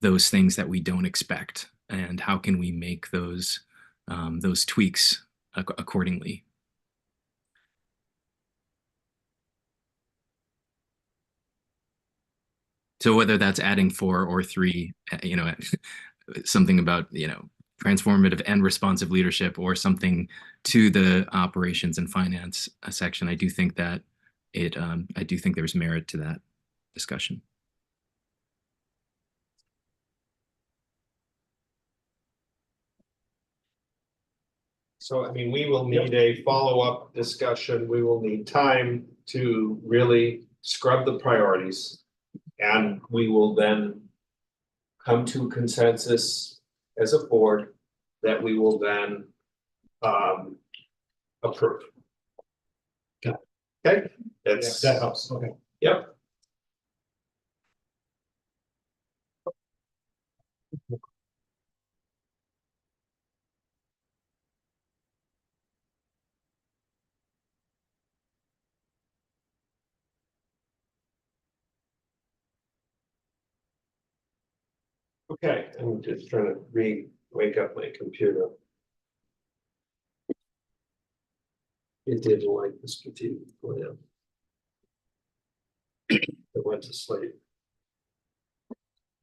those things that we don't expect, and how can we make those tweaks accordingly. So whether that's adding 4 or 3, something about, transformative and responsive leadership or something to the operations and finance section, I do think that I do think there's merit to that discussion. So, I mean, we will need a follow-up discussion. We will need time to really scrub the priorities. And we will then come to consensus as a board that we will then approve. Okay, that's. That helps, okay. Yep. Okay, I'm just trying to wake up my computer. It didn't like the strategic plan. It went to sleep.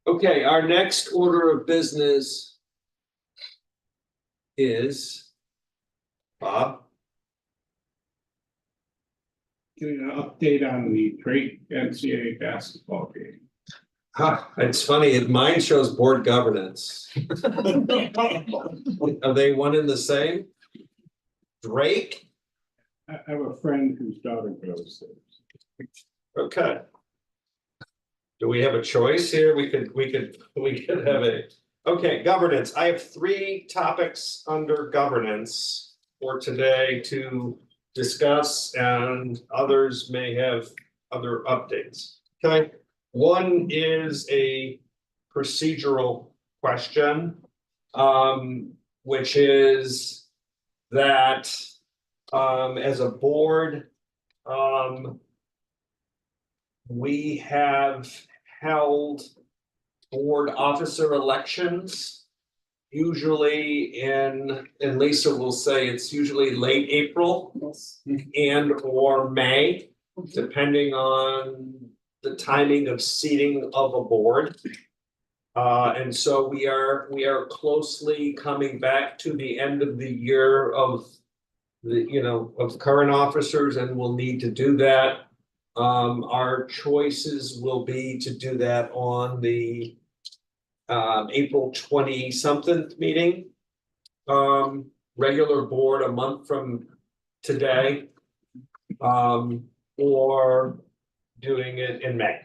Okay, our next order of business is Bob. Getting an update on the great NCAA basketball game. It's funny, mine shows board governance. Are they one and the same? Drake? I have a friend whose daughter goes there. Okay. Do we have a choice here? We could have a, okay, governance. I have 3 topics under governance for today to discuss, and others may have other updates. Okay. One is a procedural question, which is that as a board, we have held board officer elections, usually and Lisa will say it's usually late April and or May, depending on the timing of seating of a board. And so we are closely coming back to the end of the year of of current officers, and we'll need to do that. Our choices will be to do that on the April 20-something meeting. Regular board a month from today, or doing it in May.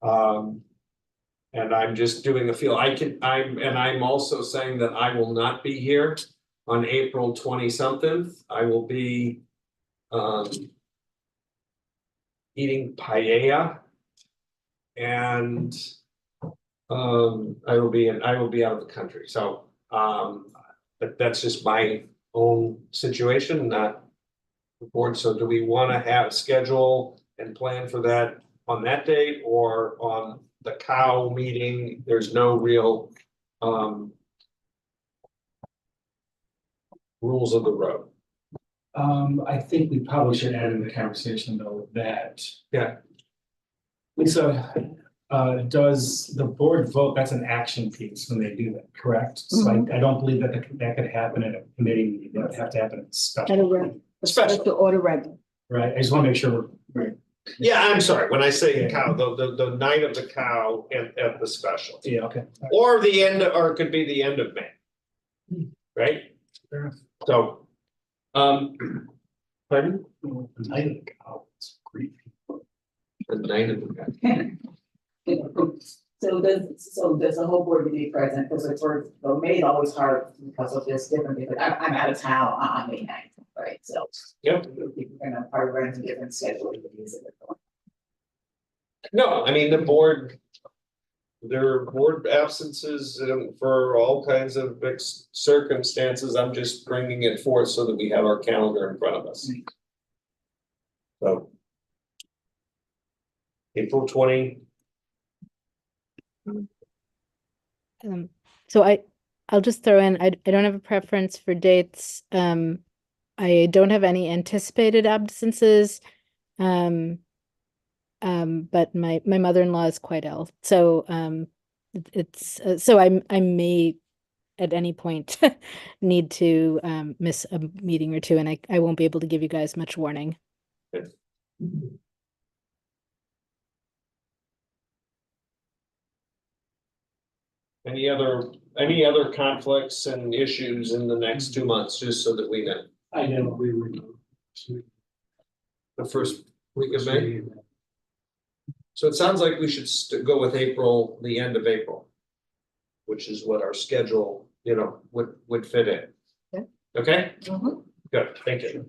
And I'm just doing a feel. I'm also saying that I will not be here on April 20-something. I will be eating paella, and I will be out of the country. So but that's just my own situation, not the board. So do we want to have schedule and plan for that on that date or on the cow meeting? There's no real rules of the road. I think we probably should add in the conversation though that. Yeah. Lisa, does the board vote? That's an action piece when they do that, correct? So I don't believe that that could happen at a committee meeting. That would have to happen at a special. Special order regular. Right, I just want to make sure we're right. Yeah, I'm sorry, when I say cow, the night of the cow at the special. Yeah, okay. Or the end, or it could be the end of May. Right? So, pardon? The night of the cow, it's creepy. The night of the cow. So does the whole board be present, because it's for, May is always hard because of this different, because I'm out of town on May 9th, right, so. Yep. We're gonna probably run into different schedules. No, I mean, the board. There are board absences for all kinds of circumstances. I'm just bringing it forth so that we have our calendar in front of us. So. April 20. So I'll just throw in, I don't have a preference for dates. I don't have any anticipated absences. But my mother-in-law is quite ill. So it's so I may at any point need to miss a meeting or two, and I won't be able to give you guys much warning. Any other conflicts and issues in the next 2 months, just so that we know? I know we were. The first week of May? So it sounds like we should go with April, the end of April. Which is what our schedule, would fit in. Okay. Okay? Mhm. Good, thank you.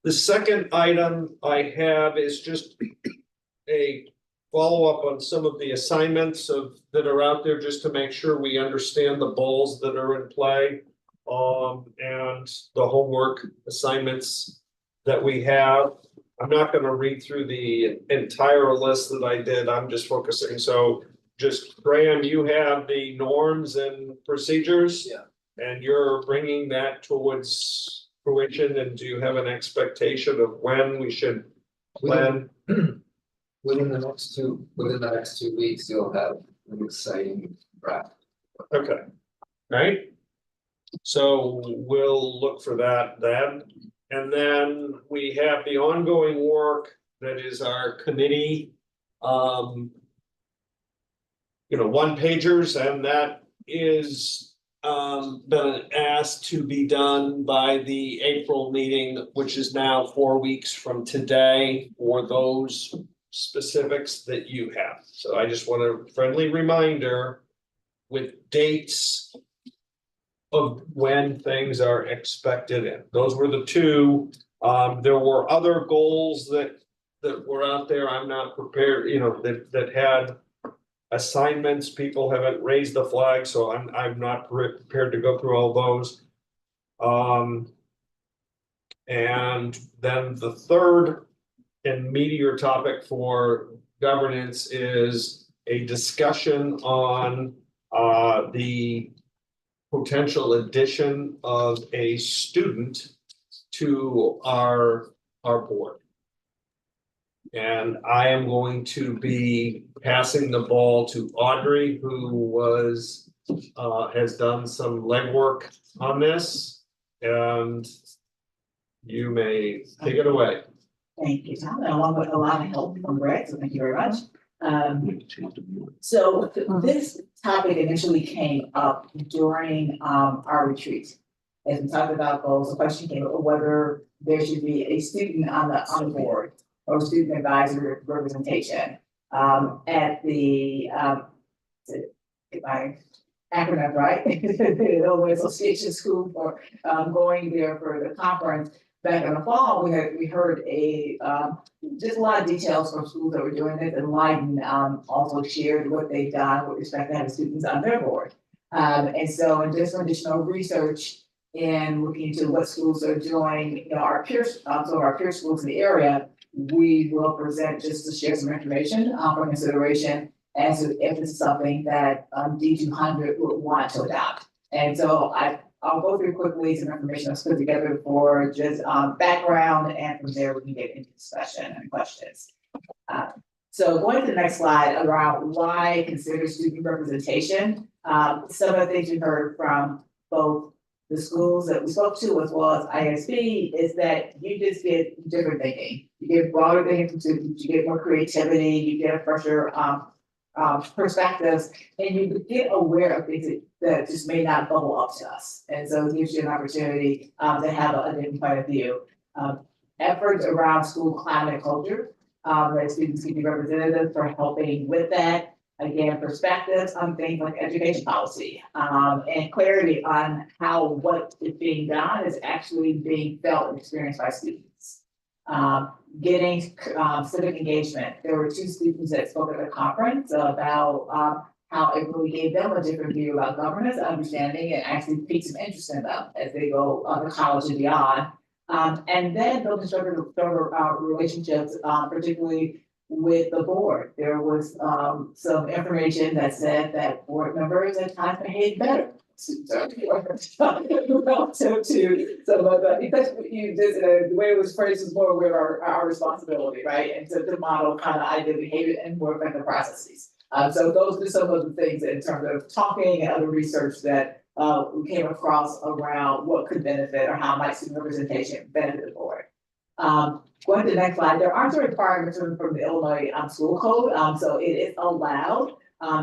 The second item I have is just a follow-up on some of the assignments that are out there, just to make sure we understand the goals that are in play. And the homework assignments that we have. I'm not gonna read through the entire list that I did, I'm just focusing, so just Graham, you have the norms and procedures? Yeah. And you're bringing that towards fruition, and do you have an expectation of when we should plan? Within the next 2 weeks, you'll have an exciting draft. Okay, right? So we'll look for that then. And then we have the ongoing work that is our committee. One pagers, and that is been asked to be done by the April meeting, which is now 4 weeks from today, for those specifics that you have. So I just want a friendly reminder with dates of when things are expected in. Those were the two. There were other goals that were out there. I'm not prepared, that had assignments. People haven't raised the flag, so I'm not prepared to go through all those. And then the third and meatier topic for governance is a discussion on the potential addition of a student to our board. And I am going to be passing the ball to Audrey, who has done some legwork on this, and you may take it away. Thank you, Tom, and along with a lot of help from Greg, so thank you very much. So this topic initially came up during our retreat. As we talked about goals, the question came up whether there should be a student on the board or student advisory representation. At the get my acronym right, the Illinois Association School for going there for the conference. Back in the fall, we heard just a lot of details from schools that were doing this, and Leiden also shared what they've done with respect to having students on their board. And so, in just some additional research and looking into what schools are doing, our peers, some of our peer schools in the area, we will present just to share some information for consideration as to if this is something that D200 would want to adopt. And so I'll go through quickly some information that's put together for just background, and from there we can get into discussion and questions. So going to the next slide around why consider student representation. Some of the things we heard from both the schools that we spoke to as well as ISB is that you just get different thinking. You get broader thinking from students, you get more creativity, you get a fresher perspectives, and you get aware of things that just may not bubble up to us. And so it gives you an opportunity to have a different point of view. Efforts around school climate and culture, that students can be representative for helping with that. Again, perspectives on things like education policy, and clarity on how what is being done is actually being felt and experienced by students. Getting civic engagement. There were 2 students that spoke at the conference about how it really gave them a different view about governance, understanding, and actually piqued some interest in them as they go to college and beyond. And then building stronger relationships, particularly with the board. There was some information that said that board members at times behave better. Relative to some of the, because you did the way it was phrased is more with our responsibility, right? And to model kind of ideal behavior and more effective processes. So those are some of the things in terms of talking and other research that we came across around what could benefit or how might student representation benefit the board. Going to the next slide, there aren't requirements from the Illinois school code, so it is allowed.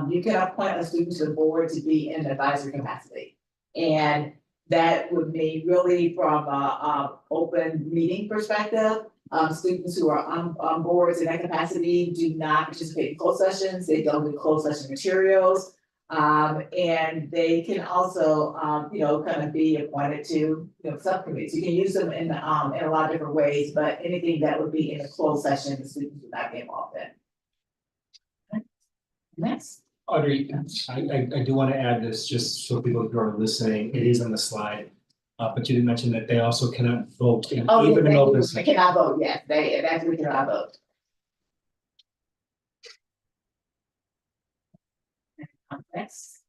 You can appoint a student to the board to be in an advisory capacity. And that would mean really from a open meeting perspective, students who are on boards in that capacity do not participate in closed sessions, they don't do closed session materials. And they can also, kind of be appointed to, subcommittees. You can use them in a lot of different ways, but anything that would be in a closed session, the students would not be involved in. Next. Audrey, I do want to add this just so people who are listening, it is on the slide. But you did mention that they also cannot vote in even an open They session. cannot vote, yes, they actually cannot vote. Next.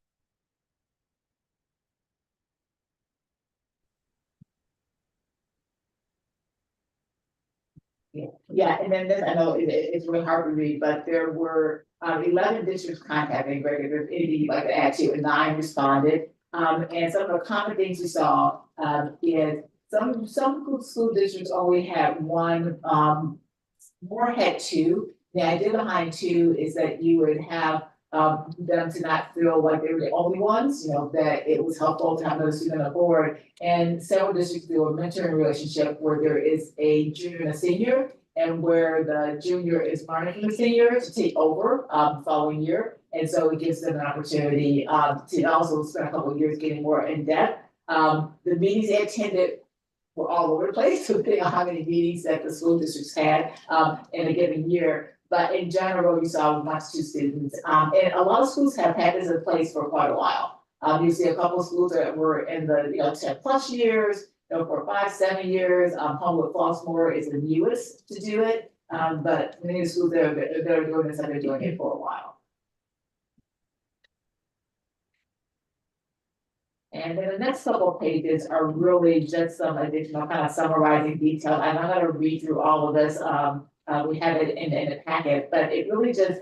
Yeah, and then this, I know it's really hard to read, but there were 11 districts contacting Greg, if there's anything you'd like to add to, and 9 responded. And some of the common things we saw is some school districts only had 1, more had 2. The idea behind 2 is that you would have them to not feel like they were the only ones, that it was helpful to have another student on board. And several districts do a mentoring relationship where there is a junior and a senior, and where the junior is learning from the senior to take over the following year. And so it gives them an opportunity to also spend a couple of years getting more in depth. The meetings they attended were all over the place, depending on how many meetings that the school districts had in a given year. But in general, you saw 1 to 2 students. And a lot of schools have had this in place for quite a while. You see a couple of schools that were in the 10+ years, for 5, 7 years. Homewood Flossmoor is the newest to do it. But many of the schools that are doing this have been doing it for a while. And then the next couple of pages are really just some additional kind of summarizing detail. And I'm going to read through all of this. We have it in the packet, but it really just,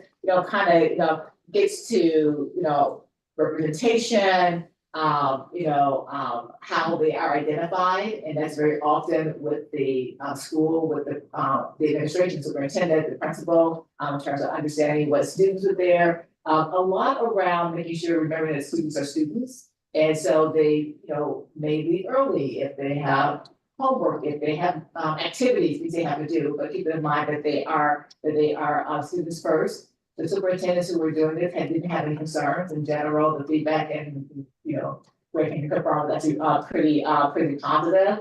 kind of, gets to, representation, how they are identified. And that's very often with the school, with the administration, superintendent, the principal, in terms of understanding what students are there. A lot around making sure, remembering that students are students. And so they, may leave early if they have homework, if they have activities things they have to do, but keep in mind that they are students first. The superintendents who were doing this didn't have any concerns in general. The feedback and Greg can confirm that's pretty positive.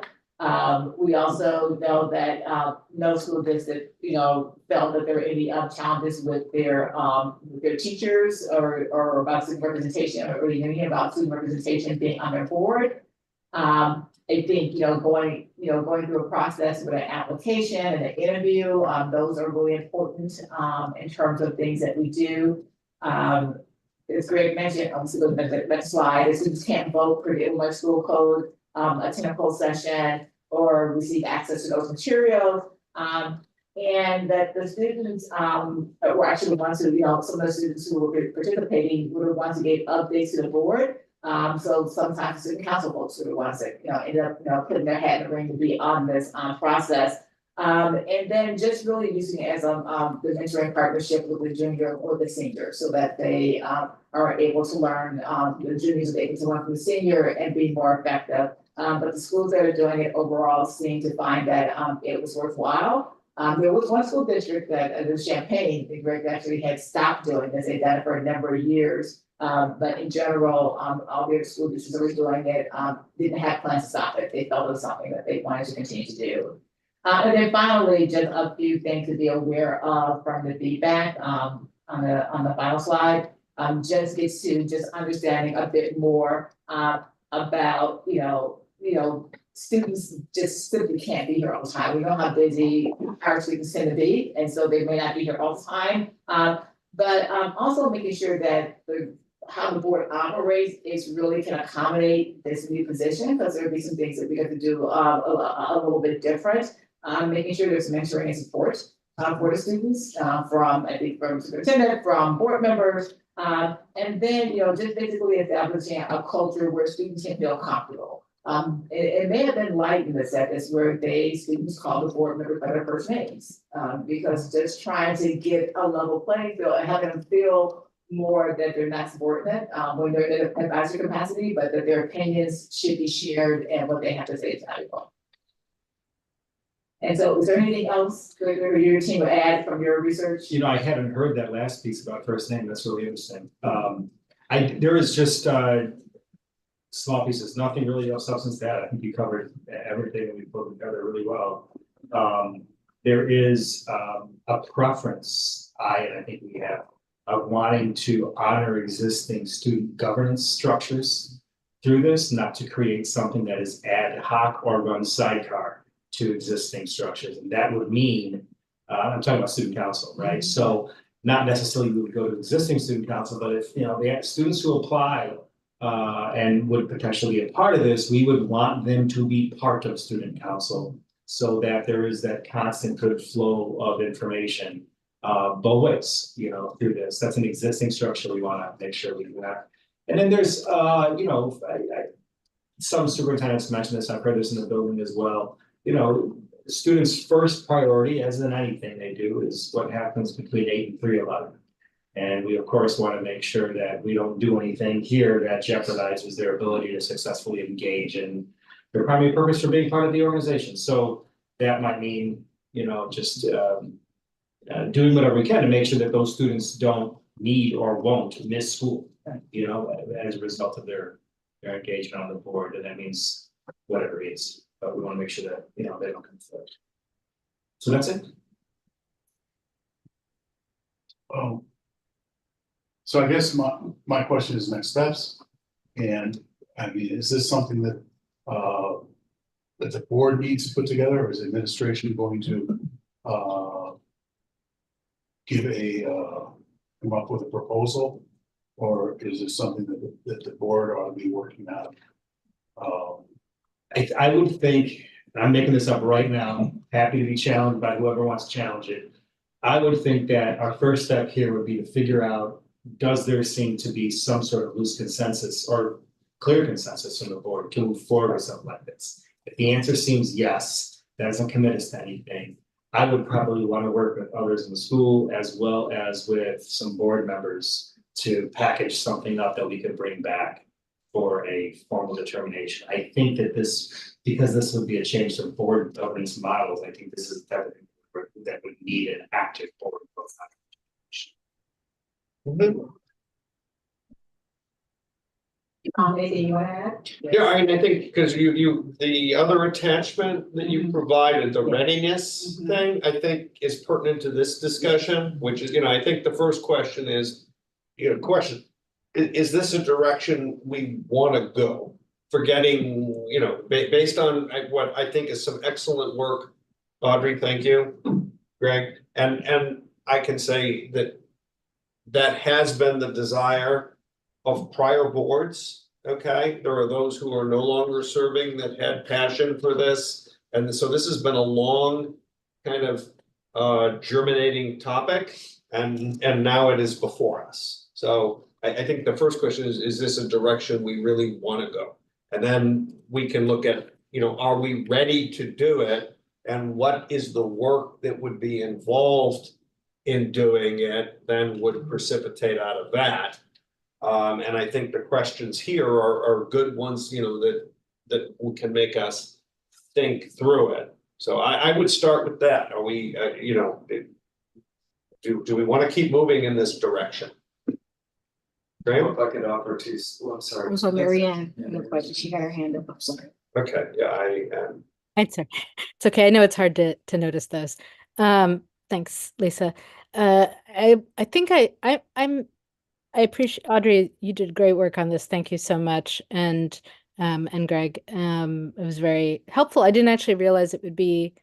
We also know that no school district felt that there were any challenges with their teachers or about student representation, or really anything about student representation being on their board. I think, going through a process with an application and an interview, those are really important, in terms of things that we do. As Greg mentioned, obviously, go to the next slide, students can't vote per the Illinois school code, attend a closed session, or receive access to those materials. And that the students, were actually the ones who, some of the students who were participating were the ones who gave updates to the board. So sometimes the council folks are the ones that, end up, putting their hat in the ring to be on this, process. And then just really using it as the mentoring partnership with the junior or the senior, so that they, are able to learn, the juniors are able to learn from the senior and be more effective. But the schools that are doing it overall seem to find that, it was worthwhile. There was one school district that, was Champaign, that Greg actually had stopped doing this, they'd done it for a number of years. But in general, all the other school districts that were doing it, didn't have plans to stop it. They felt it was something that they wanted to continue to do. And then finally, just a few things to be aware of from the feedback, on the final slide. Just gets to just understanding a bit more, about, students just simply can't be here all the time. We know how busy our students tend to be, and so they may not be here all the time. But also making sure that how the board operates is really can accommodate this new position, because there'll be some things that we have to do a little bit different. Making sure there's mentoring and support for the students, from, I think, from superintendent, from board members. And then, just basically establishing a culture where students can feel comfortable. It may have been light in the seconds where students call the board members by their first names. Because just trying to get a level playing field and having them feel more that they're not subordinate, when they're in an advisory capacity, but that their opinions should be shared and what they have to say is valuable. And so is there anything else that your team would add from your research? I hadn't heard that last piece about first name. That's really interesting. There is just small pieces, nothing really of substance to add. I think you covered everything that we put together really well. There is a preference, I think we have, of wanting to honor existing student governance structures through this, not to create something that is ad hoc or run sidecar to existing structures. And that would mean, I'm talking about student council, right? So not necessarily we would go to existing student council, but if, they have students who apply and would potentially be a part of this, we would want them to be part of student council so that there is that constant good flow of information both ways, through this. That's an existing structure we want to make sure we do that. And then there's, some superintendents mentioned this, I've heard this in the building as well. Students' first priority, as in anything they do, is what happens between 8 and 3:11. And we, of course, want to make sure that we don't do anything here that jeopardizes their ability to successfully engage in their primary purpose for being part of the organization. So that might mean, just doing whatever we can to make sure that those students don't need or won't miss school, as a result of their engagement on the board. And that means whatever it is. But we want to make sure that, they don't conflict. So that's it. So I guess my question is next steps. And is this something that that the board needs to put together, or is administration going to come up with a proposal? Or is it something that the board ought to be working on? I would think, and I'm making this up right now, happy to be challenged by whoever wants to challenge it. I would think that our first step here would be to figure out, does there seem to be some sort of loose consensus or clear consensus from the board to move forward with something like this? If the answer seems yes, that doesn't commit us to anything. I would probably want to work with others in the school as well as with some board members to package something up that we could bring back for a formal determination. I think that because this would be a change to board governance models, I think this is definitely that would need an active board. Anything you want to add? Yeah, I think because the other attachment that you provided, the readiness thing, I think is pertinent to this discussion, which is, I think the first question is, is this a direction we want to go? Forgetting, based on what I think is some excellent work, Audrey, thank you, Greg, and I can say that has been the desire of prior boards, okay? There are those who are no longer serving that had passion for this. And so this has been a long kind of germinating topic, and now it is before us. So I think the first question is this a direction we really want to go? And then we can look at, are we ready to do it? And what is the work that would be involved in doing it, then would precipitate out of that. And I think the questions here are good ones, that can make us think through it. So I would start with that. Are we, do we want to keep moving in this direction? Graham? If I could offer to, I'm sorry. Also, Marianne, no question. She had her hand up. I'm sorry. Okay, yeah, I am. It's okay. It's okay. I know it's hard to notice those. Thanks, Lisa. I think I appreciate, Audrey, you did great work on this. Thank you so much. And Greg, it was very helpful. I didn't actually realize it would be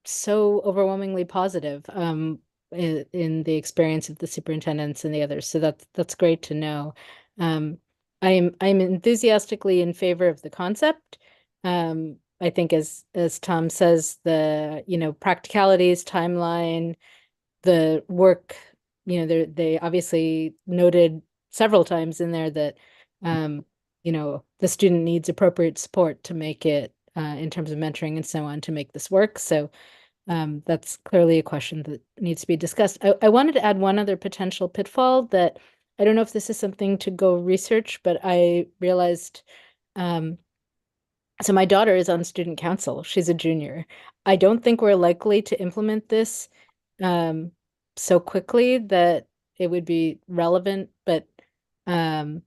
so overwhelmingly positive in the experience of the superintendents and the others. So that's great to know. I'm enthusiastically in favor of the concept. I think as Tom says, the practicalities, timeline, the work, they obviously noted several times in there that, the student needs appropriate support to make it, in terms of mentoring and so on, to make this work. So that's clearly a question that needs to be discussed. I wanted to add one other potential pitfall that I don't know if this is something to go research, but I realized, so my daughter is on student council. She's a junior. I don't think we're likely to implement this so quickly that it would be relevant, but um,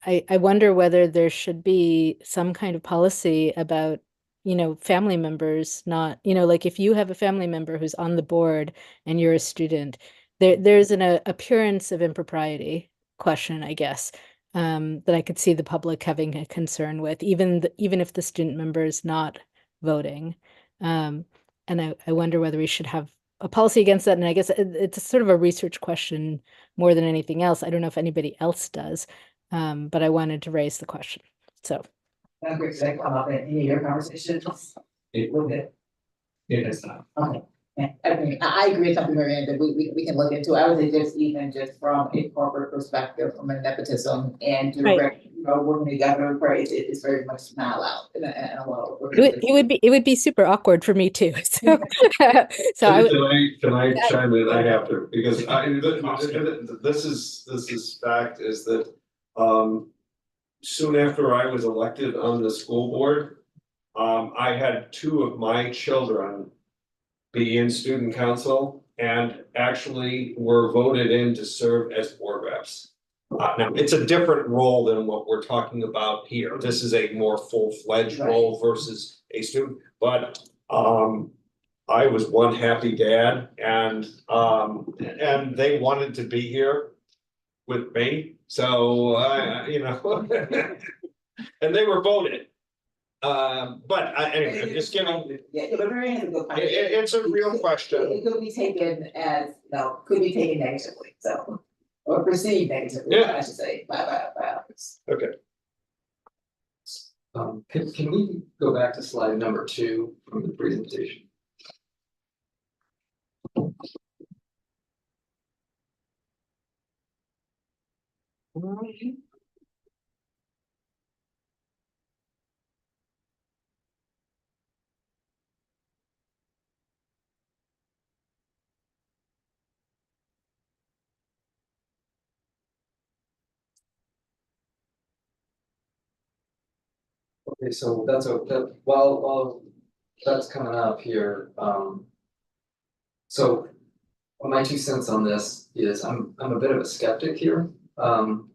I wonder whether there should be some kind of policy about, family members not, like if you have a family member who's on the board and you're a student, there's an appearance of impropriety question, I guess, that I could see the public having a concern with, even if the student member is not voting. And I wonder whether we should have a policy against that. And I guess it's sort of a research question more than anything else. I don't know if anybody else does. But I wanted to raise the question. So. That's great. Does that come up in any of your conversations? It Will it? is not. Okay. I mean, I agree with something, Marianne, that we can look into. I would say just from a corporate perspective, from a nepotism and direct, working together, right, it's very much not allowed. It would be super awkward for me too. So, Can I chime in? I have to, because this is fact, is that soon after I was elected on the school board, I had 2 of my children be in student council and actually were voted in to serve as board reps. Now, it's a different role than what we're talking about here. This is a more full-fledged role versus a student, but I was one happy dad, and they wanted to be here with me, so and they were voted. But anyway, I'm just giving. Yeah, but Marianne has a good point. It's a real question. It could be taken as, could be taken negatively, so, or perceived negatively, I should say, by others. Okay. Can we go back to slide number 2 from the presentation? Okay, so while that's coming up here, so my 2 cents on this is I'm a bit of a skeptic here. And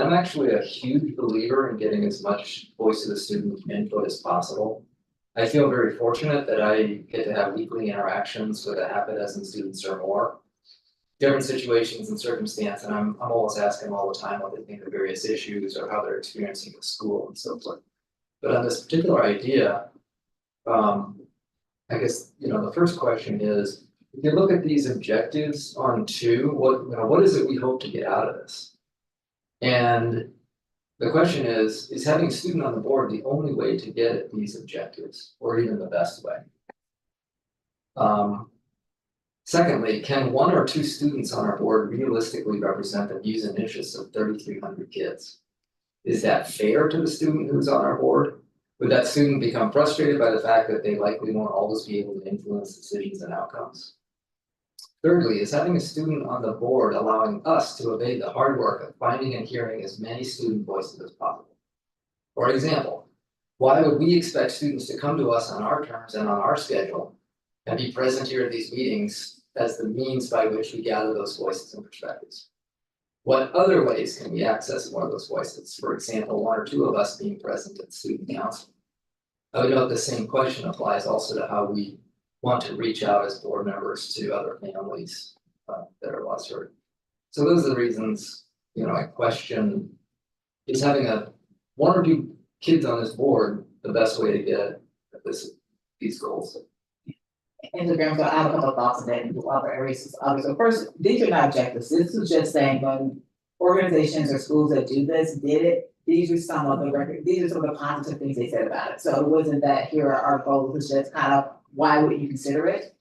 I'm actually a huge believer in getting as much voice of the student input as possible. I feel very fortunate that I get to have weekly interactions with a half a dozen students or more. Different situations and circumstance, and I'm always asking them all the time what they think of various issues or how they're experiencing the school and so forth. But on this particular idea, I guess, the first question is, if you look at these objectives on 2, what is it we hope to get out of this? And the question is having a student on the board the only way to get at these objectives, or even the best way? Secondly, can 1 or 2 students on our board realistically represent the views and interests of 3,300 kids? Is that fair to the student who's on our board? Would that student become frustrated by the fact that they likely won't always be able to influence decisions and outcomes? Thirdly, is having a student on the board allowing us to evade the hard work of finding and hearing as many student voices as possible? For example, why would we expect students to come to us on our terms and on our schedule and be present here at these meetings as the means by which we gather those voices and perspectives? What other ways can we access more of those voices? For example, 1 or 2 of us being present at student council. I would note the same question applies also to how we want to reach out as board members to other families that are less heard. So those are the reasons, I question, is having 1 or 2 kids on this board the best way to get at these goals? And I have a couple of thoughts on that and other areas. So first, these are not objectives. This is just saying when organizations or schools that do this did it, these are some of the positive things they said about it. So it wasn't that here are our goals, it's just kind of why would you consider it?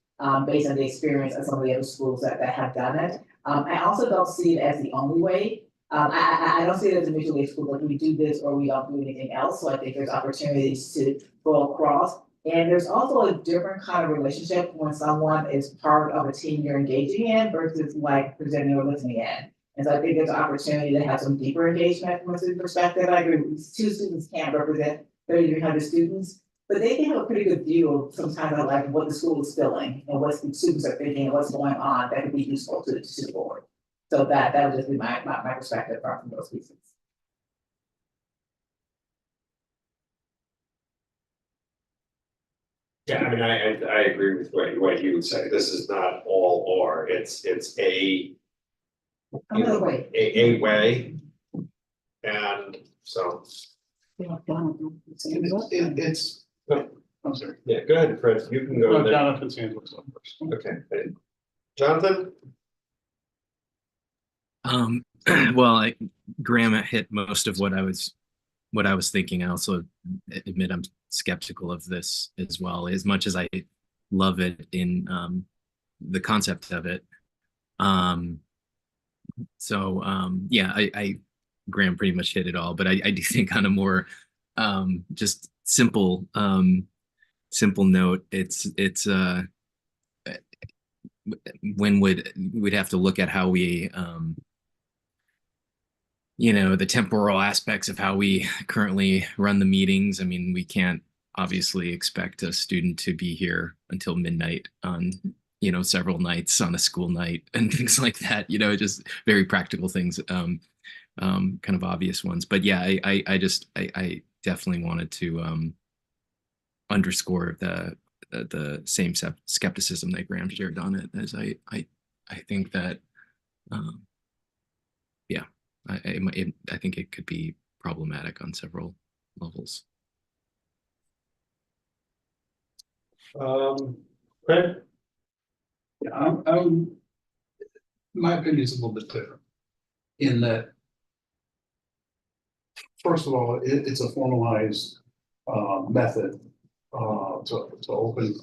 based on the experience of some of the other schools that have done it. I also don't see it as the only way. I don't see it as a mutually exclusive, like we do this or we don't do anything else. So I think there's opportunities to go across. And there's also a different kind of relationship when someone is part of a team you're engaging in versus like presenting or listening in. And so I think there's an opportunity to have some deeper engagement from a student perspective. I agree, 2 students can't represent 3,300 students, but they can have a pretty good view of sometimes of like what the school is feeling and what the students are thinking and what's going on that could be useful to the board. So that would just be my perspective from those pieces. Yeah, I mean, I agree with what you would say. This is not all or, it's a. Another way. A way. And so. It's, I'm sorry. Yeah, go ahead, Fred, you can go. No, there. Jonathan's hand was up first. Okay, Jonathan? Well, Graham hit most of what I was thinking. I also admit I'm skeptical of this as well, as much as I love it in the concept of it. Yeah, I Graham pretty much hit it all, but I do think on a more just simple note, it's when we'd have to look at how we the temporal aspects of how we currently run the meetings. I mean, we can't obviously expect a student to be here until midnight on several nights on a school night and things like that, just very practical things, kind of obvious ones. But yeah, I definitely wanted to underscore the same skepticism that Graham shared on it, as I think that yeah, I think it could be problematic on several levels. Fred? Yeah, my opinion is a little bit different in that, first of all, it's a formalized method to open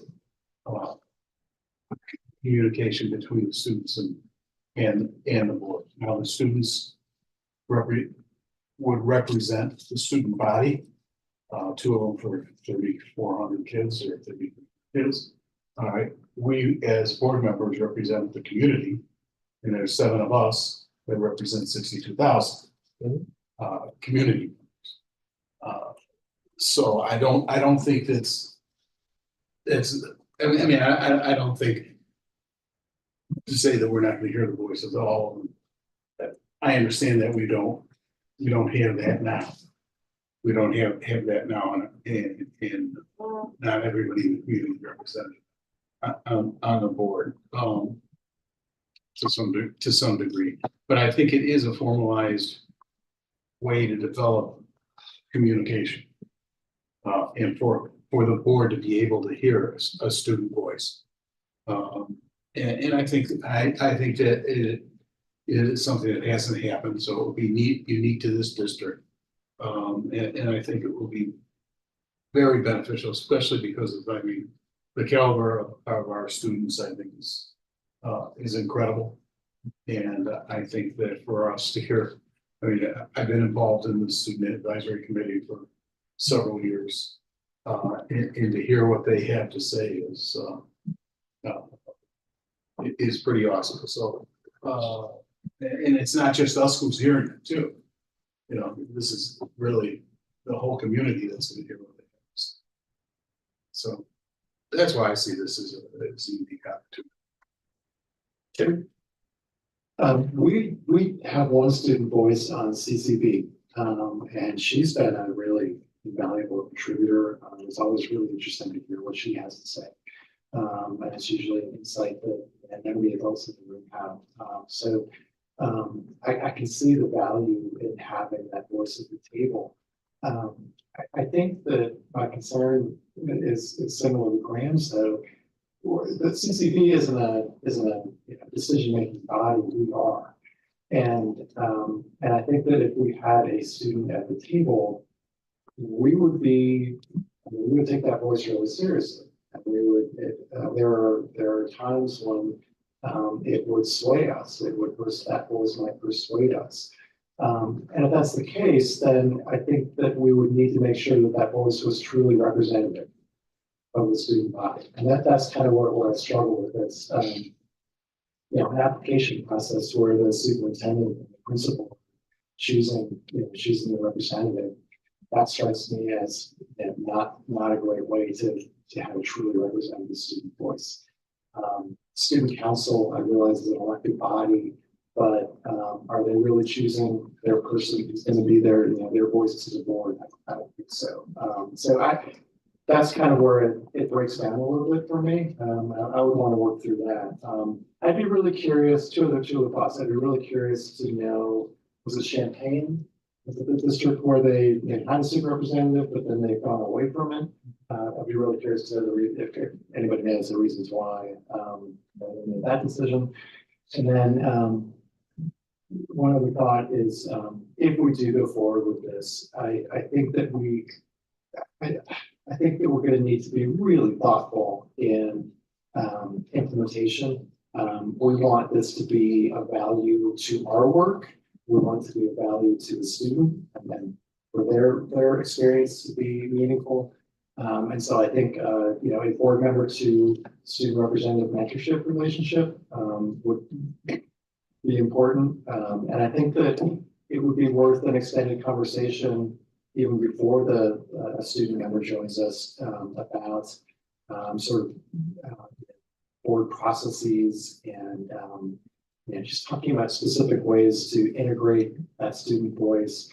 communication between the students and the board. Now, the students would represent the student body, 2 of them for 3,400 kids or 30 kids. All right, we as board members represent the community, and there's 7 of us that represent 62,000 community. So I don't think it's I mean I don't think to say that we're not going to hear the voices of all of them. I understand that we don't have that now. We don't have that now, and not everybody in the community represented on the board to some degree. But I think it is a formalized way to develop communication and for the board to be able to hear a student voice. And I think that it is something that hasn't happened, so it will be unique to this district. And I think it will be very beneficial, especially because of, the caliber of our students, I think is incredible. And I think that for us to hear, I've been involved in the student advisory committee for several years. And to hear what they have to say is pretty awesome. So, and it's not just us who's hearing it too. This is really the whole community that's going to hear what they have to say. So that's why I see this as a unique opportunity. We have one student voice on CCB, and she's been a really invaluable contributor. It's always really interesting to hear what she has to say. And it's usually an insight that nobody else in the room have. I can see the value in having that voice at the table. I think that my concern is similar to Graham's, though. The CCP isn't a decision-making body. We are, and I think that if we had a student at the table, we would take that voice really seriously. And there are times when it would sway us. That voice might persuade us. And if that's the case, then I think that we would need to make sure that that voice was truly representative of the student body. And that's kind of what I struggle with. It's, an application process where the superintendent and the principal choosing the representative. That strikes me as not a great way to have a truly representative student voice. Student council, I realize, is an elected body, but are they really choosing their person who's going to be their voice to the board? I don't think so. That's kind of where it breaks down a little bit for me. I would want to work through that. I'd be really curious, two of the thoughts, I'd be really curious to know, was it Champaign? Was it the district where they had a super representative, but then they've gone away from it? I'd be really curious to know if anybody knows the reasons why they made that decision. And then one other thought is, if we do go forward with this, I think that we're going to need to be really thoughtful in implementation. We want this to be of value to our work. We want it to be of value to the student, and then for their experience to be meaningful. And so I think a board member to student representative mentorship relationship would be important. And I think that it would be worth an extended conversation even before a student member joins us about board processes and just talking about specific ways to integrate that student voice.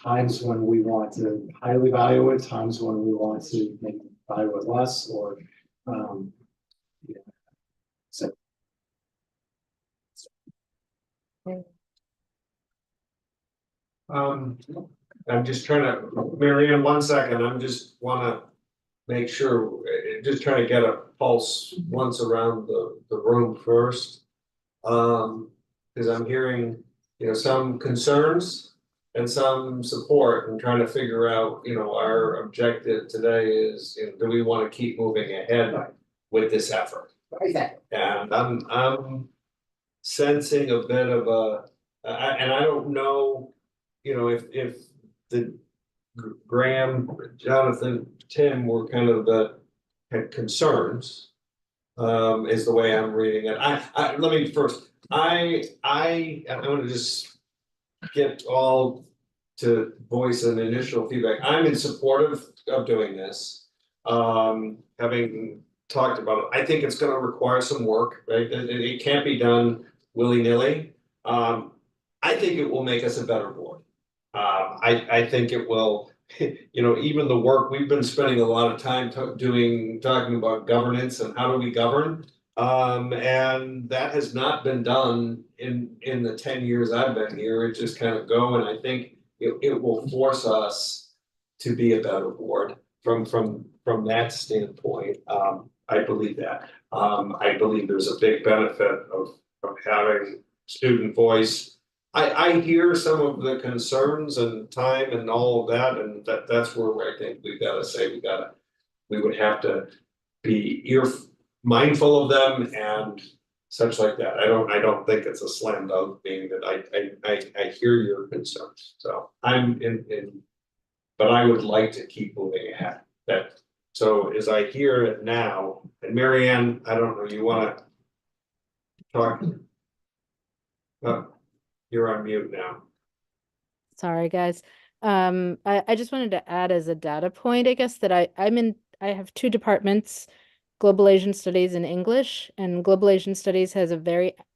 Times when we want to highly value it, times when we want to maybe value it less, or so. I'm just trying to, Mary Ann, 1 second, I'm just wanna make sure, just trying to get a pulse once around the room first. Cause I'm hearing, some concerns and some support, and trying to figure out, our objective today is, do we wanna keep moving ahead with this effort? Exactly. And I'm sensing a bit of and I don't know, if the Graham, Jonathan, Tim were kind of had concerns. Is the way I'm reading it. Let me first, I want to just get all to voice an initial feedback. I'm in support of doing this. Having talked about it, I think it's going to require some work, right? It can't be done willy-nilly. I think it will make us a better board. I think it will, even the work we've been spending a lot of time talking about governance and how do we govern. And that has not been done in the 10 years I've been here. It just kind of go, and I think it will force us to be a better board from that standpoint. I believe that. I believe there's a big benefit of having student voice. I hear some of the concerns and time and all of that, and that's where I think we've got to say we would have to be mindful of them and such like that. I don't think it's a slam dunk, being that I hear your concerns. So I'm in, but I would like to keep moving ahead. So as I hear it now, and Mary Ann, I don't know, you want to talk? You're on mute now. Sorry, guys. I just wanted to add as a data point, I guess, that I have two departments, Global Asian Studies and English, and Global Asian Studies has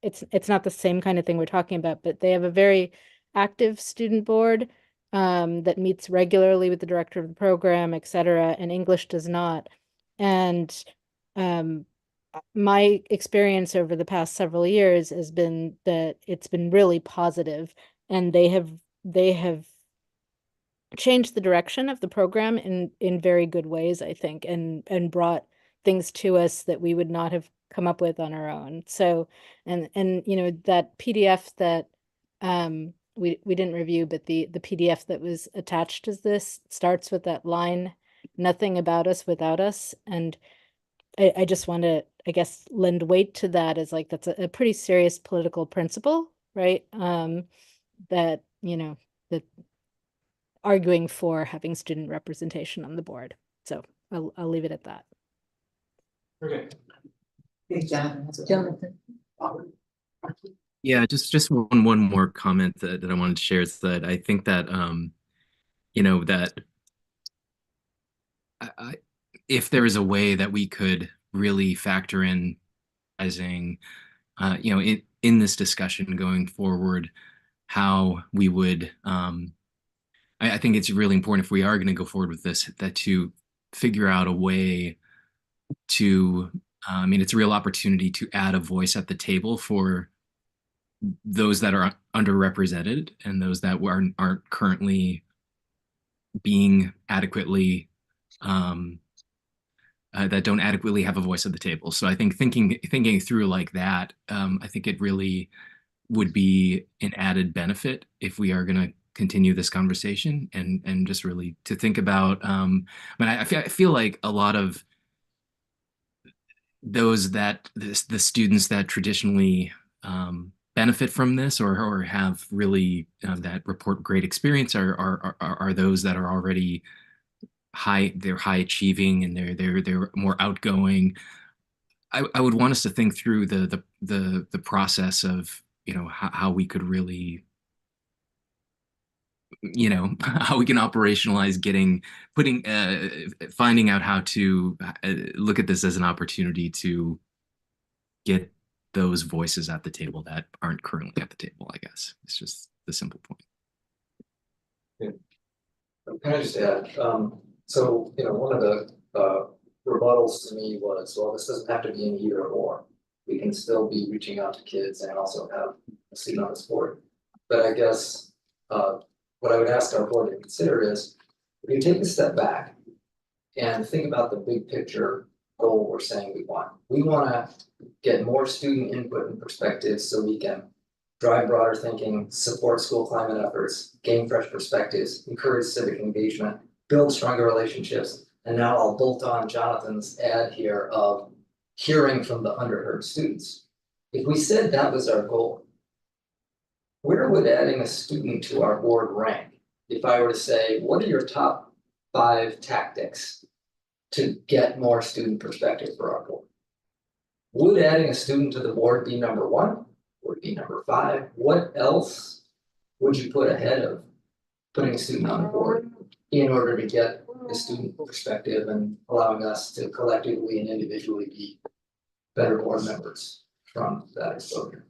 it's not the same kind of thing we're talking about, but they have a very active student board that meets regularly with the director of the program, et cetera, and English does not. And my experience over the past several years has been that it's been really positive, and they have changed the direction of the program in very good ways, I think, and brought things to us that we would not have come up with on our own. So, and that PDF that we didn't review, but the PDF that was attached to this starts with that line, "Nothing about us without us." And I just want to, I guess, lend weight to that as like, that's a pretty serious political principle, right? That, you know, that arguing for having student representation on the board. So I'll leave it at that. Okay. Jonathan. Yeah, just one more comment that I wanted to share is that I think that you know, that if there is a way that we could really factor in advertising, you know, in this discussion going forward, how we would, I think it's really important if we are going to go forward with this, that to figure out a way to, I mean, it's a real opportunity to add a voice at the table for those that are underrepresented and those that aren't currently being adequately that don't adequately have a voice at the table. So I think thinking through like that, I think it really would be an added benefit if we are going to continue this conversation and just really to think about. But I feel like a lot of those that the students that traditionally benefit from this or have really that report great experience are those that are already they're high achieving and they're more outgoing. I would want us to think through the process of, you know, how we could really, you know, how we can operationalize finding out how to look at this as an opportunity to get those voices at the table that aren't currently at the table. I guess it's just the simple point. Can I just add, so, you know, one of the rebuttals to me was, well, this doesn't have to be an either or. We can still be reaching out to kids and also have a student on the board. But I guess what I would ask our board to consider is, if you take a step back and think about the big picture goal we're saying we want. We want to get more student input and perspectives so we can drive broader thinking, support school climate efforts, gain fresh perspectives, encourage civic engagement, build stronger relationships, and now I'll bolt on Jonathan's ad here of hearing from the underheard students. If we said that was our goal, where would adding a student to our board rank? If I were to say, what are your top 5 tactics to get more student perspective for our board? Would adding a student to the board be number 1? Would it be number 5? What else would you put ahead of putting a student on the board in order to get the student perspective and allowing us to collectively and individually be better board members from that exposure?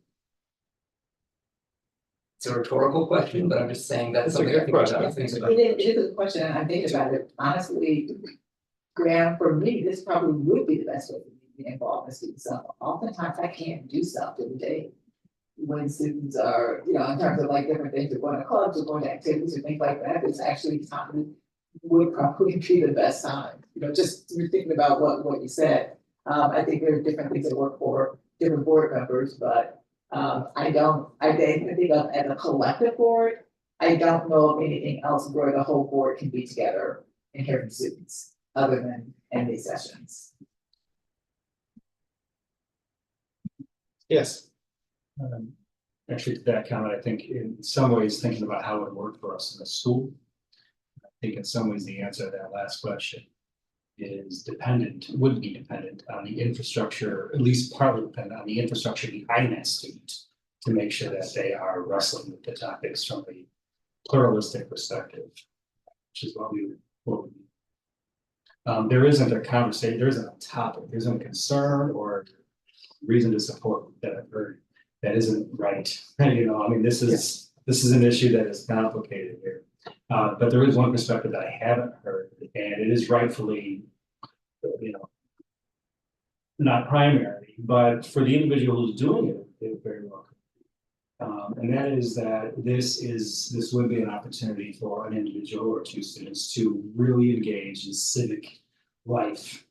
It's a rhetorical question, but I'm just saying that's something I think about. It is a question, and I think about it honestly, Graham, for me, this probably would be the best way for me to be involved in student stuff. Oftentimes I can't do stuff in the day when students are, you know, in terms of like different things, or going to clubs or going to activities or things like that. It's actually time would probably be the best time. You know, just thinking about what you said. I think there are different things that work for different board members, but I think of as a collective board, I don't know of anything else where the whole board can be together and hear from students other than in these sessions. Yes. Actually, to that comment, I think in some ways, thinking about how it worked for us in the school, I think in some ways the answer to that last question would be dependent on the infrastructure, at least partly dependent on the infrastructure behind that student to make sure that they are wrestling with the topics from a pluralistic perspective, which is what we would need. There isn't a conversation, there isn't a topic, there isn't a concern or reason to support that I've heard that isn't right. You know, I mean, this is an issue that is complicated here. But there is one perspective that I haven't heard, and it is rightfully, you know, not primary, but for the individual who's doing it very well. And that is that this would be an opportunity for an individual or 2 students to really engage in civic life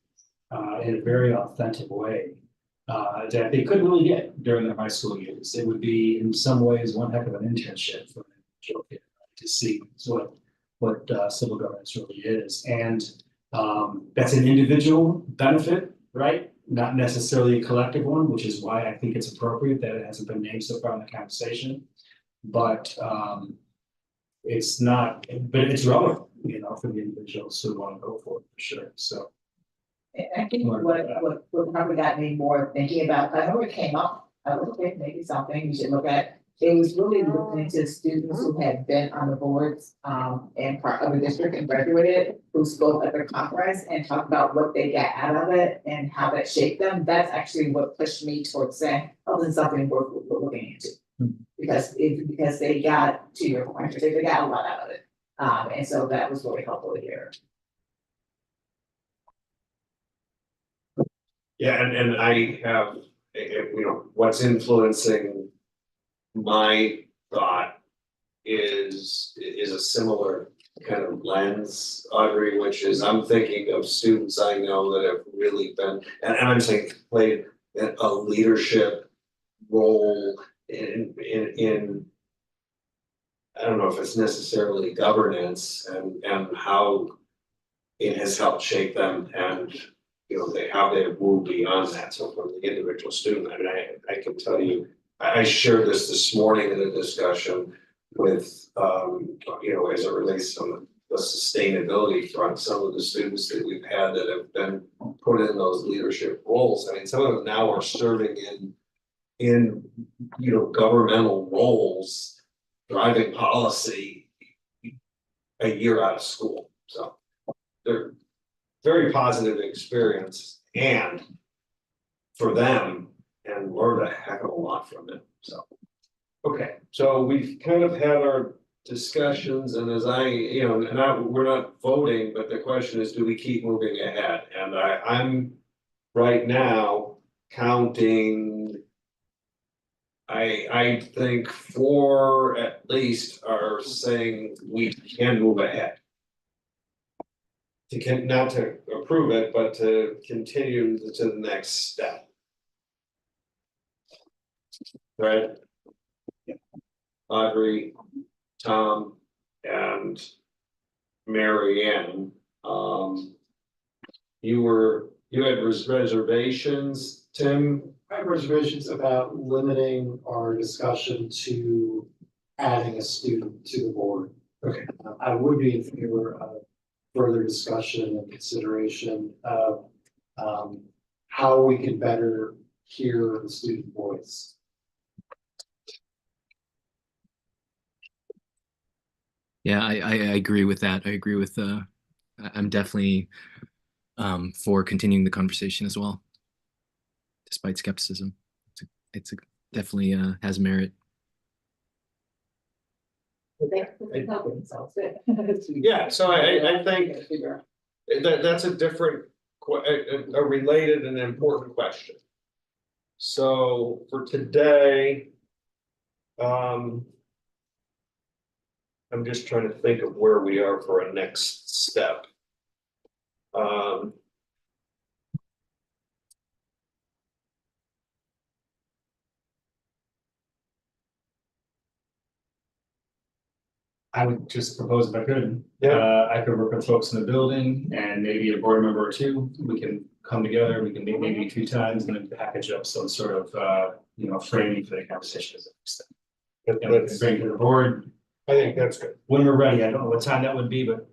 in a very authentic way that they couldn't really get during their high school years. It would be in some ways one heck of an internship for an individual kid to see what civil governance really is. And that's an individual benefit right? Not necessarily a collective one, which is why I think it's appropriate that it hasn't been named so far in the conversation. But it's not, but it's relevant, you know, for the individuals who want to go for it, for sure, so. I think what probably got me more thinking about, I know it came up a little bit, maybe something you should look at. It was really looking into students who had been on the boards, and part of the district and graduated, who spoke at the conference and talked about what they got out of it and how that shaped them. That's actually what pushed me towards saying, oh, this is something worth looking into. Because they got, to your point, they got a lot out of it. And so that was really helpful to hear. Yeah, and I have, you know, what's influencing my thought is a similar kind of lens, Audrey, which is I'm thinking of students I know that have really been, and I'm saying played a leadership role in I don't know if it's necessarily governance and how it has helped shape them and you know, how they have moved beyond that. So from the individual student, I mean, I can tell you, I shared this morning in a discussion with, you know, as it relates to the sustainability front, some of the students that we've had that have been put in those leadership roles. I mean, some of them now are serving in, you know, governmental roles, driving policy a year out of school. So they're very positive experience and for them and learned a heck of a lot from it, so. Okay, so we've kind of had our discussions and as you know, we're not voting, but the question is, do we keep moving ahead? And I'm right now counting. I think 4 at least are saying we can move ahead. Not to approve it, but to continue to the next step. Right? Audrey, Tom, and Mary Ann, you had reservations, Tim? I have reservations about limiting our discussion to adding a student to the board. Okay. I would be in favor of further discussion and consideration of how we can better hear the student voice. Yeah, I agree with that. I agree with I'm definitely for continuing the conversation as well, despite skepticism. It's definitely has merit. Yeah, so I think that's a different, a related and important question. So for today, I'm just trying to think of where we are for a next step. I would just propose if I could, Yeah. I could work with folks in the building and maybe a board member or two, we can come together, we can meet maybe 2 times and then package up some sort of, you know, framing for the conversation as a next step. And we can bring it to the board. I think that's good. When we're ready, I don't know what time that would be, but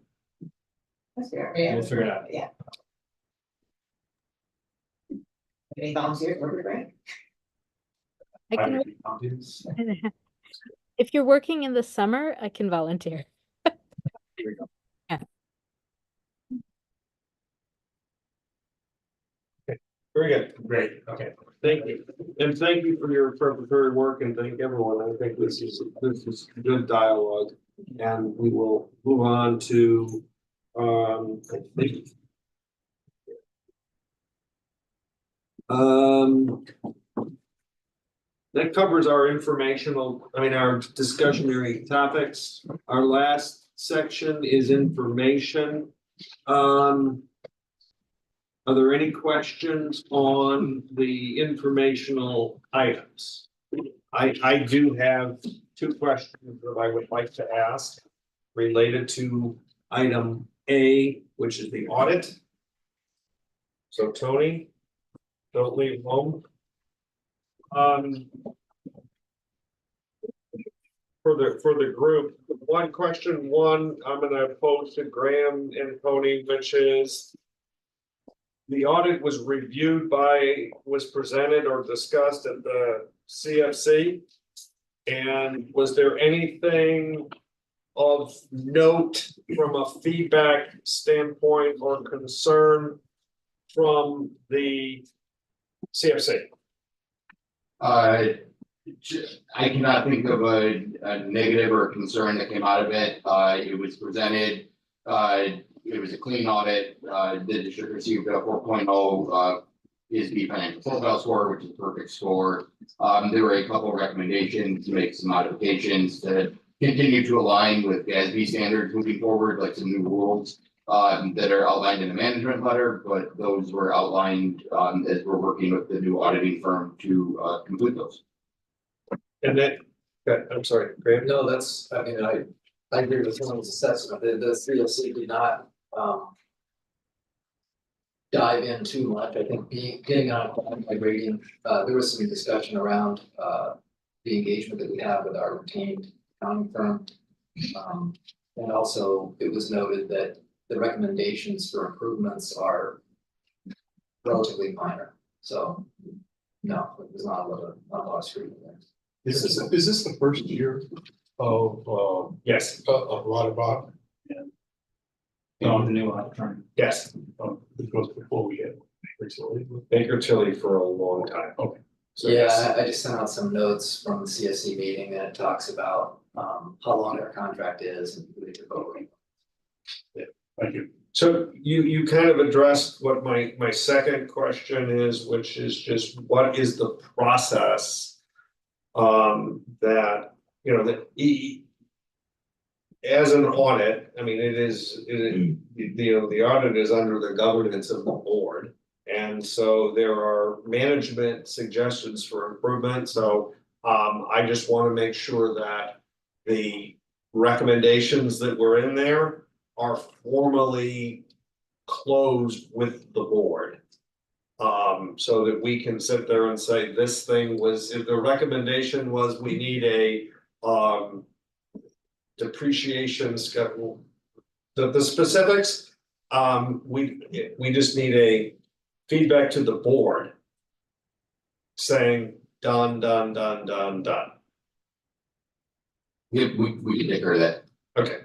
That's fair. we'll figure it out. Yeah. Any volunteers, work with Greg? I can, if you're working in the summer, I can volunteer. Here we go. Yeah. Okay, very good. Great, okay. Thank you. And thank you for your preparatory work and thank everyone. I think this is good dialogue. And we will move on to, I think. That covers our our discussionary topics. Our last section is information. Are there any questions on the informational items? I do have 2 questions that I would like to ask related to item A, which is the audit. So Tony, don't leave home. Um. For the group, one question, I'm gonna pose to Graham and Tony, which is. The audit was presented or discussed at the CFC. And was there anything of note from a feedback standpoint or concern from the CFC? I cannot think of a negative or a concern that came out of it. It was presented. It was a clean audit. The district received a 4.0 is the financial profile score, which is a perfect score. There were a couple of recommendations to make some modifications to continue to align with GASB standards moving forward, like some new rules that are outlined in the management letter, but those were outlined as we're working with the new auditing firm to complete those. And then, okay, I'm sorry, Graham. No, that's, I mean, I agree with someone's assessment. The CLC did not dive in too much. I think getting on by rating, there was some discussion around the engagement that we have with our retained accounting firm. And also it was noted that the recommendations for improvements are relatively minor. So no, it was not a lot of scrutiny there. Is this the first year of Yes. a lot of audit? On the new audit firm. Yes. It was before we had recently. Baker Tilly for a long time. Okay. So Yeah, I just sent out some notes from the CSC meeting and it talks about how long our contract is and who they took over. Yeah, thank you. So you kind of addressed what my second question is, which is just what is the process that, you know, as an audit, I mean, the audit is under the governance of the board. And so there are management suggestions for improvement. So I just want to make sure that the recommendations that were in there are formally closed with the board. So that we can sit there and say, this thing was, if the recommendation was we need a depreciation schedule. The specifics, we just need a feedback to the board saying done. Yeah, we can take care of that. Okay.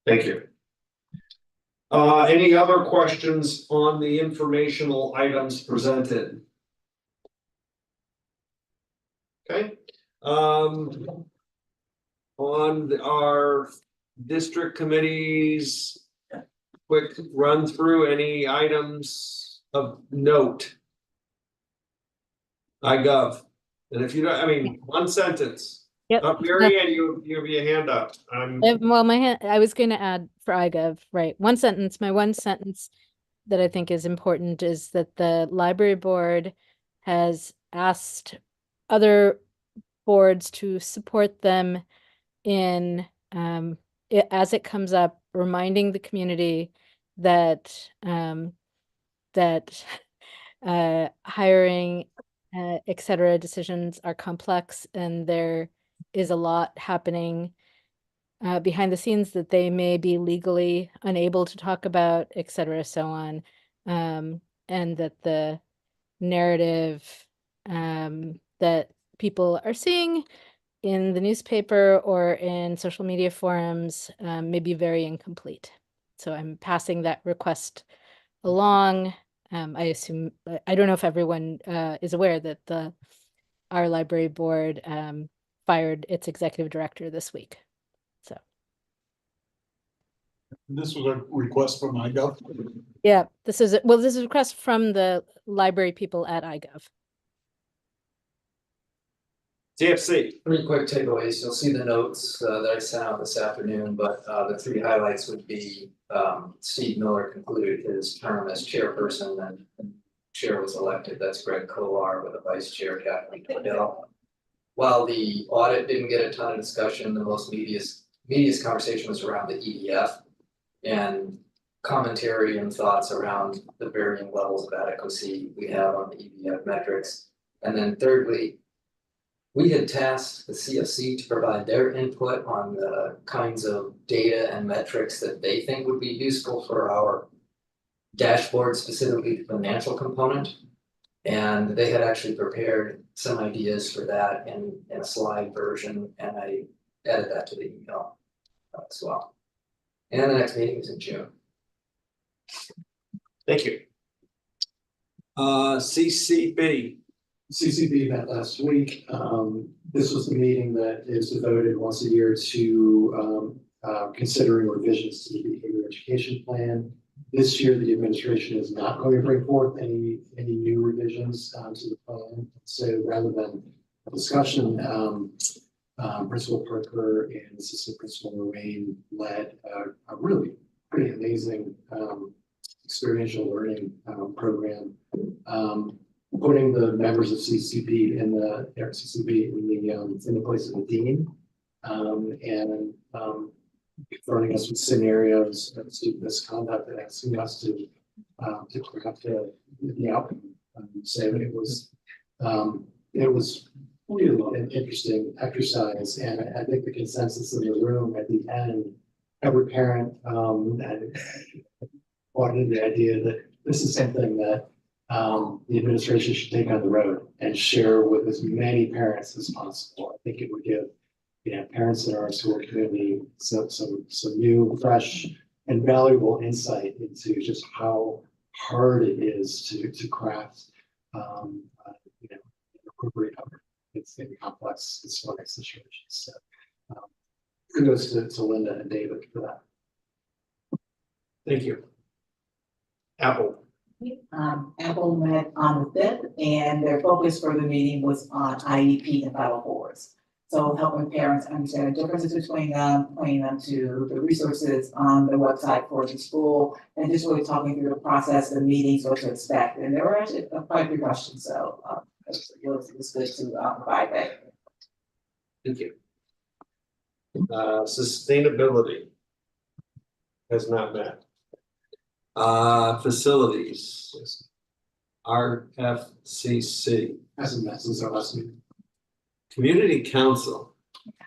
Thank you. Any other questions on the informational items presented? Okay. On our district committees, quick run through any items of note. iGov, and if you don't, I mean, one sentence. Yep. Mary Ann, you have your hand up. Well, I was going to add for iGov, right? One sentence. My one sentence that I think is important is that the library board has asked other boards to support them in as it comes up, reminding the community that hiring, et cetera, decisions are complex and there is a lot happening behind the scenes that they may be legally unable to talk about, et cetera, so on. And that the narrative that people are seeing in the newspaper or in social media forums may be very incomplete. So I'm passing that request along. I assume, I don't know if everyone is aware that our library board fired its executive director this week. So. This was a request from iGov. Yeah, this is a request from the library people at iGov. CFC. 3 quick takeaways. You'll see the notes that I sent out this afternoon, but the 3 highlights would be Steve Miller concluded his term as chairperson and chair was elected. That's Greg Kolar with a vice chair, Kathleen Cordell. While the audit didn't get a ton of discussion, the most media's conversation was around the EDF. And commentary and thoughts around the varying levels of adequacy we have on the EBF metrics. And then thirdly, we had tasked the CFC to provide their input on the kinds of data and metrics that they think would be useful for our dashboard, specifically the financial component. And they had actually prepared some ideas for that in a slide version, and I added that to the email as well. And the next meeting is in June. Thank you. CCB. CCB met last week. This was the meeting that is devoted once a year to considering revisions to the behavior education plan. This year, the administration is not going to bring forth any new revisions to the plan. So rather than a discussion, Principal Parker and Assistant Principal Lorraine led a really pretty amazing experiential learning program. Putting the members of CCB in the place of the dean, and confronting us with scenarios of student misconduct and asking us to craft the outcome. So it was really an interesting exercise, and I think the consensus in the room at the end, every parent bought into the idea that this is something that the administration should take on the road and share with as many parents as possible. I think it would give parents in our school community some new, fresh, and valuable insight into just how hard it is to craft appropriate outcome. It's in complex dysphoric situations. So kudos to Linda and David for that. Thank you. Apple. Apple met on the 5th, and their focus for the meeting was on IEP and 504s. So helping parents understand the differences between them, pointing them to the resources on the website for the school, and just really talking through the process, the meetings, what to expect. And there were actually quite a few questions, so it was good to provide that. Thank you. Sustainability has not met. Facilities. RFCC. Hasn't met since our last meeting. Community Council.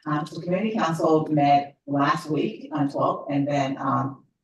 So Community Council met last week on 12th, and then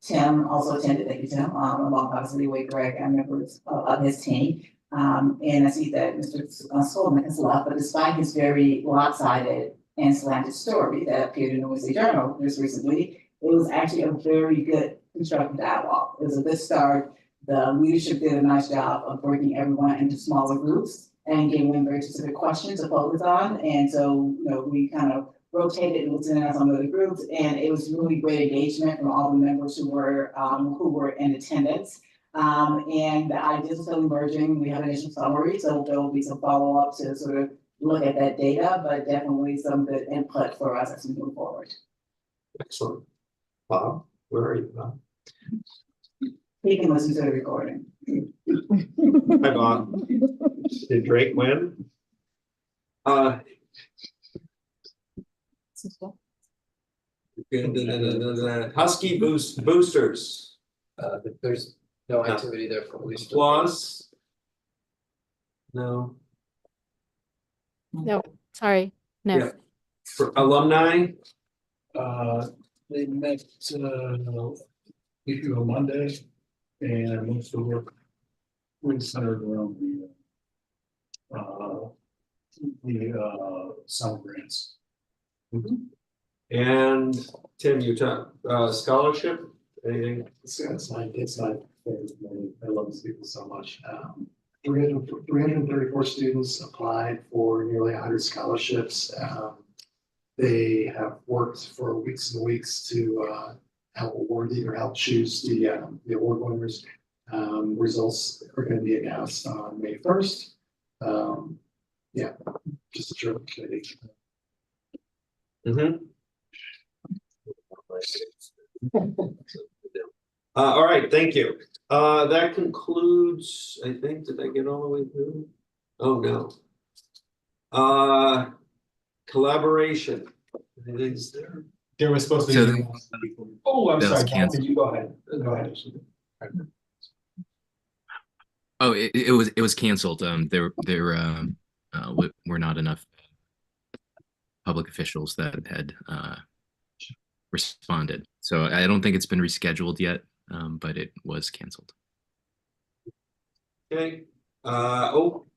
Tim also attended. Thank you, Tim. Along obviously with Greg and members of his team. And I see that Mr. Solomon has left, but despite his very lopsided and slanted story that appeared in the Wednesday Journal just recently, it was actually a very good constructive dialogue. It was a good start. The leadership did a nice job of breaking everyone into smaller groups and giving them very specific questions to focus on. And so, we kind of rotated and listened in on some of the groups, and it was really great engagement from all the members who were in attendance. And the ideas are still emerging. We have an initial summary, so there will be some follow-up to sort of look at that data, but definitely some good input for us as we move forward. Excellent. Bob, where are you, Bob? He can listen to the recording. Hi, Bob. Did Drake win? Husky boosters. There's no activity there for police. Applause. No. No, sorry, no. Yeah. For alumni. They met maybe on Monday, and most of the work was centered around the summer grants. And Tim, you talk scholarship, anything? It's my favorite thing. I love these people so much. 334 students applied for nearly 100 scholarships. They have worked for weeks and weeks to help award or help choose the award winners. Results are going to be announced on May 1st. Yeah, just a terrific committee. All right, thank you. That concludes, I think, did I get all the way through? Oh, no. Collaboration. Anything's there? There was supposed to So be. Oh, I'm that was sorry, Bob, canceled. did you go ahead? Go ahead. Oh, it was canceled. Were not enough public officials that had responded. So I don't think it's been rescheduled yet, but it was canceled. Okay, Oak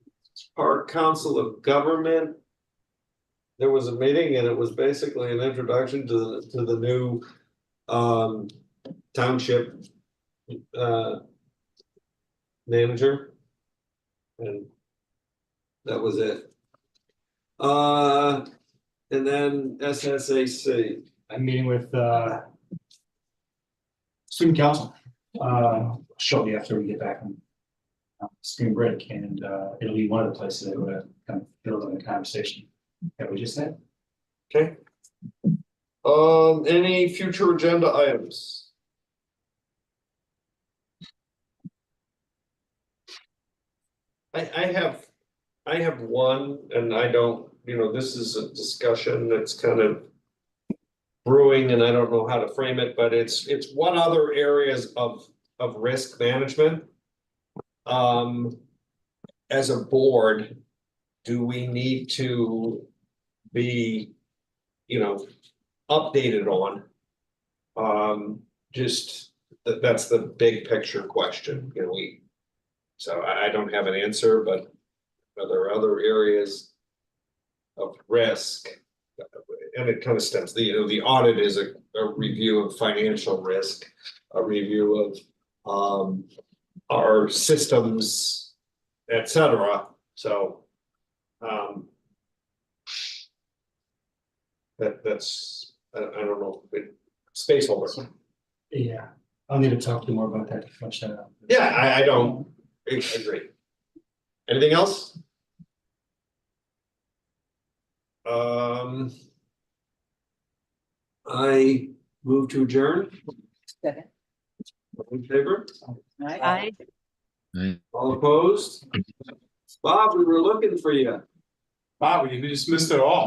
Park Council of Government. There was a meeting and it was basically an introduction to the new township manager. And that was it. And then SSAC. I'm meeting with student council shortly after we get back from spring break, and it'll be one of the places that we're kind of build on the conversation that we just had. Okay. Any future agenda items? I have one, and I don't, this is a discussion that's kind of brewing, and I don't know how to frame it, but it's what other areas of risk management as a board do we need to be updated on? Just that's the big picture question, so I don't have an answer, but are there other areas of risk? And it kind of stems, the audit is a review of financial risk, a review of our systems, etc. So that's I don't know, space holder. Yeah, I'll need to talk to you more about that to flesh that out. Yeah, I don't agree. Anything else? I move to adjourn. Second. All in favor? Aye. All opposed? Bob, we were looking for you. Bob, we just missed it all.